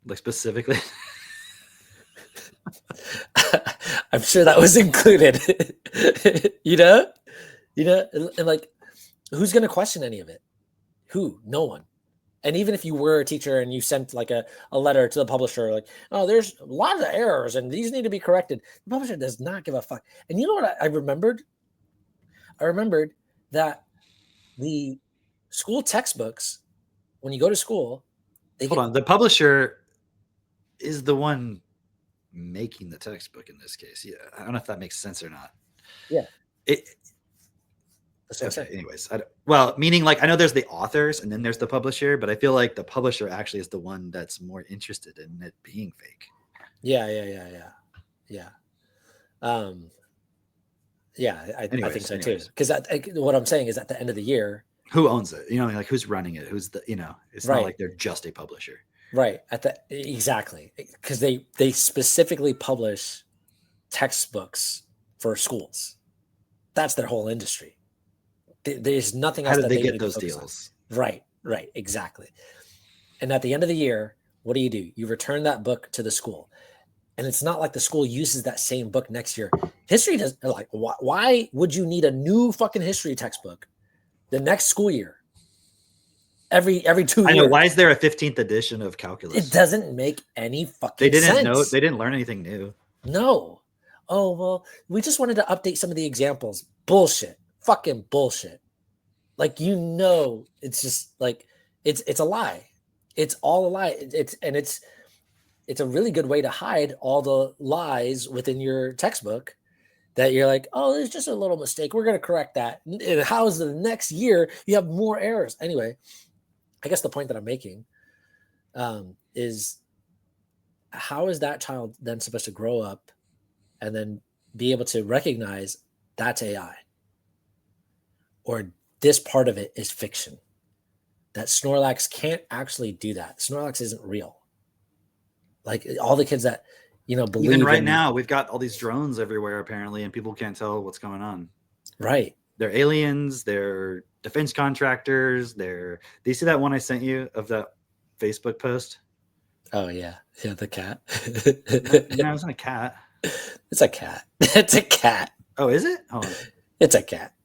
[SPEAKER 2] Like specifically?
[SPEAKER 1] I'm sure that was included. you know, and like, who's going to question any of it? Who? No one. And even if you were a teacher and you sent like a letter to the publisher, like, oh, there's a lot of errors and these need to be corrected. The publisher does not give a fuck. And you know what I remembered? I remembered that the school textbooks, when you go to school,
[SPEAKER 2] the publisher is the one making the textbook in this case. Yeah, I don't know if that makes sense or not.
[SPEAKER 1] Yeah.
[SPEAKER 2] Okay. Anyways, meaning like I know there's the authors and then there's the publisher, but I feel like the publisher actually is the one that's more interested in it being fake.
[SPEAKER 1] Yeah. I think so too. Because what I'm saying is, at the end of the year,
[SPEAKER 2] who owns it? You know, like who's running it? Who's the? You know, it's not like they're just a publisher,
[SPEAKER 1] right? Exactly, because they specifically publish textbooks for schools. That's their whole industry. There's nothing else.
[SPEAKER 2] How did they get those deals?
[SPEAKER 1] Right, exactly. And at the end of the year, what do? You return that book to the school. And it's not like the school uses that same book next year. History does like, why would you need a new fucking history textbook the next school year? Every 2 years.
[SPEAKER 2] I know. Why is there a 15th edition of calculus?
[SPEAKER 1] It doesn't make any fucking sense.
[SPEAKER 2] They didn't learn anything new.
[SPEAKER 1] No. Oh, well, we just wanted to update some of the examples. Bullshit. Fucking bullshit. Like, it's just like, it's a lie. It's all a lie. It's a really good way to hide all the lies within your textbook that you're like, oh, there's just a little mistake. We're going to correct that. And how's the next year you have more errors? Anyway, I guess the point that I'm making is, how is that child then supposed to grow up and then be able to recognize that's AI? Or this part of it is fiction? That Snorlax can't actually do that. Snorlax isn't real. Like all the kids that, believe.
[SPEAKER 2] Even right now, we've got all these drones everywhere, apparently, and people can't tell what's going on.
[SPEAKER 1] Right.
[SPEAKER 2] They're aliens. They're defense contractors. Do you see that one I sent you of that Facebook post?
[SPEAKER 1] Oh, yeah. Yeah, the cat.
[SPEAKER 2] No, it's not a cat.
[SPEAKER 1] It's a cat. It's a cat.
[SPEAKER 2] Oh, is it? Oh.
[SPEAKER 1] It's a cat.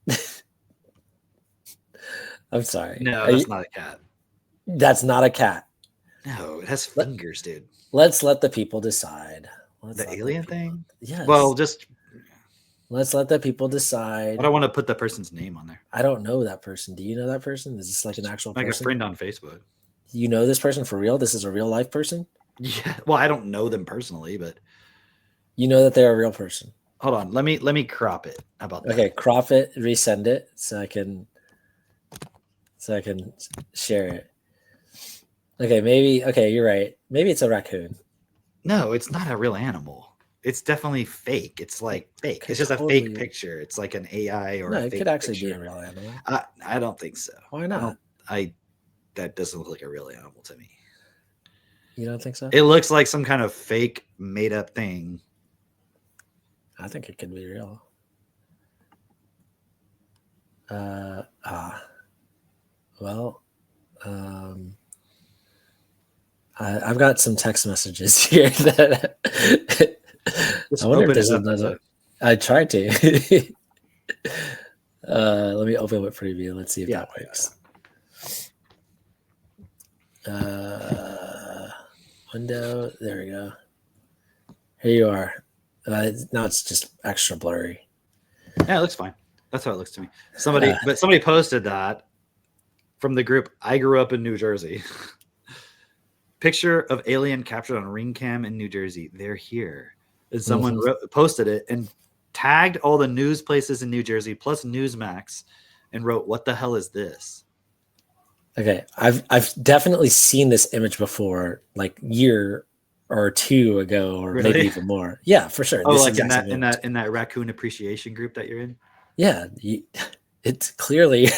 [SPEAKER 1] I'm sorry.
[SPEAKER 2] No, that's not a cat.
[SPEAKER 1] That's not a cat.
[SPEAKER 2] No, it has fingers, dude.
[SPEAKER 1] Let's let the people decide.
[SPEAKER 2] The alien thing?
[SPEAKER 1] Yes.
[SPEAKER 2] Well,
[SPEAKER 1] let's let the people decide.
[SPEAKER 2] I don't want to put the person's name on there.
[SPEAKER 1] I don't know that person. Do you know that person? Is this like an actual person?
[SPEAKER 2] Like a friend on Facebook.
[SPEAKER 1] You know this person for real? This is a real life person?
[SPEAKER 2] Yeah. Well, I don't know them personally, but
[SPEAKER 1] you know that they're a real person.
[SPEAKER 2] Hold on. Let me crop it. How about that?
[SPEAKER 1] Okay, crop it, resend it so I can share it. Okay, you're right. Maybe it's a raccoon.
[SPEAKER 2] No, it's not a real animal. It's definitely fake. It's like fake. It's just a fake picture. It's like an AI or a fake
[SPEAKER 1] it could actually
[SPEAKER 2] picture.
[SPEAKER 1] be a real animal.
[SPEAKER 2] I don't think so.
[SPEAKER 1] Why not?
[SPEAKER 2] That doesn't look like a real animal to me.
[SPEAKER 1] You don't think so?
[SPEAKER 2] It looks like some kind of fake made up thing.
[SPEAKER 1] I think it could be real. I've got some text messages here that I wonder if there's another. I tried to. Let me open it preview. Let's see if that works. Window. There we go. Here you are. Now it's just extra blurry.
[SPEAKER 2] Yeah, it looks fine. That's how it looks to me. Somebody posted that from the group. I grew up in New Jersey. Picture of alien captured on ring cam in New Jersey. They're here. And someone posted it and tagged all the news places in New Jersey plus Newsmax and wrote, "What the hell is this?"
[SPEAKER 1] Okay, I've definitely seen this image before, like year or two ago, or
[SPEAKER 2] Really?
[SPEAKER 1] maybe even more. Yeah, for sure.
[SPEAKER 2] Oh,
[SPEAKER 1] This
[SPEAKER 2] like
[SPEAKER 1] exact
[SPEAKER 2] in
[SPEAKER 1] image.
[SPEAKER 2] that raccoon appreciation group that you're in?
[SPEAKER 1] Yeah, it's clearly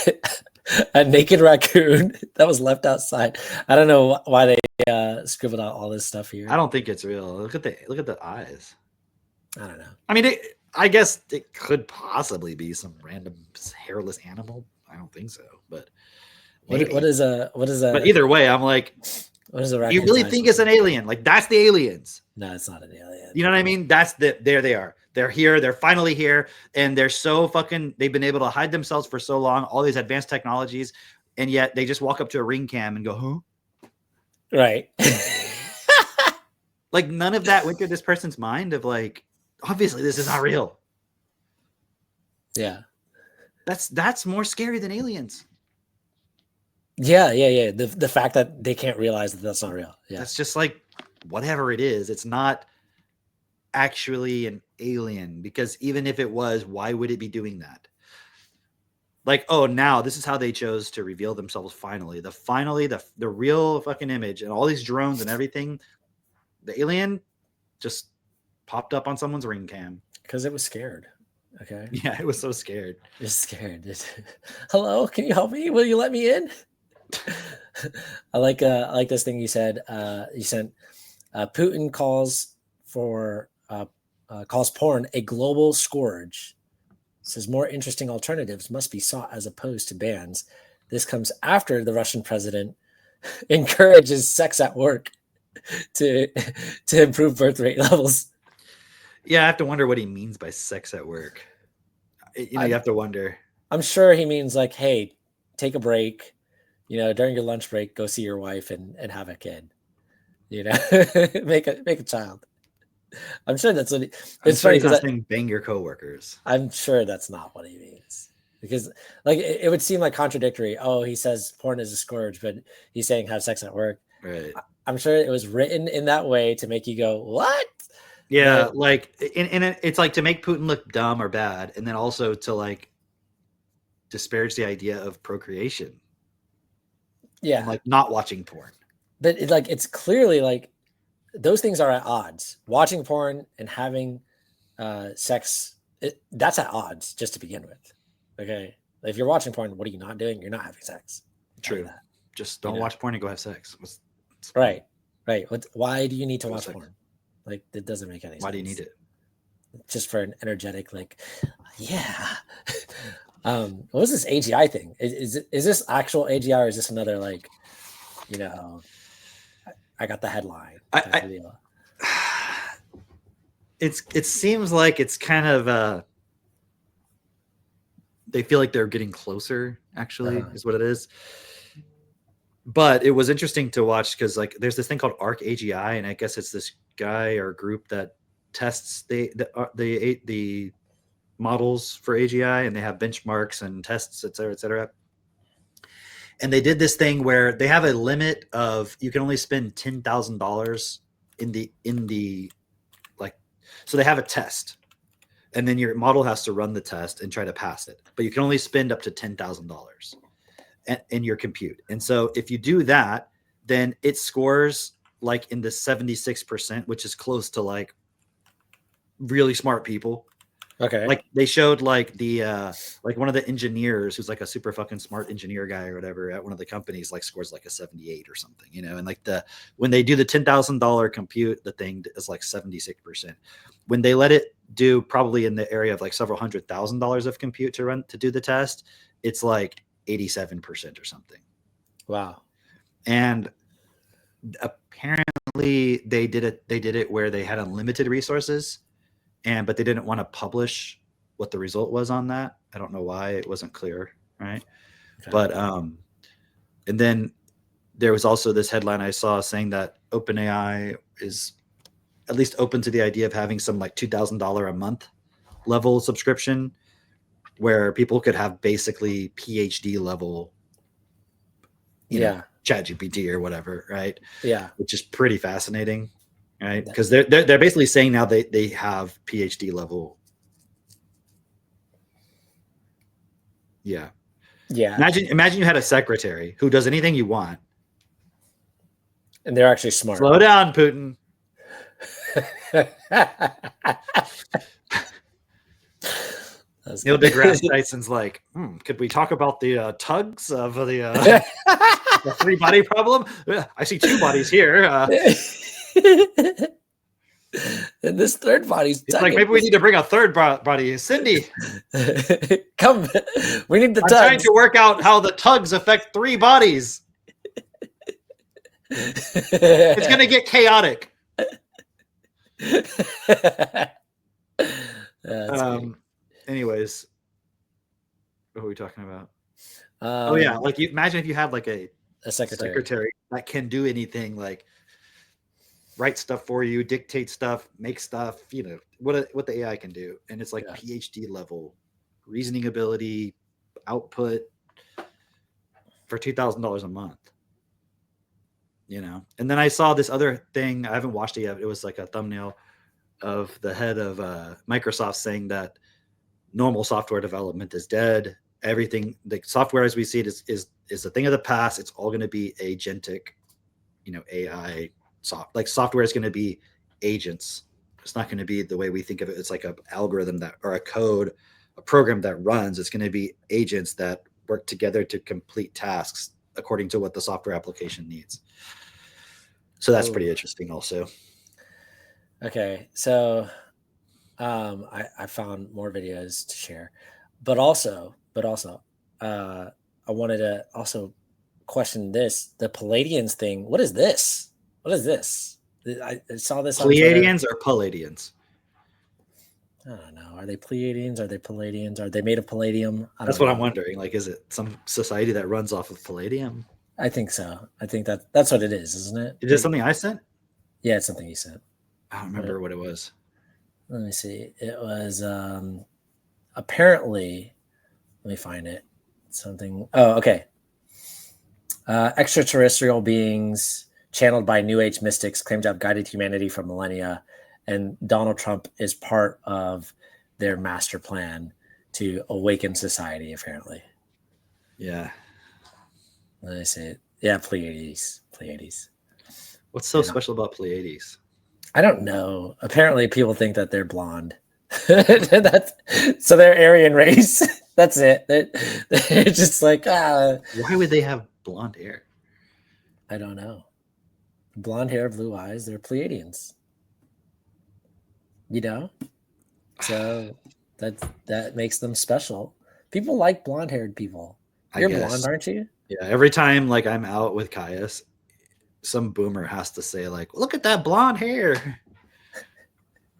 [SPEAKER 1] a naked raccoon that was left outside. I don't know why they scribbled out all this stuff here.
[SPEAKER 2] I don't think it's real. Look at the eyes.
[SPEAKER 1] I don't know.
[SPEAKER 2] I mean, I guess it could possibly be some random hairless animal. I don't think so, but
[SPEAKER 1] what is a
[SPEAKER 2] But either way, I'm like,
[SPEAKER 1] what is a
[SPEAKER 2] you really think it's an alien? Like, that's the aliens.
[SPEAKER 1] No, it's not an alien.
[SPEAKER 2] You know what I mean? There they are. They're here. They're finally here, and they're so fucking. They've been able to hide themselves for so long. All these advanced technologies, and yet they just walk up to a ring cam and go, "Huh?"
[SPEAKER 1] Right.
[SPEAKER 2] Like, none of that went through this person's mind of like, obviously this is not real.
[SPEAKER 1] Yeah.
[SPEAKER 2] That's more scary than aliens.
[SPEAKER 1] Yeah. The fact that they can't realize that that's not real. Yeah.
[SPEAKER 2] That's just like, whatever it is, it's not actually an alien, because even if it was, why would it be doing that? Like, oh, now this is how they chose to reveal themselves finally. The real fucking image and all these drones and everything. The alien just popped up on someone's ring cam.
[SPEAKER 1] Because it was scared. Okay.
[SPEAKER 2] Yeah, it was so scared.
[SPEAKER 1] It's scared. Hello, can you help me? Will you let me in? I like this thing you said. You sent Putin calls porn a global scourge. Says more interesting alternatives must be sought as opposed to bans. This comes after the Russian president encourages sex at work to improve birth rate levels.
[SPEAKER 2] Yeah, I have to wonder what he means by sex at work. You have to wonder. I'm
[SPEAKER 1] sure he means like, hey, take a break. During your lunch break, go see your wife and have a kid. Make a child. I'm sure that's what
[SPEAKER 2] it's funny because saying bang your coworkers.
[SPEAKER 1] I'm sure that's not what he means, because like it would seem like contradictory. Oh, he says porn is a scourge, but he's saying have sex at work.
[SPEAKER 2] Right.
[SPEAKER 1] I'm sure it was written in that way to make you go, what?
[SPEAKER 2] Yeah, like, and it's like to make Putin look dumb or bad, and then also to like disparage the idea of procreation.
[SPEAKER 1] Yeah,
[SPEAKER 2] and like not watching porn.
[SPEAKER 1] But it's clearly like those things are at odds. Watching porn and having sex, that's at odds just to begin with. Okay, if you're watching porn, what are you not doing? You're not having sex.
[SPEAKER 2] True. Just don't watch porn and go have sex.
[SPEAKER 1] Right. Why do you need to watch porn? Like, it doesn't make any sense.
[SPEAKER 2] Why do you need it?
[SPEAKER 1] Just for an energetic, like, yeah. What was this AGI thing? Is this actual AGI, or is this another, like, I got the headline?
[SPEAKER 2] It seems like it's kind of they feel like they're getting closer, actually, is what it is. But it was interesting to watch because, like, there's this thing called ARC AGI, and I guess it's this guy or group that tests the models for AGI, and they have benchmarks and tests, et cetera, et cetera. And they did this thing where they have a limit of you can only spend $10,000 in the like, so they have a test, and then your model has to run the test and try to pass it, but you can only spend up to $10,000 in your compute. And so if you do that, then it scores like in the 76%, which is close to like really smart people.
[SPEAKER 1] Okay.
[SPEAKER 2] Like they showed like the like one of the engineers who's like a super fucking smart engineer guy or whatever at one of the companies, like scores like a 78 or something, and like when they do the $10,000 compute, the thing is like 76%. When they let it do probably in the area of like several $100,000 of compute to do the test, it's like 87% or something.
[SPEAKER 1] Wow.
[SPEAKER 2] And apparently they did it where they had unlimited resources, but they didn't want to publish what the result was on that. I don't know why. It wasn't clear, right? Okay. But and then there was also this headline I saw saying that OpenAI is at least open to the idea of having some like $2,000 a month level subscription where people could have basically PhD level, ChatGPT or whatever, right?
[SPEAKER 1] Yeah,
[SPEAKER 2] which is pretty fascinating, right? Because they're basically saying now they have PhD level Yeah.
[SPEAKER 1] Yeah.
[SPEAKER 2] Imagine you had a secretary who does anything you want.
[SPEAKER 1] And they're actually smart.
[SPEAKER 2] Slow down, Putin. Neil deGrasse Tyson's like, could we talk about the tugs of the three-body problem? I see two bodies here.
[SPEAKER 1] And this third body's
[SPEAKER 2] like, maybe we need to bring a third body. Cindy,
[SPEAKER 1] come. We need the tugs.
[SPEAKER 2] I'm trying to work out how the tugs affect three bodies. It's going to get chaotic. Anyways, what are we talking about? Oh yeah, like imagine if you had like a secretary that can do anything, like write stuff for you, dictate stuff, make stuff, you know, what the AI can do. And it's like PhD level reasoning ability, output for $2,000 a month. You know, and then I saw this other thing. I haven't watched it yet. It was like a thumbnail of the head of Microsoft saying that normal software development is dead. Everything, the software as we see it is a thing of the past. It's all going to be agentic, you know, AI software is going to be agents. It's not going to be the way we think of it. It's like an algorithm that, or a code, a program that runs. It's going to be agents that work together to complete tasks according to what the software application needs. So that's pretty interesting also.
[SPEAKER 1] Okay. So I found more videos to share, but also I wanted to also question this, the Palladians thing. What is this? What is this? I saw this
[SPEAKER 2] Pleiadians or Palladians?
[SPEAKER 1] I don't know. Are they Pleiadians? Are they Palladians? Are they made of palladium?
[SPEAKER 2] That's what I'm wondering. Like, is it some society that runs off of palladium?
[SPEAKER 1] I think so. I think that's what it is, isn't it?
[SPEAKER 2] Is this something I sent?
[SPEAKER 1] Yeah, it's something you sent.
[SPEAKER 2] I don't remember what it was.
[SPEAKER 1] Let me see. It was apparently, let me find it. Something. Oh, okay. Extraterrestrial beings channeled by New Age mystics claim to have guided humanity for millennia, and Donald Trump is part of their master plan to awaken society, apparently.
[SPEAKER 2] Yeah.
[SPEAKER 1] Let me see it. Yeah, Pleiades.
[SPEAKER 2] What's so special about Pleiades?
[SPEAKER 1] I don't know. Apparently, people think that they're blonde. So they're Aryan race. That's it. They're just like,
[SPEAKER 2] why would they have blonde hair?
[SPEAKER 1] I don't know. Blonde hair, blue eyes. They're Pleiadians. You know, so that makes them special. People like blonde-haired people. You're blonde, aren't you?
[SPEAKER 2] Yeah. Every time like I'm out with Caius, some boomer has to say like, "Look at that blonde hair,"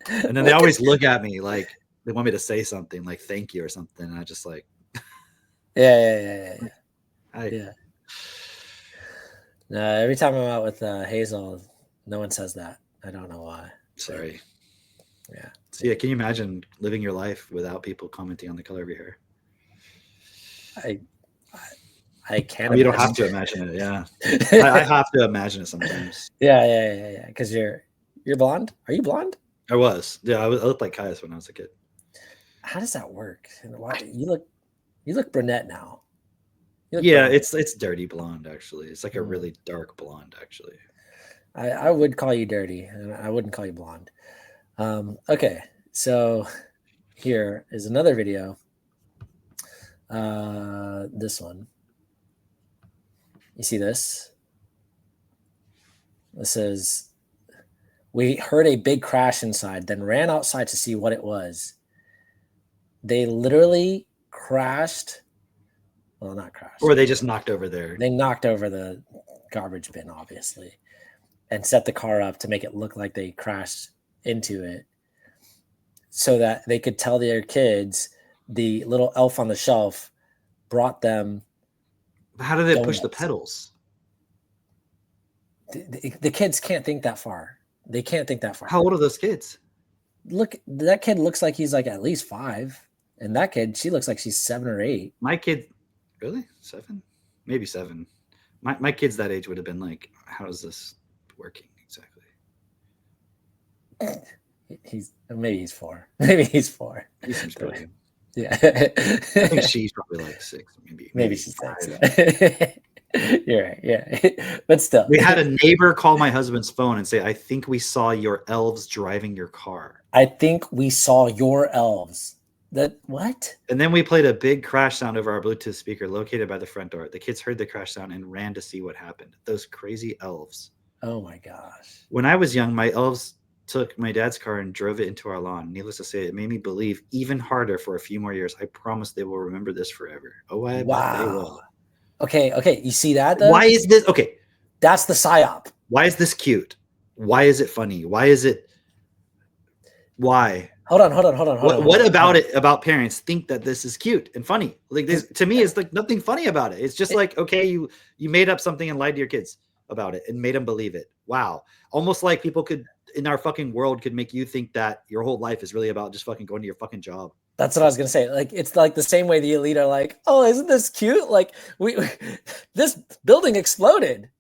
[SPEAKER 2] and then they always look at me like they want me to say something like "thank you" or something. And I just like,
[SPEAKER 1] yeah. No, every time I'm out with Hazel, no one says that. I don't know why.
[SPEAKER 2] Sorry.
[SPEAKER 1] Yeah.
[SPEAKER 2] So yeah, can you imagine living your life without people commenting on the color of your hair?
[SPEAKER 1] I can't.
[SPEAKER 2] You don't have to imagine it. Yeah, I have to imagine it sometimes.
[SPEAKER 1] Yeah. Because you're blonde. Are you blonde?
[SPEAKER 2] I was. Yeah, I looked like Caius when I was a kid.
[SPEAKER 1] How does that work? Why you look brunette now?
[SPEAKER 2] Yeah, it's dirty blonde actually. It's like a really dark blonde actually.
[SPEAKER 1] I would call you dirty, and I wouldn't call you blonde. Okay, so here is another video. This one. You see this? This says, we heard a big crash inside, then ran outside to see what it was. They literally crashed. Well, not crashed.
[SPEAKER 2] Or they just knocked over there.
[SPEAKER 1] They knocked over the garbage bin, obviously, and set the car up to make it look like they crashed into it so that they could tell their kids the little elf on the shelf brought them.
[SPEAKER 2] How do they push the pedals?
[SPEAKER 1] The kids can't think that far. They can't think that far.
[SPEAKER 2] How old are those kids?
[SPEAKER 1] Look, that kid looks like he's like at least 5. And that kid, she looks like she's 7 or 8.
[SPEAKER 2] My kid, really? 7? Maybe 7. My kids that age would have been like, how is this working exactly?
[SPEAKER 1] Maybe he's 4. Maybe he's 4.
[SPEAKER 2] He seems brilliant.
[SPEAKER 1] Yeah.
[SPEAKER 2] I think she's probably like 6,
[SPEAKER 1] maybe she's 6. Yeah. You're right. Yeah. But still.
[SPEAKER 2] We had a neighbor call my husband's phone and say, I think we saw your elves driving your car.
[SPEAKER 1] I think we saw your elves. That what?
[SPEAKER 2] And then we played a big crash sound over our Bluetooth speaker located by the front door. The kids heard the crash sound and ran to see what happened. Those crazy elves.
[SPEAKER 1] Oh my gosh.
[SPEAKER 2] When I was young, my elves took my dad's car and drove it into our lawn. Needless to say, it made me believe even harder for a few more years. I promise they will remember this forever. Oh, I bet they will.
[SPEAKER 1] Okay. You see that though?
[SPEAKER 2] Why is this? Okay.
[SPEAKER 1] That's the psyop.
[SPEAKER 2] Why is this cute? Why is it funny? Why?
[SPEAKER 1] Hold on.
[SPEAKER 2] What about it? About parents think that this is cute and funny? Like this to me is like nothing funny about it. It's just like, okay, you made up something and lied to your kids about it and made them believe it. Wow. Almost like people could in our fucking world could make you think that your whole life is really about just fucking going to your fucking job.
[SPEAKER 1] That's what I was gonna say. Like it's like the same way the elite are like, oh, isn't this cute? Like this building exploded.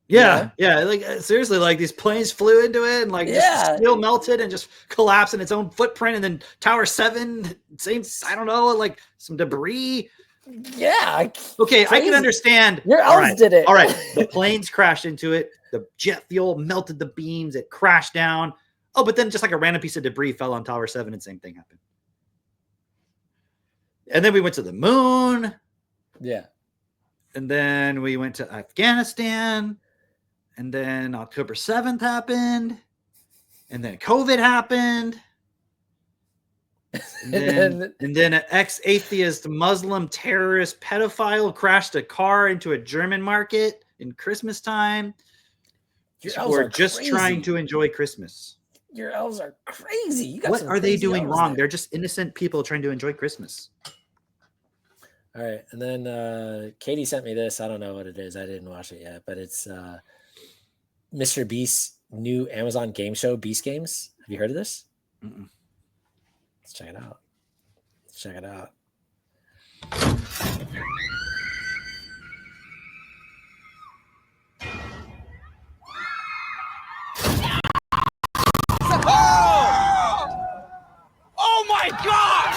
[SPEAKER 2] Yeah. Like seriously, like these planes flew into it and like just steel melted and just collapsed in its own footprint. And then Tower 7, same. I don't know, like some debris.
[SPEAKER 1] Yeah.
[SPEAKER 2] Okay, crazy. I can understand.
[SPEAKER 1] Your elves did it.
[SPEAKER 2] All right. The planes crashed into it. The jet fuel melted the beams. It crashed down. Oh, but then just like a random piece of debris fell on Tower 7 and same thing happened. And then we went to the moon.
[SPEAKER 1] Yeah.
[SPEAKER 2] And then we went to Afghanistan. And then October 7th happened. And then COVID happened. And then an ex-atheist Muslim terrorist pedophile crashed a car into a German market in Christmas time. We're just trying to enjoy Christmas.
[SPEAKER 1] Your elves are crazy. You got
[SPEAKER 2] what are they doing wrong? They're just innocent people trying to enjoy Christmas.
[SPEAKER 1] All right. And then Katie sent me this. I don't know what it is. I didn't watch it yet, but it's Mr. Beast's new Amazon game show, Beast Games. Have you heard of this?
[SPEAKER 2] Mm-mm.
[SPEAKER 1] Let's check it out.
[SPEAKER 4] Oh my God!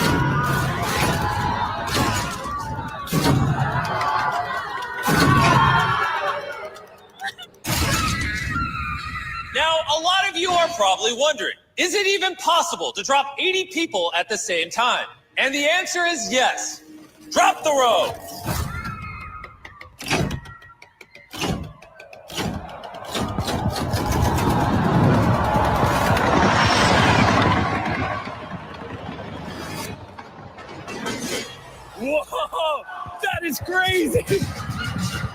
[SPEAKER 4] Now, a lot of you are probably wondering, is it even possible to drop 80 people at the same time? And the answer is yes. Drop the row. Whoa, that is crazy.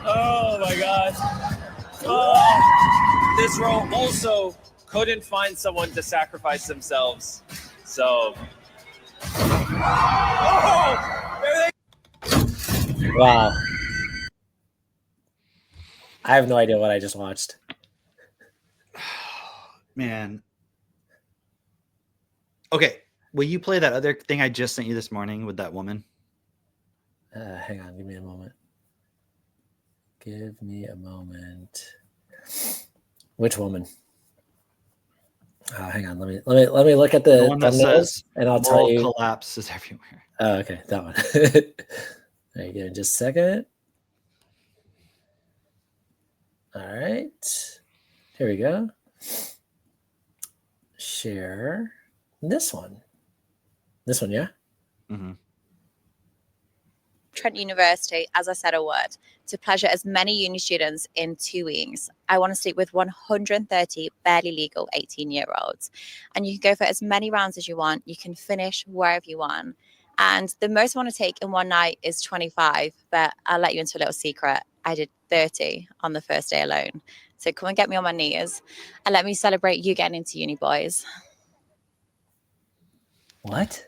[SPEAKER 4] Oh my gosh. Oh, this row also couldn't find someone to sacrifice themselves. So,
[SPEAKER 1] wow. I have no idea what I just watched.
[SPEAKER 2] Man. Okay. Will you play that other thing I just sent you this morning with that woman?
[SPEAKER 1] Hang on. Give me a moment. Which woman? Hang on. Let me look at the
[SPEAKER 2] one that says,
[SPEAKER 1] and I'll tell you.
[SPEAKER 2] Collapse is everywhere.
[SPEAKER 1] Oh, okay, that one. There you go. Just a second. All right. Here we go. Share this one. This one, yeah.
[SPEAKER 2] Mm-hmm.
[SPEAKER 5] Trent University, as I said, a word to pleasure as many uni students in 2 weeks. I want to sleep with 130 barely legal 18-year-olds. And you can go for as many rounds as you want. You can finish wherever you want. And the most I want to take in one night is 25, but I'll let you into a little secret. I did 30 on the first day alone. So come and get me on my knees and let me celebrate you getting into uni, boys.
[SPEAKER 1] What?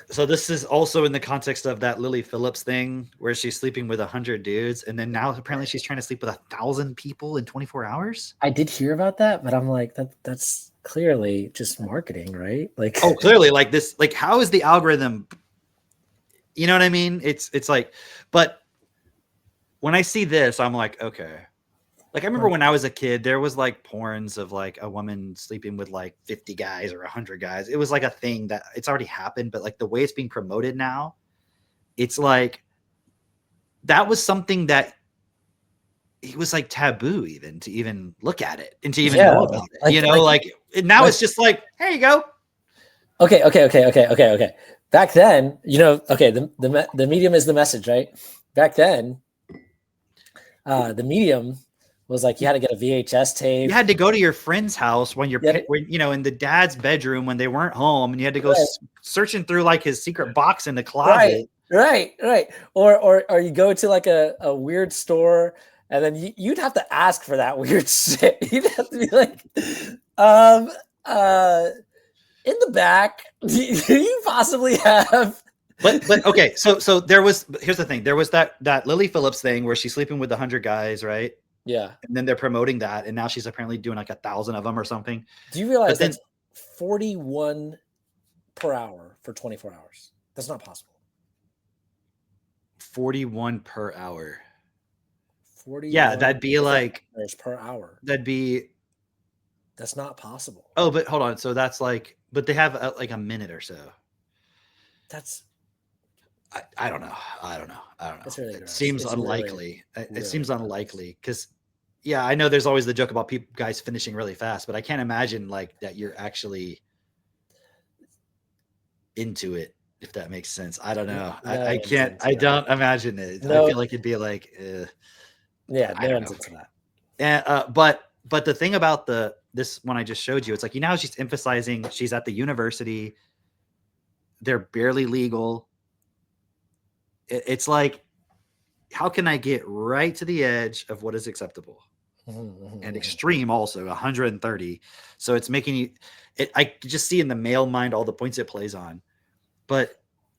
[SPEAKER 2] So this is also in the context of that Lily Phillips thing where she's sleeping with 100 dudes. And then now apparently she's trying to sleep with 1,000 people in 24 hours.
[SPEAKER 1] I did hear about that, but I'm like, that's clearly just marketing, right? Like,
[SPEAKER 2] oh, clearly like this, like how is the algorithm, you know what I mean? It's like, but when I see this, I'm like, okay, Like I remember when I was a kid, there was like porns of like a woman sleeping with like 50 guys or 100 guys. It was like a thing that it's already happened, but like the way it's being promoted now, it's like that was something that it was like taboo even to even look at it and to even know about it.
[SPEAKER 1] Like,
[SPEAKER 2] you know, like now it's just like, here you go.
[SPEAKER 1] Okay. Back then, you know, okay, the medium is the message, right? Back then, the medium was like you had to get a VHS tape.
[SPEAKER 2] You had to go to your friend's house when when, you know, in the dad's bedroom when they weren't home, and you had to go searching through like his secret box in the closet.
[SPEAKER 1] Right. Or you go to like a weird store, and then you'd have to ask for that weird shit. You'd have to be like, in the back, do you possibly have?
[SPEAKER 2] But okay, so there was, here's the thing, there was that Lily Phillips thing where she's sleeping with 100 guys, right?
[SPEAKER 1] Yeah.
[SPEAKER 2] And then they're promoting that, and now she's apparently doing like 1,000 of them or something.
[SPEAKER 1] Do you realize that's 41 per hour for 24 hours? That's not possible.
[SPEAKER 2] 41 per hour.
[SPEAKER 1] 40.
[SPEAKER 2] Yeah, that'd be like
[SPEAKER 1] per hour. That's not possible.
[SPEAKER 2] Oh, but hold on. So that's like, but they have like a minute or so.
[SPEAKER 1] That's.
[SPEAKER 2] I don't know.
[SPEAKER 1] That's really
[SPEAKER 2] it seems unlikely. It seems unlikely because, yeah, I know there's always the joke about guys finishing really fast, but I can't imagine like that you're actually into it, if that makes sense. I don't know. I can't. I don't imagine it. No. I feel like it'd be like,
[SPEAKER 1] yeah, no one's into that.
[SPEAKER 2] And but the thing about this one I just showed you, it's like, you know, she's emphasizing she's at the university. They're barely legal. It's like, how can I get right to the edge of what is acceptable and extreme also 130. So it's making you, I just see in the male mind all the points it plays on, go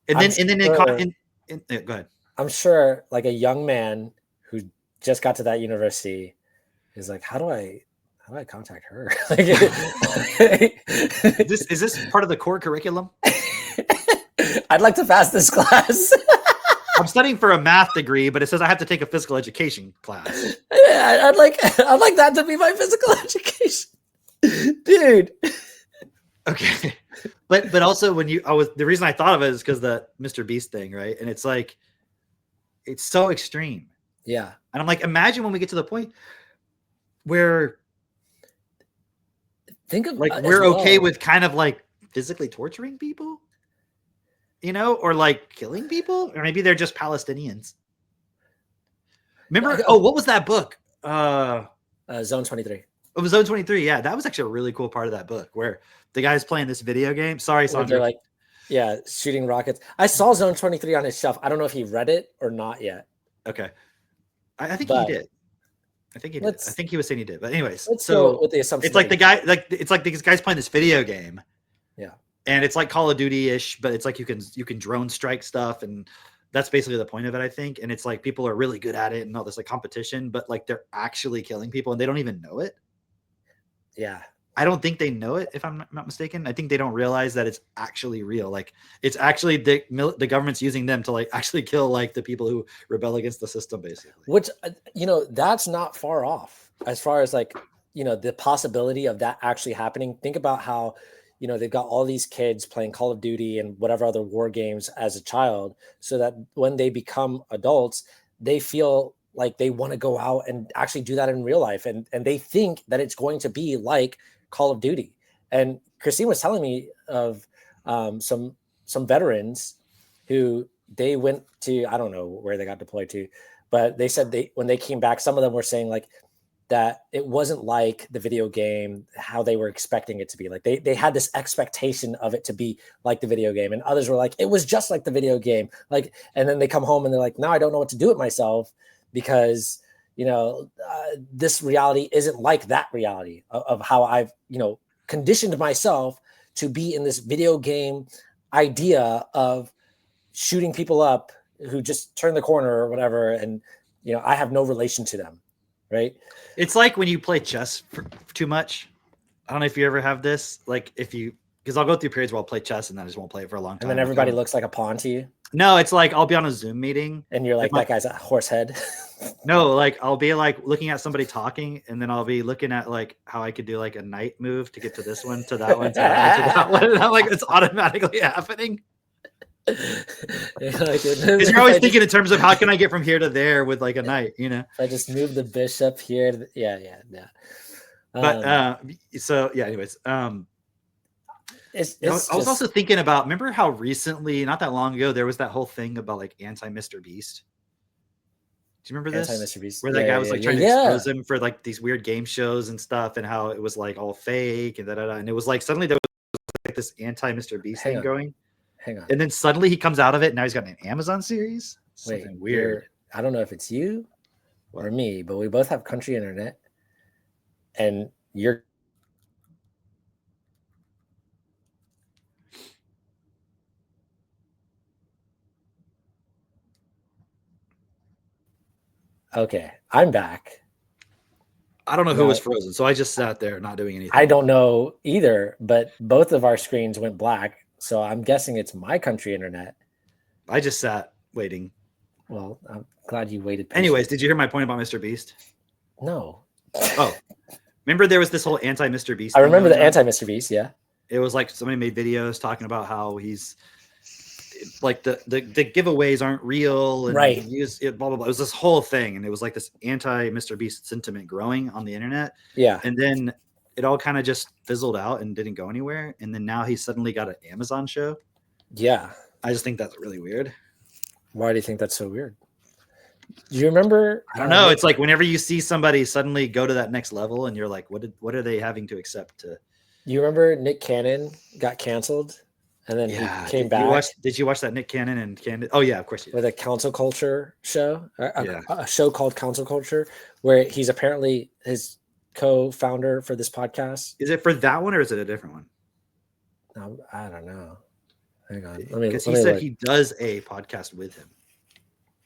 [SPEAKER 2] ahead.
[SPEAKER 1] I'm sure like a young man who just got to that university is like, how do I contact her?
[SPEAKER 2] Is this part of the core curriculum?
[SPEAKER 1] I'd like to pass this class.
[SPEAKER 2] I'm studying for a math degree, but it says I have to take a physical education class.
[SPEAKER 1] Yeah, I'd like that to be my physical education, dude.
[SPEAKER 2] Okay, but also the reason I thought of it is because the Mr. Beast thing, right? And it's like, it's so extreme.
[SPEAKER 1] Yeah,
[SPEAKER 2] and I'm like, imagine when we get to the point where we're okay with kind of like physically torturing people. You know, or like killing people, or maybe they're just Palestinians. Remember? Oh, what was that book?
[SPEAKER 1] Zone 23.
[SPEAKER 2] It was Zone 23. Yeah, that was actually a really cool part of that book where the guy's playing this video game. Sorry, Sandra.
[SPEAKER 1] They're like, yeah, shooting rockets. I saw Zone 23 on his shelf. I don't know if he read it or not yet.
[SPEAKER 2] Okay, I think he did. I think he did. I think he was saying he did. But anyways, so
[SPEAKER 1] with the assumption
[SPEAKER 2] it's like the guy, it's like these guys playing this video game.
[SPEAKER 1] Yeah.
[SPEAKER 2] And it's like Call of Duty-ish, but it's like you can drone strike stuff, and that's basically the point of it, I think. And it's like people are really good at it and all this like competition, but like they're actually killing people and they don't even know it.
[SPEAKER 1] Yeah.
[SPEAKER 2] I don't think they know it, if I'm not mistaken. I think they don't realize that it's actually real. Like it's actually the government's using them to like actually kill like the people who rebel against the system, basically.
[SPEAKER 1] Which, you know, that's not far off as far as like, you know, the possibility of that actually happening. Think about how, you know, they've got all these kids playing Call of Duty and whatever other war games as a child, so that when they become adults, they feel like they want to go out and actually do that in real life. And they think that it's going to be like Call of Duty. And Christine was telling me of some veterans who they went to, I don't know where they got deployed to, but they said when they came back, some of them were saying like, that it wasn't like the video game, how they were expecting it to be. Like they had this expectation of it to be like the video game. And others were like, it was just like the video game. Like, and then they come home and they're like, now I don't know what to do with myself because, you know, this reality isn't like that reality of how I've, you know, conditioned myself to be in this video game idea of shooting people up who just turn the corner or whatever. And, you know, I have no relation to them. Right.
[SPEAKER 2] It's like when you play chess for too much. I don't know if you ever have this, like because I'll go through periods where I'll play chess and then I just won't play it for a long time.
[SPEAKER 1] And then everybody looks like a pawn to you.
[SPEAKER 2] No, it's like I'll be on a Zoom meeting.
[SPEAKER 1] And you're like, that guy's a horse head.
[SPEAKER 2] No, like I'll be like looking at somebody talking, and then I'll be looking at like how I could do like a night move to get to this one, to that one, to that one, to that one. And I'm like, it's automatically happening. Because you're always thinking in terms of how can I get from here to there with like a knight, you know?
[SPEAKER 1] If I just move the bishop here, yeah.
[SPEAKER 2] But so yeah, anyways, I was also thinking about, remember how recently, not that long ago, there was that whole thing about like anti-Mr. Beast. Do you remember this?
[SPEAKER 1] Anti-Mr. Beast.
[SPEAKER 2] Where that guy was like trying to expose him for like these weird game shows and stuff, and how it was like all fake and and it was like suddenly there was like this anti-Mr. Beast thing going.
[SPEAKER 1] Hang on.
[SPEAKER 2] And then suddenly he comes out of it, and now he's got an Amazon series. Something weird.
[SPEAKER 1] I don't know if it's you or me, but we both have country internet, and you're okay. I'm back.
[SPEAKER 2] I don't know who was frozen, so I just sat there not doing anything.
[SPEAKER 1] I don't know either, but both of our screens went black. So I'm guessing it's my country internet.
[SPEAKER 2] I just sat waiting.
[SPEAKER 1] Well, I'm glad you waited.
[SPEAKER 2] Anyways, did you hear my point about Mr. Beast?
[SPEAKER 1] No.
[SPEAKER 2] Oh, remember there was this whole anti-Mr. Beast.
[SPEAKER 1] I remember the anti-Mr. Beast. Yeah.
[SPEAKER 2] It was like somebody made videos talking about how he's like the giveaways aren't real, and
[SPEAKER 1] right?
[SPEAKER 2] Blah blah blah. It was this whole thing, and it was like this anti-Mr. Beast sentiment growing on the internet.
[SPEAKER 1] Yeah.
[SPEAKER 2] And then it all kind of just fizzled out and didn't go anywhere. And then now he's suddenly got an Amazon show.
[SPEAKER 1] Yeah.
[SPEAKER 2] I just think that's really weird.
[SPEAKER 1] Why do you think that's so weird? Do you remember?
[SPEAKER 2] I don't know. It's like whenever you see somebody suddenly go to that next level, and you're like, what are they having to accept to?
[SPEAKER 1] You remember Nick Cannon got canceled, and then he came back.
[SPEAKER 2] Did you watch that Nick Cannon and Cannon? Oh yeah, of course.
[SPEAKER 1] With a council culture show, a show called Council Culture, where he's apparently his co-founder for this podcast.
[SPEAKER 2] Is it for that one or is it a different one?
[SPEAKER 1] No, I don't know. Hang on.
[SPEAKER 2] Because he said he does a podcast with him.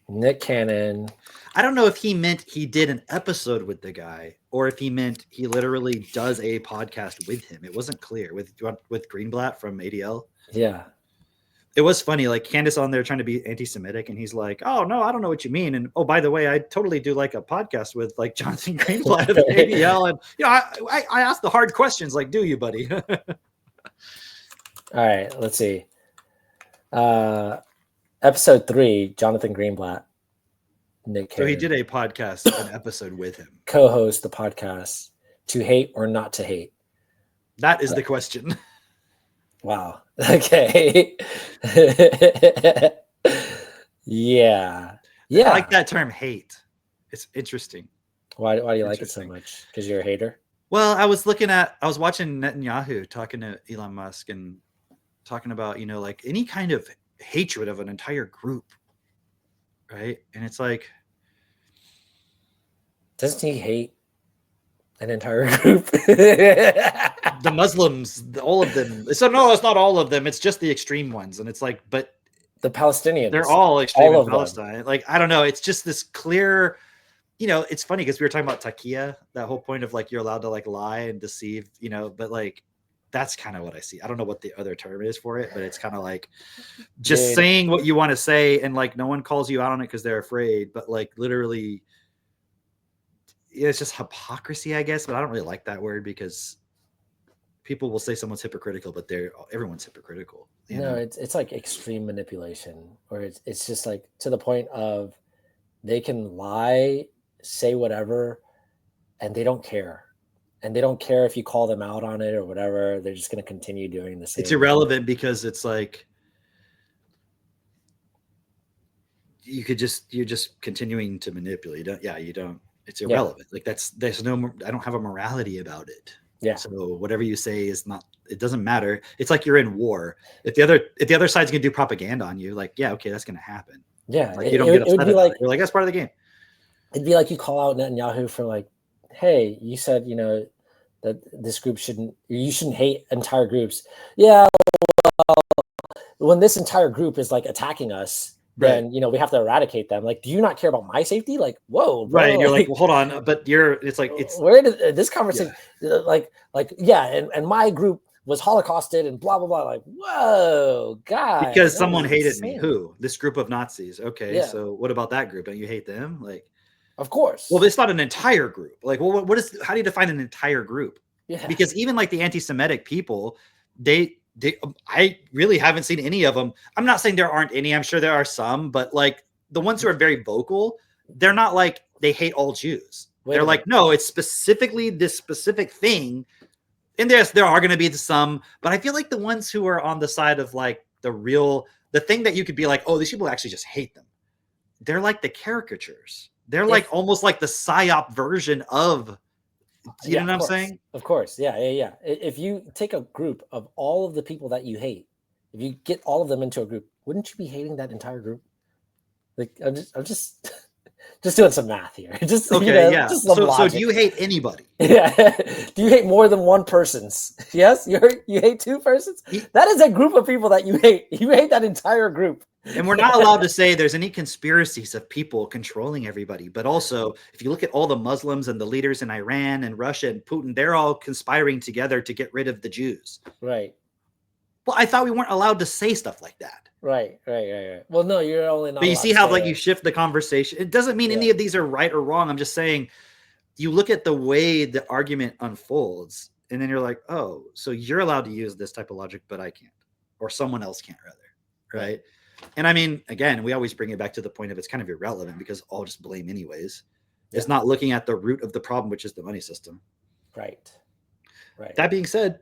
[SPEAKER 1] Nick Cannon.
[SPEAKER 2] I don't know if he meant he did an episode with the guy, or if he meant he literally does a podcast with him. It wasn't clear with Greenblatt from ADL.
[SPEAKER 1] Yeah. It
[SPEAKER 2] was funny, like Candace on there trying to be anti-Semitic, and he's like, "Oh no, I don't know what you mean." And oh, by the way, I totally do like a podcast with like Jonathan Greenblatt of ADL, and I ask the hard questions, like, "Do you, buddy?"
[SPEAKER 1] All right, let's see. Episode 3, Jonathan Greenblatt, Nick Cannon.
[SPEAKER 2] So he did a podcast, an episode with him.
[SPEAKER 1] Co-host the podcast, To Hate or Not to Hate.
[SPEAKER 2] That is the question.
[SPEAKER 1] Wow. Okay. Yeah.
[SPEAKER 2] I like that term, hate. It's interesting.
[SPEAKER 1] Why do you like it so much? Because you're a hater?
[SPEAKER 2] Well, I was watching Netanyahu talking to Elon Musk and talking about, like any kind of hatred of an entire group. Right. And it's like,
[SPEAKER 1] doesn't he hate an entire group?
[SPEAKER 2] The Muslims, all of them. So no, it's not all of them. It's just the extreme ones. And it's like, but
[SPEAKER 1] the Palestinians,
[SPEAKER 2] they're all extreme in Palestine. Like, I don't know. It's just this clear, it's funny because we were talking about taqiyya, that whole point of like, you're allowed to like lie and deceive, but like, that's kind of what I see. I don't know what the other term is for it, but it's kind of like just saying what you want to say. And like, no one calls you out on it because they're afraid, but like literally it's just hypocrisy, I guess. But I don't really like that word because people will say someone's hypocritical, but everyone's hypocritical.
[SPEAKER 1] It's like extreme manipulation, or it's just like to the point of they can lie, say whatever, and they don't care. And they don't care if you call them out on it or whatever. They're just going to continue doing the same.
[SPEAKER 2] It's irrelevant because it's like you're just continuing to manipulate. You don't. It's irrelevant. Like there's no. I don't have a morality about it.
[SPEAKER 1] Yeah.
[SPEAKER 2] So whatever you say is not. It doesn't matter. It's like you're in war. If the other side's going to do propaganda on you, like okay, that's going to happen.
[SPEAKER 1] Yeah.
[SPEAKER 2] Like, you don't get upset about it. You're like, that's part of the game.
[SPEAKER 1] It'd be like you call out Netanyahu for like, hey, you said that this group you shouldn't hate entire groups. Yeah, well, when this entire group is like attacking us, then we have to eradicate them. Like, do you not care about my safety? Like, whoa, bro.
[SPEAKER 2] Right? You're like, well, hold on, but it's
[SPEAKER 1] where did this conversation and my group was holocausted and blah blah blah. Like, whoa, God,
[SPEAKER 2] because someone hated me. Who? This group of Nazis. Okay, so what about that group? Don't you hate them? Like,
[SPEAKER 1] Of course.
[SPEAKER 2] Well, it's not an entire group. Like, well, how do you define an entire group?
[SPEAKER 1] Yeah.
[SPEAKER 2] Because even like the anti-Semitic people, I really haven't seen any of them. I'm not saying there aren't any. I'm sure there are some, but like the ones who are very vocal, they're not like they hate all Jews. They're like, no, it's specifically this specific thing. And there are going to be some, but I feel like the ones who are on the side of like the thing that you could be like, oh, these people actually just hate them. They're like the caricatures. They're like almost like the psyop version of, you know what I'm saying?
[SPEAKER 1] Of course. Yeah. If you take a group of all of the people that you hate, if you get all of them into a group, wouldn't you be hating that entire group? Like, I'm just doing some math here. Just
[SPEAKER 2] okay, yeah. So do you hate anybody?
[SPEAKER 1] Yeah. Do you hate more than one person's? Yes, you hate two persons. That is a group of people that you hate. You hate that entire group.
[SPEAKER 2] And we're not allowed to say there's any conspiracies of people controlling everybody. But also, if you look at all the Muslims and the leaders in Iran and Russia and Putin, they're all conspiring together to get rid of the Jews.
[SPEAKER 1] Right.
[SPEAKER 2] Well, I thought we weren't allowed to say stuff like that.
[SPEAKER 1] Right. Well, no, you're only not.
[SPEAKER 2] But you see how like you shift the conversation. It doesn't mean any of these are right or wrong. I'm just saying you look at the way the argument unfolds, and then you're like, oh, so you're allowed to use this type of logic, but I can't, or someone else can't, rather, right? And I mean, again, we always bring it back to the point of it's kind of irrelevant because I'll just blame anyways. Yeah. It's not looking at the root of the problem, which is the money system.
[SPEAKER 1] Right.
[SPEAKER 2] That being said,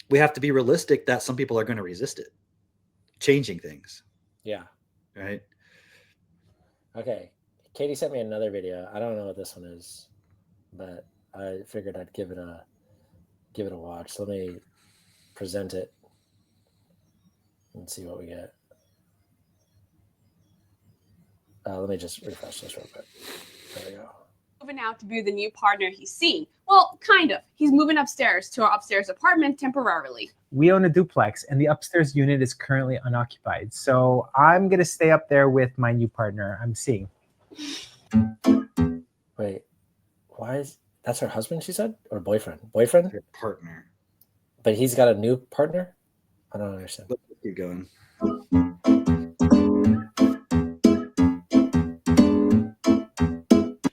[SPEAKER 2] we have to be realistic that some people are going to resist it, changing things.
[SPEAKER 1] Yeah.
[SPEAKER 2] Right.
[SPEAKER 1] Okay. Katie sent me another video. I don't know what this one is, but I figured I'd give it a watch. So let me present it and see what we get. Let me just refresh this real quick. There we go.
[SPEAKER 6] Moving out to be the new partner he's seeing. Well, kind of. He's moving upstairs to our upstairs apartment temporarily.
[SPEAKER 7] We own a duplex, and the upstairs unit is currently unoccupied. So I'm going to stay up there with my new partner I'm seeing.
[SPEAKER 1] Wait, that's her husband, she said? Or boyfriend? Boyfriend?
[SPEAKER 2] Your partner.
[SPEAKER 1] But he's got a new partner? I don't understand.
[SPEAKER 2] Let's keep going.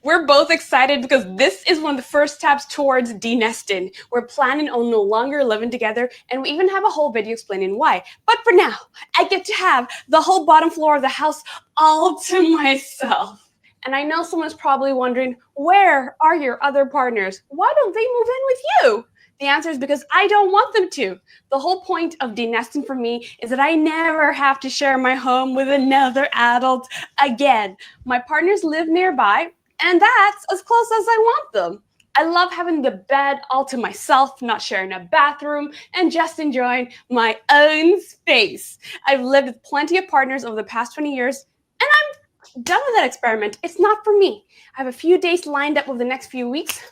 [SPEAKER 6] We're both excited because this is one of the first steps towards denesting. We're planning on no longer living together, and we even have a whole video explaining why. But for now, I get to have the whole bottom floor of the house all to myself. And I know someone's probably wondering, where are your other partners? Why don't they move in with you? The answer is because I don't want them to. The whole point of denesting for me is that I never have to share my home with another adult again. My partners live nearby, and that's as close as I want them. I love having the bed all to myself, not sharing a bathroom, and just enjoying my own space. I've lived with plenty of partners over the past 20 years, and I'm done with that experiment. It's not for me. I have a few days lined up over the next few weeks.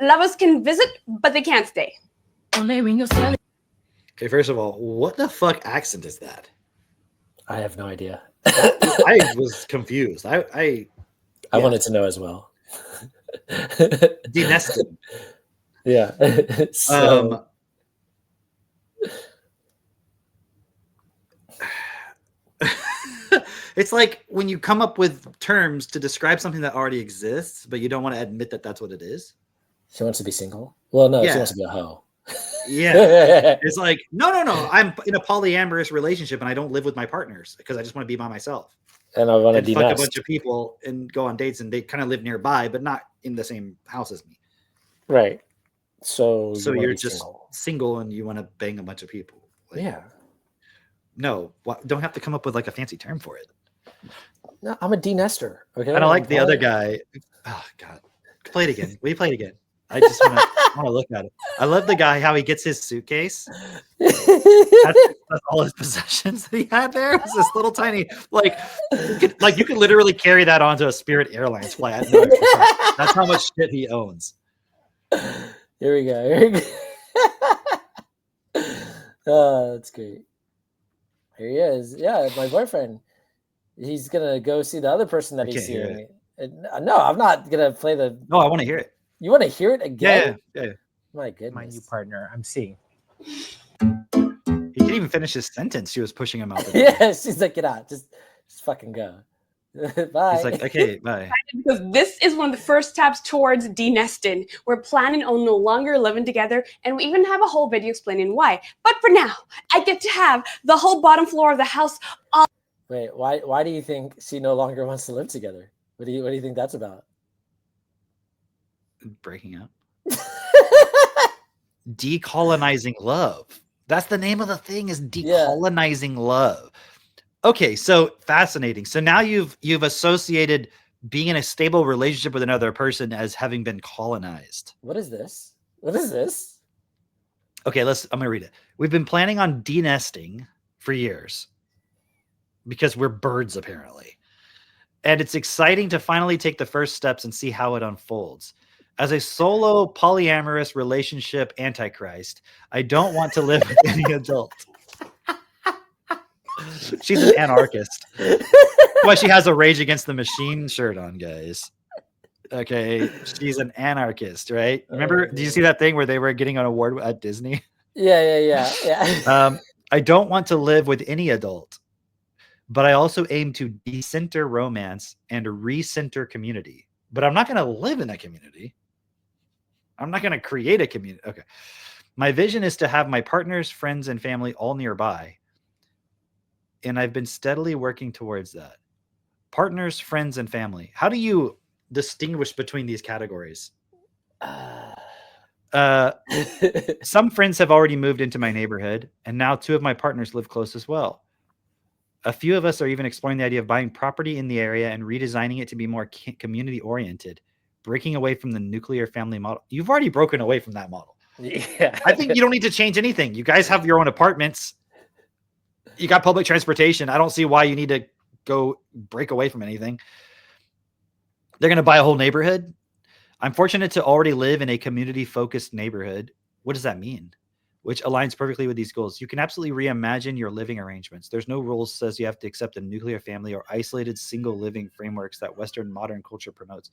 [SPEAKER 6] Lovers can visit, but they can't stay.
[SPEAKER 2] Okay, first of all, what the fuck accent is that?
[SPEAKER 1] I have no idea.
[SPEAKER 2] I was confused. I
[SPEAKER 1] wanted to know as well.
[SPEAKER 2] Denested.
[SPEAKER 1] Yeah. So,
[SPEAKER 2] it's like when you come up with terms to describe something that already exists, but you don't want to admit that that's what it is.
[SPEAKER 1] She wants to be single? Well, no, she wants to be a hoe.
[SPEAKER 2] Yeah. It's like, no. I'm in a polyamorous relationship and I don't live with my partners because I just want to be by myself.
[SPEAKER 1] And I want to
[SPEAKER 2] fuck a bunch of people and go on dates, and they kind of live nearby, but not in the same house as me.
[SPEAKER 1] Right. So
[SPEAKER 2] you're just single and you want to bang a bunch of people. Like,
[SPEAKER 1] yeah.
[SPEAKER 2] No, don't have to come up with like a fancy term for it.
[SPEAKER 1] No, I'm a denester. Okay.
[SPEAKER 2] I don't like the other guy. Oh God. Play it again. Will you play it again? I just want to look at it. I love the guy, how he gets his suitcase. That's all his possessions that he had there. It's this little tiny, you could literally carry that onto a Spirit Airlines flight. That's how much shit he owns.
[SPEAKER 1] Here we go. Oh, that's great. Here he is. Yeah, my boyfriend. He's gonna go see the other person that he's seeing. No, I'm not gonna play the.
[SPEAKER 2] No, I want to hear it.
[SPEAKER 1] You want to hear it again?
[SPEAKER 2] Yeah.
[SPEAKER 7] My goodness. My new partner I'm seeing.
[SPEAKER 2] He couldn't even finish his sentence. She was pushing him out.
[SPEAKER 1] Yeah, she's like, get out. Just fucking go. Bye.
[SPEAKER 2] He's like, okay, bye.
[SPEAKER 6] Because this is one of the first steps towards denesting. We're planning on no longer living together, and we even have a whole video explaining why. But for now, I get to have the whole bottom floor of the house.
[SPEAKER 1] Wait, why do you think she no longer wants to live together? What do you think that's about?
[SPEAKER 2] Breaking up. Decolonizing love. That's the name of the thing, is decolonizing love. Okay, so fascinating. So now you've associated being in a stable relationship with another person as having been colonized.
[SPEAKER 1] What is this? What is this?
[SPEAKER 2] Okay, I'm gonna read it. We've been planning on denesting for years because we're birds, apparently. And it's exciting to finally take the first steps and see how it unfolds. As a solo polyamorous relationship antichrist, I don't want to live with any adult. She's an anarchist. Well, she has a Rage Against the Machine shirt on, guys. Okay, she's an anarchist, right? Remember, did you see that thing where they were getting an award at Disney?
[SPEAKER 1] Yeah.
[SPEAKER 2] I don't want to live with any adult, but I also aim to decenter romance and recenter community. But I'm not going to live in a community. I'm not going to create a community. Okay. My vision is to have my partners, friends, and family all nearby. And I've been steadily working towards that. Partners, friends, and family. How do you distinguish between these categories? Some friends have already moved into my neighborhood, and now 2 of my partners live close as well. A few of us are even exploring the idea of buying property in the area and redesigning it to be more community-oriented, breaking away from the nuclear family model. You've already broken away from that model.
[SPEAKER 1] Yeah.
[SPEAKER 2] I think you don't need to change anything. You guys have your own apartments. You got public transportation. I don't see why you need to go break away from anything. They're going to buy a whole neighborhood. I'm fortunate to already live in a community-focused neighborhood. What does that mean? Which aligns perfectly with these goals. You can absolutely reimagine your living arrangements. There's no rules says you have to accept a nuclear family or isolated single living frameworks that Western modern culture promotes.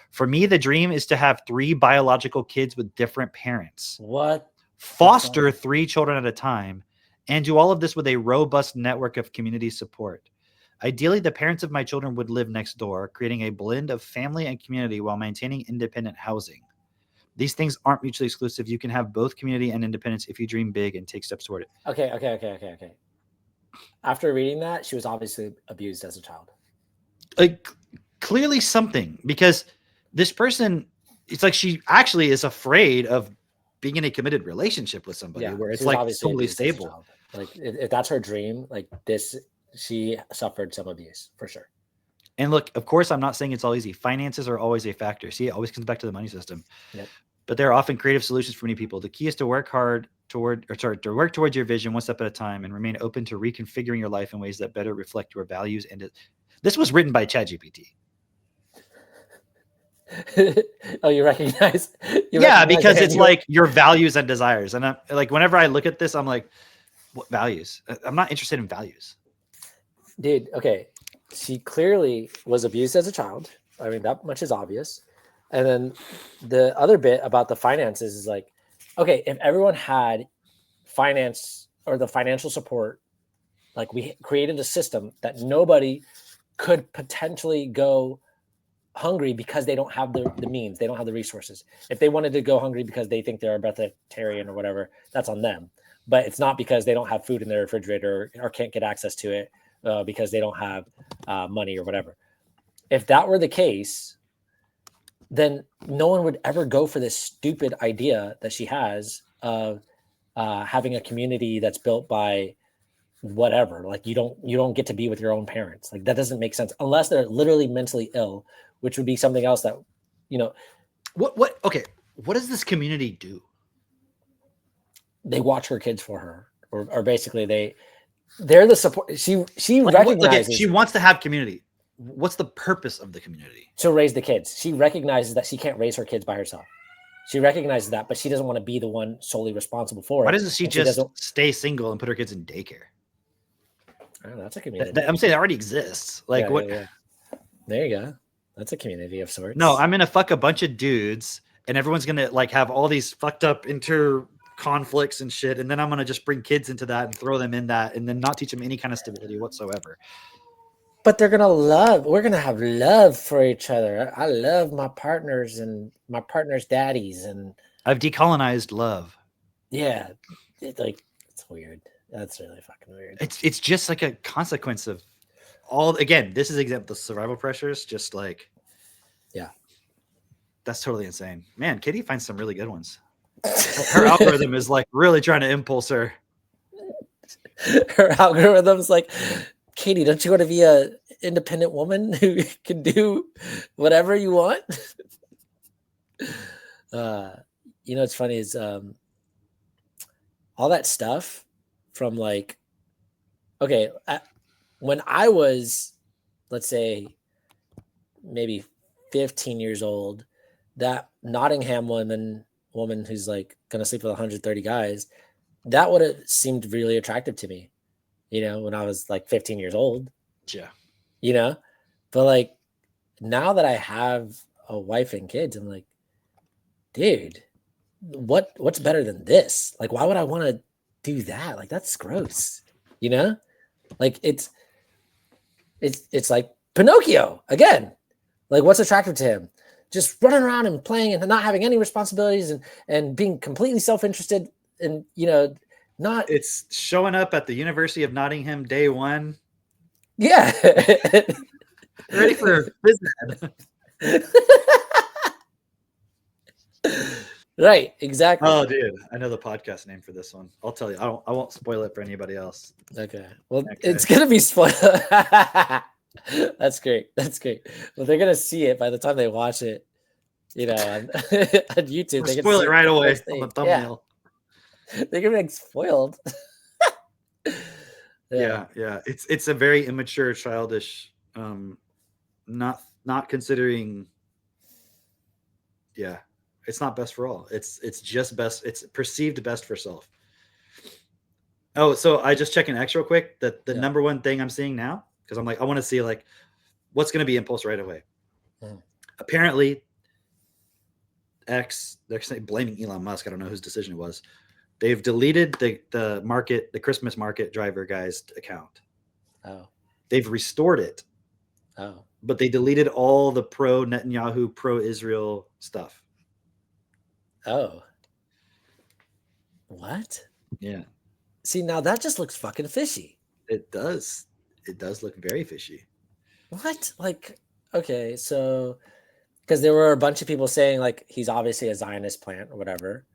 [SPEAKER 2] For me, the dream is to have 3 biological kids with different parents.
[SPEAKER 1] What?
[SPEAKER 2] Foster 3 children at a time, and do all of this with a robust network of community support. Ideally, the parents of my children would live next door, creating a blend of family and community while maintaining independent housing. These things aren't mutually exclusive. You can have both community and independence if you dream big and take steps toward it.
[SPEAKER 1] Okay. After reading that, she was obviously abused as a child.
[SPEAKER 2] Like, clearly something, because this person, it's like she actually is afraid of being in a committed relationship with somebody where it's like totally stable.
[SPEAKER 1] Like if that's her dream, like this, she suffered some abuse for sure.
[SPEAKER 2] And look, of course, I'm not saying it's all easy. Finances are always a factor. See, it always comes back to the money system.
[SPEAKER 1] Yep.
[SPEAKER 2] But there are often creative solutions for many people. The key is to work towards your vision one step at a time and remain open to reconfiguring your life in ways that better reflect your values. And this was written by ChatGPT.
[SPEAKER 1] Oh, you recognize?
[SPEAKER 2] Because it's like your values and desires. And I'm like, whenever I look at this, I'm like, what values? I'm not interested in values.
[SPEAKER 1] Dude, okay. She clearly was abused as a child. I mean, that much is obvious. And then the other bit about the finances is like, okay, if everyone had finance or the financial support, like we created a system that nobody could potentially go hungry because they don't have the means, they don't have the resources. If they wanted to go hungry because they think they're a vegetarian or whatever, that's on them. But it's not because they don't have food in their refrigerator or can't get access to it because they don't have money or whatever. If that were the case, then no one would ever go for this stupid idea that she has of having a community that's built by whatever. Like you don't get to be with your own parents. Like that doesn't make sense unless they're literally mentally ill, which would be something else that,
[SPEAKER 2] okay. What does this community do?
[SPEAKER 1] They watch her kids for her, or basically they're the support. She recognizes
[SPEAKER 2] she wants to have community. What's the purpose of the community?
[SPEAKER 1] To raise the kids. She recognizes that she can't raise her kids by herself. She recognizes that, but she doesn't want to be the one solely responsible for it.
[SPEAKER 2] Why doesn't she just stay single and put her kids in daycare?
[SPEAKER 1] Oh, that's a community.
[SPEAKER 2] I'm saying that already exists. Like what?
[SPEAKER 1] Yeah. There you go. That's a community of sorts.
[SPEAKER 2] No, I'm gonna fuck a bunch of dudes, and everyone's gonna like have all these fucked up conflicts and shit, and then I'm gonna just bring kids into that and throw them in that, and then not teach them any kind of stability whatsoever.
[SPEAKER 1] But we're gonna have love for each other. I love my partners and my partner's daddies, and
[SPEAKER 2] I've decolonized love.
[SPEAKER 1] yeah, it's weird. That's really fucking weird.
[SPEAKER 2] It's just like a consequence of all. Again, this is example the survival pressures. Just like,
[SPEAKER 1] yeah,
[SPEAKER 2] that's totally insane, man. Katie finds some really good ones. Her algorithm is like really trying to impulse her.
[SPEAKER 1] Her algorithm's like, Katie, don't you want to be a independent woman who can do whatever you want? You know, what's funny is all that stuff from like, okay, when I was, let's say, maybe 15 years old, that Nottingham woman who's like gonna sleep with 130 guys, that would have seemed really attractive to me, you know, when I was like 15 years old.
[SPEAKER 2] Yeah.
[SPEAKER 1] You know, but like now that I have a wife and kids, I'm like, dude, what's better than this? Like, why would I want to do that? Like, that's gross, you know? Like it's like Pinocchio again. Like, what's attractive to him? Just running around and playing and not having any responsibilities and being completely self-interested and, you know, not.
[SPEAKER 2] It's showing up at the University of Nottingham day one.
[SPEAKER 1] Yeah.
[SPEAKER 2] Ready for business.
[SPEAKER 1] Right, exactly.
[SPEAKER 2] Oh, dude, I know the podcast name for this one. I'll tell you. I won't spoil it for anybody else.
[SPEAKER 1] Okay. Well, it's gonna be spoiled. That's great. That's great. Well, they're gonna see it by the time they watch it. You know, on YouTube.
[SPEAKER 2] They can spoil it right away on the thumbnail.
[SPEAKER 1] Yeah. They're gonna be like spoiled.
[SPEAKER 2] Yeah. It's a very immature, childish. Not considering. Yeah. It's not best for all. It's just best. It's perceived best for self. Oh, so I just checking X real quick. The number one thing I'm seeing now, because I'm like, I want to see like what's going to be impulse right away. Apparently, X, they're blaming Elon Musk. I don't know whose decision it was. They've deleted the Christmas market driver guy's account.
[SPEAKER 1] Oh.
[SPEAKER 2] They've restored it.
[SPEAKER 1] Oh.
[SPEAKER 2] But they deleted all the pro Netanyahu, pro Israel stuff.
[SPEAKER 1] Oh. What?
[SPEAKER 2] Yeah.
[SPEAKER 1] See, now that just looks fucking fishy.
[SPEAKER 2] It does. It does look very fishy.
[SPEAKER 1] What? Like, okay, so because there were a bunch of people saying like he's obviously a Zionist plant or whatever.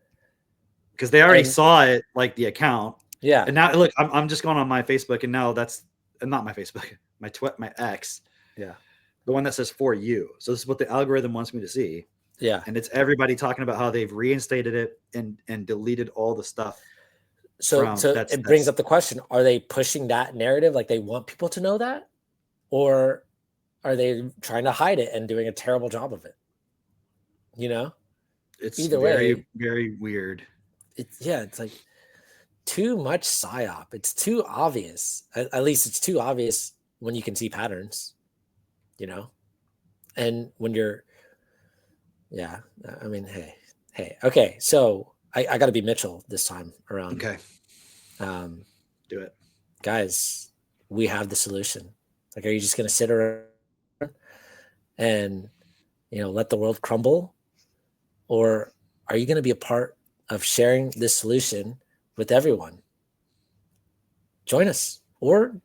[SPEAKER 2] Because they already saw it, like the account.
[SPEAKER 1] Yeah.
[SPEAKER 2] And now look, I'm just going on my Facebook, and now that's not my Facebook, my X.
[SPEAKER 1] Yeah.
[SPEAKER 2] The one that says for you. So this is what the algorithm wants me to see.
[SPEAKER 1] Yeah.
[SPEAKER 2] And it's everybody talking about how they've reinstated it and deleted all the stuff.
[SPEAKER 1] So it brings up the question, are they pushing that narrative? Like they want people to know that? Or are they trying to hide it and doing a terrible job of it? You know?
[SPEAKER 2] It's
[SPEAKER 1] either
[SPEAKER 2] very,
[SPEAKER 1] way.
[SPEAKER 2] Very weird.
[SPEAKER 1] It's like too much psyop. It's too obvious. At least it's too obvious when you can see patterns, you know? And when you're, yeah, I mean, hey, okay. So I got to be Mitchell this time around.
[SPEAKER 2] Okay. Do it.
[SPEAKER 1] Guys, we have the solution. Like, are you just going to sit around and, you know, let the world crumble? Or are you going to be a part of sharing this solution with everyone? Join us, or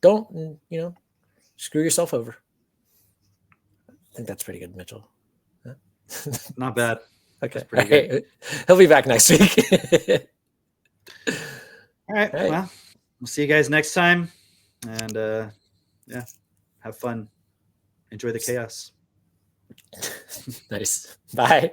[SPEAKER 1] don't, you know, screw yourself over. I think that's pretty good, Mitchell. Huh?
[SPEAKER 2] Not bad.
[SPEAKER 1] Okay. Good. He'll be back next week.
[SPEAKER 2] All right. Well, we'll see you guys next time. And yeah, have fun. Enjoy the chaos.
[SPEAKER 1] Nice. Bye.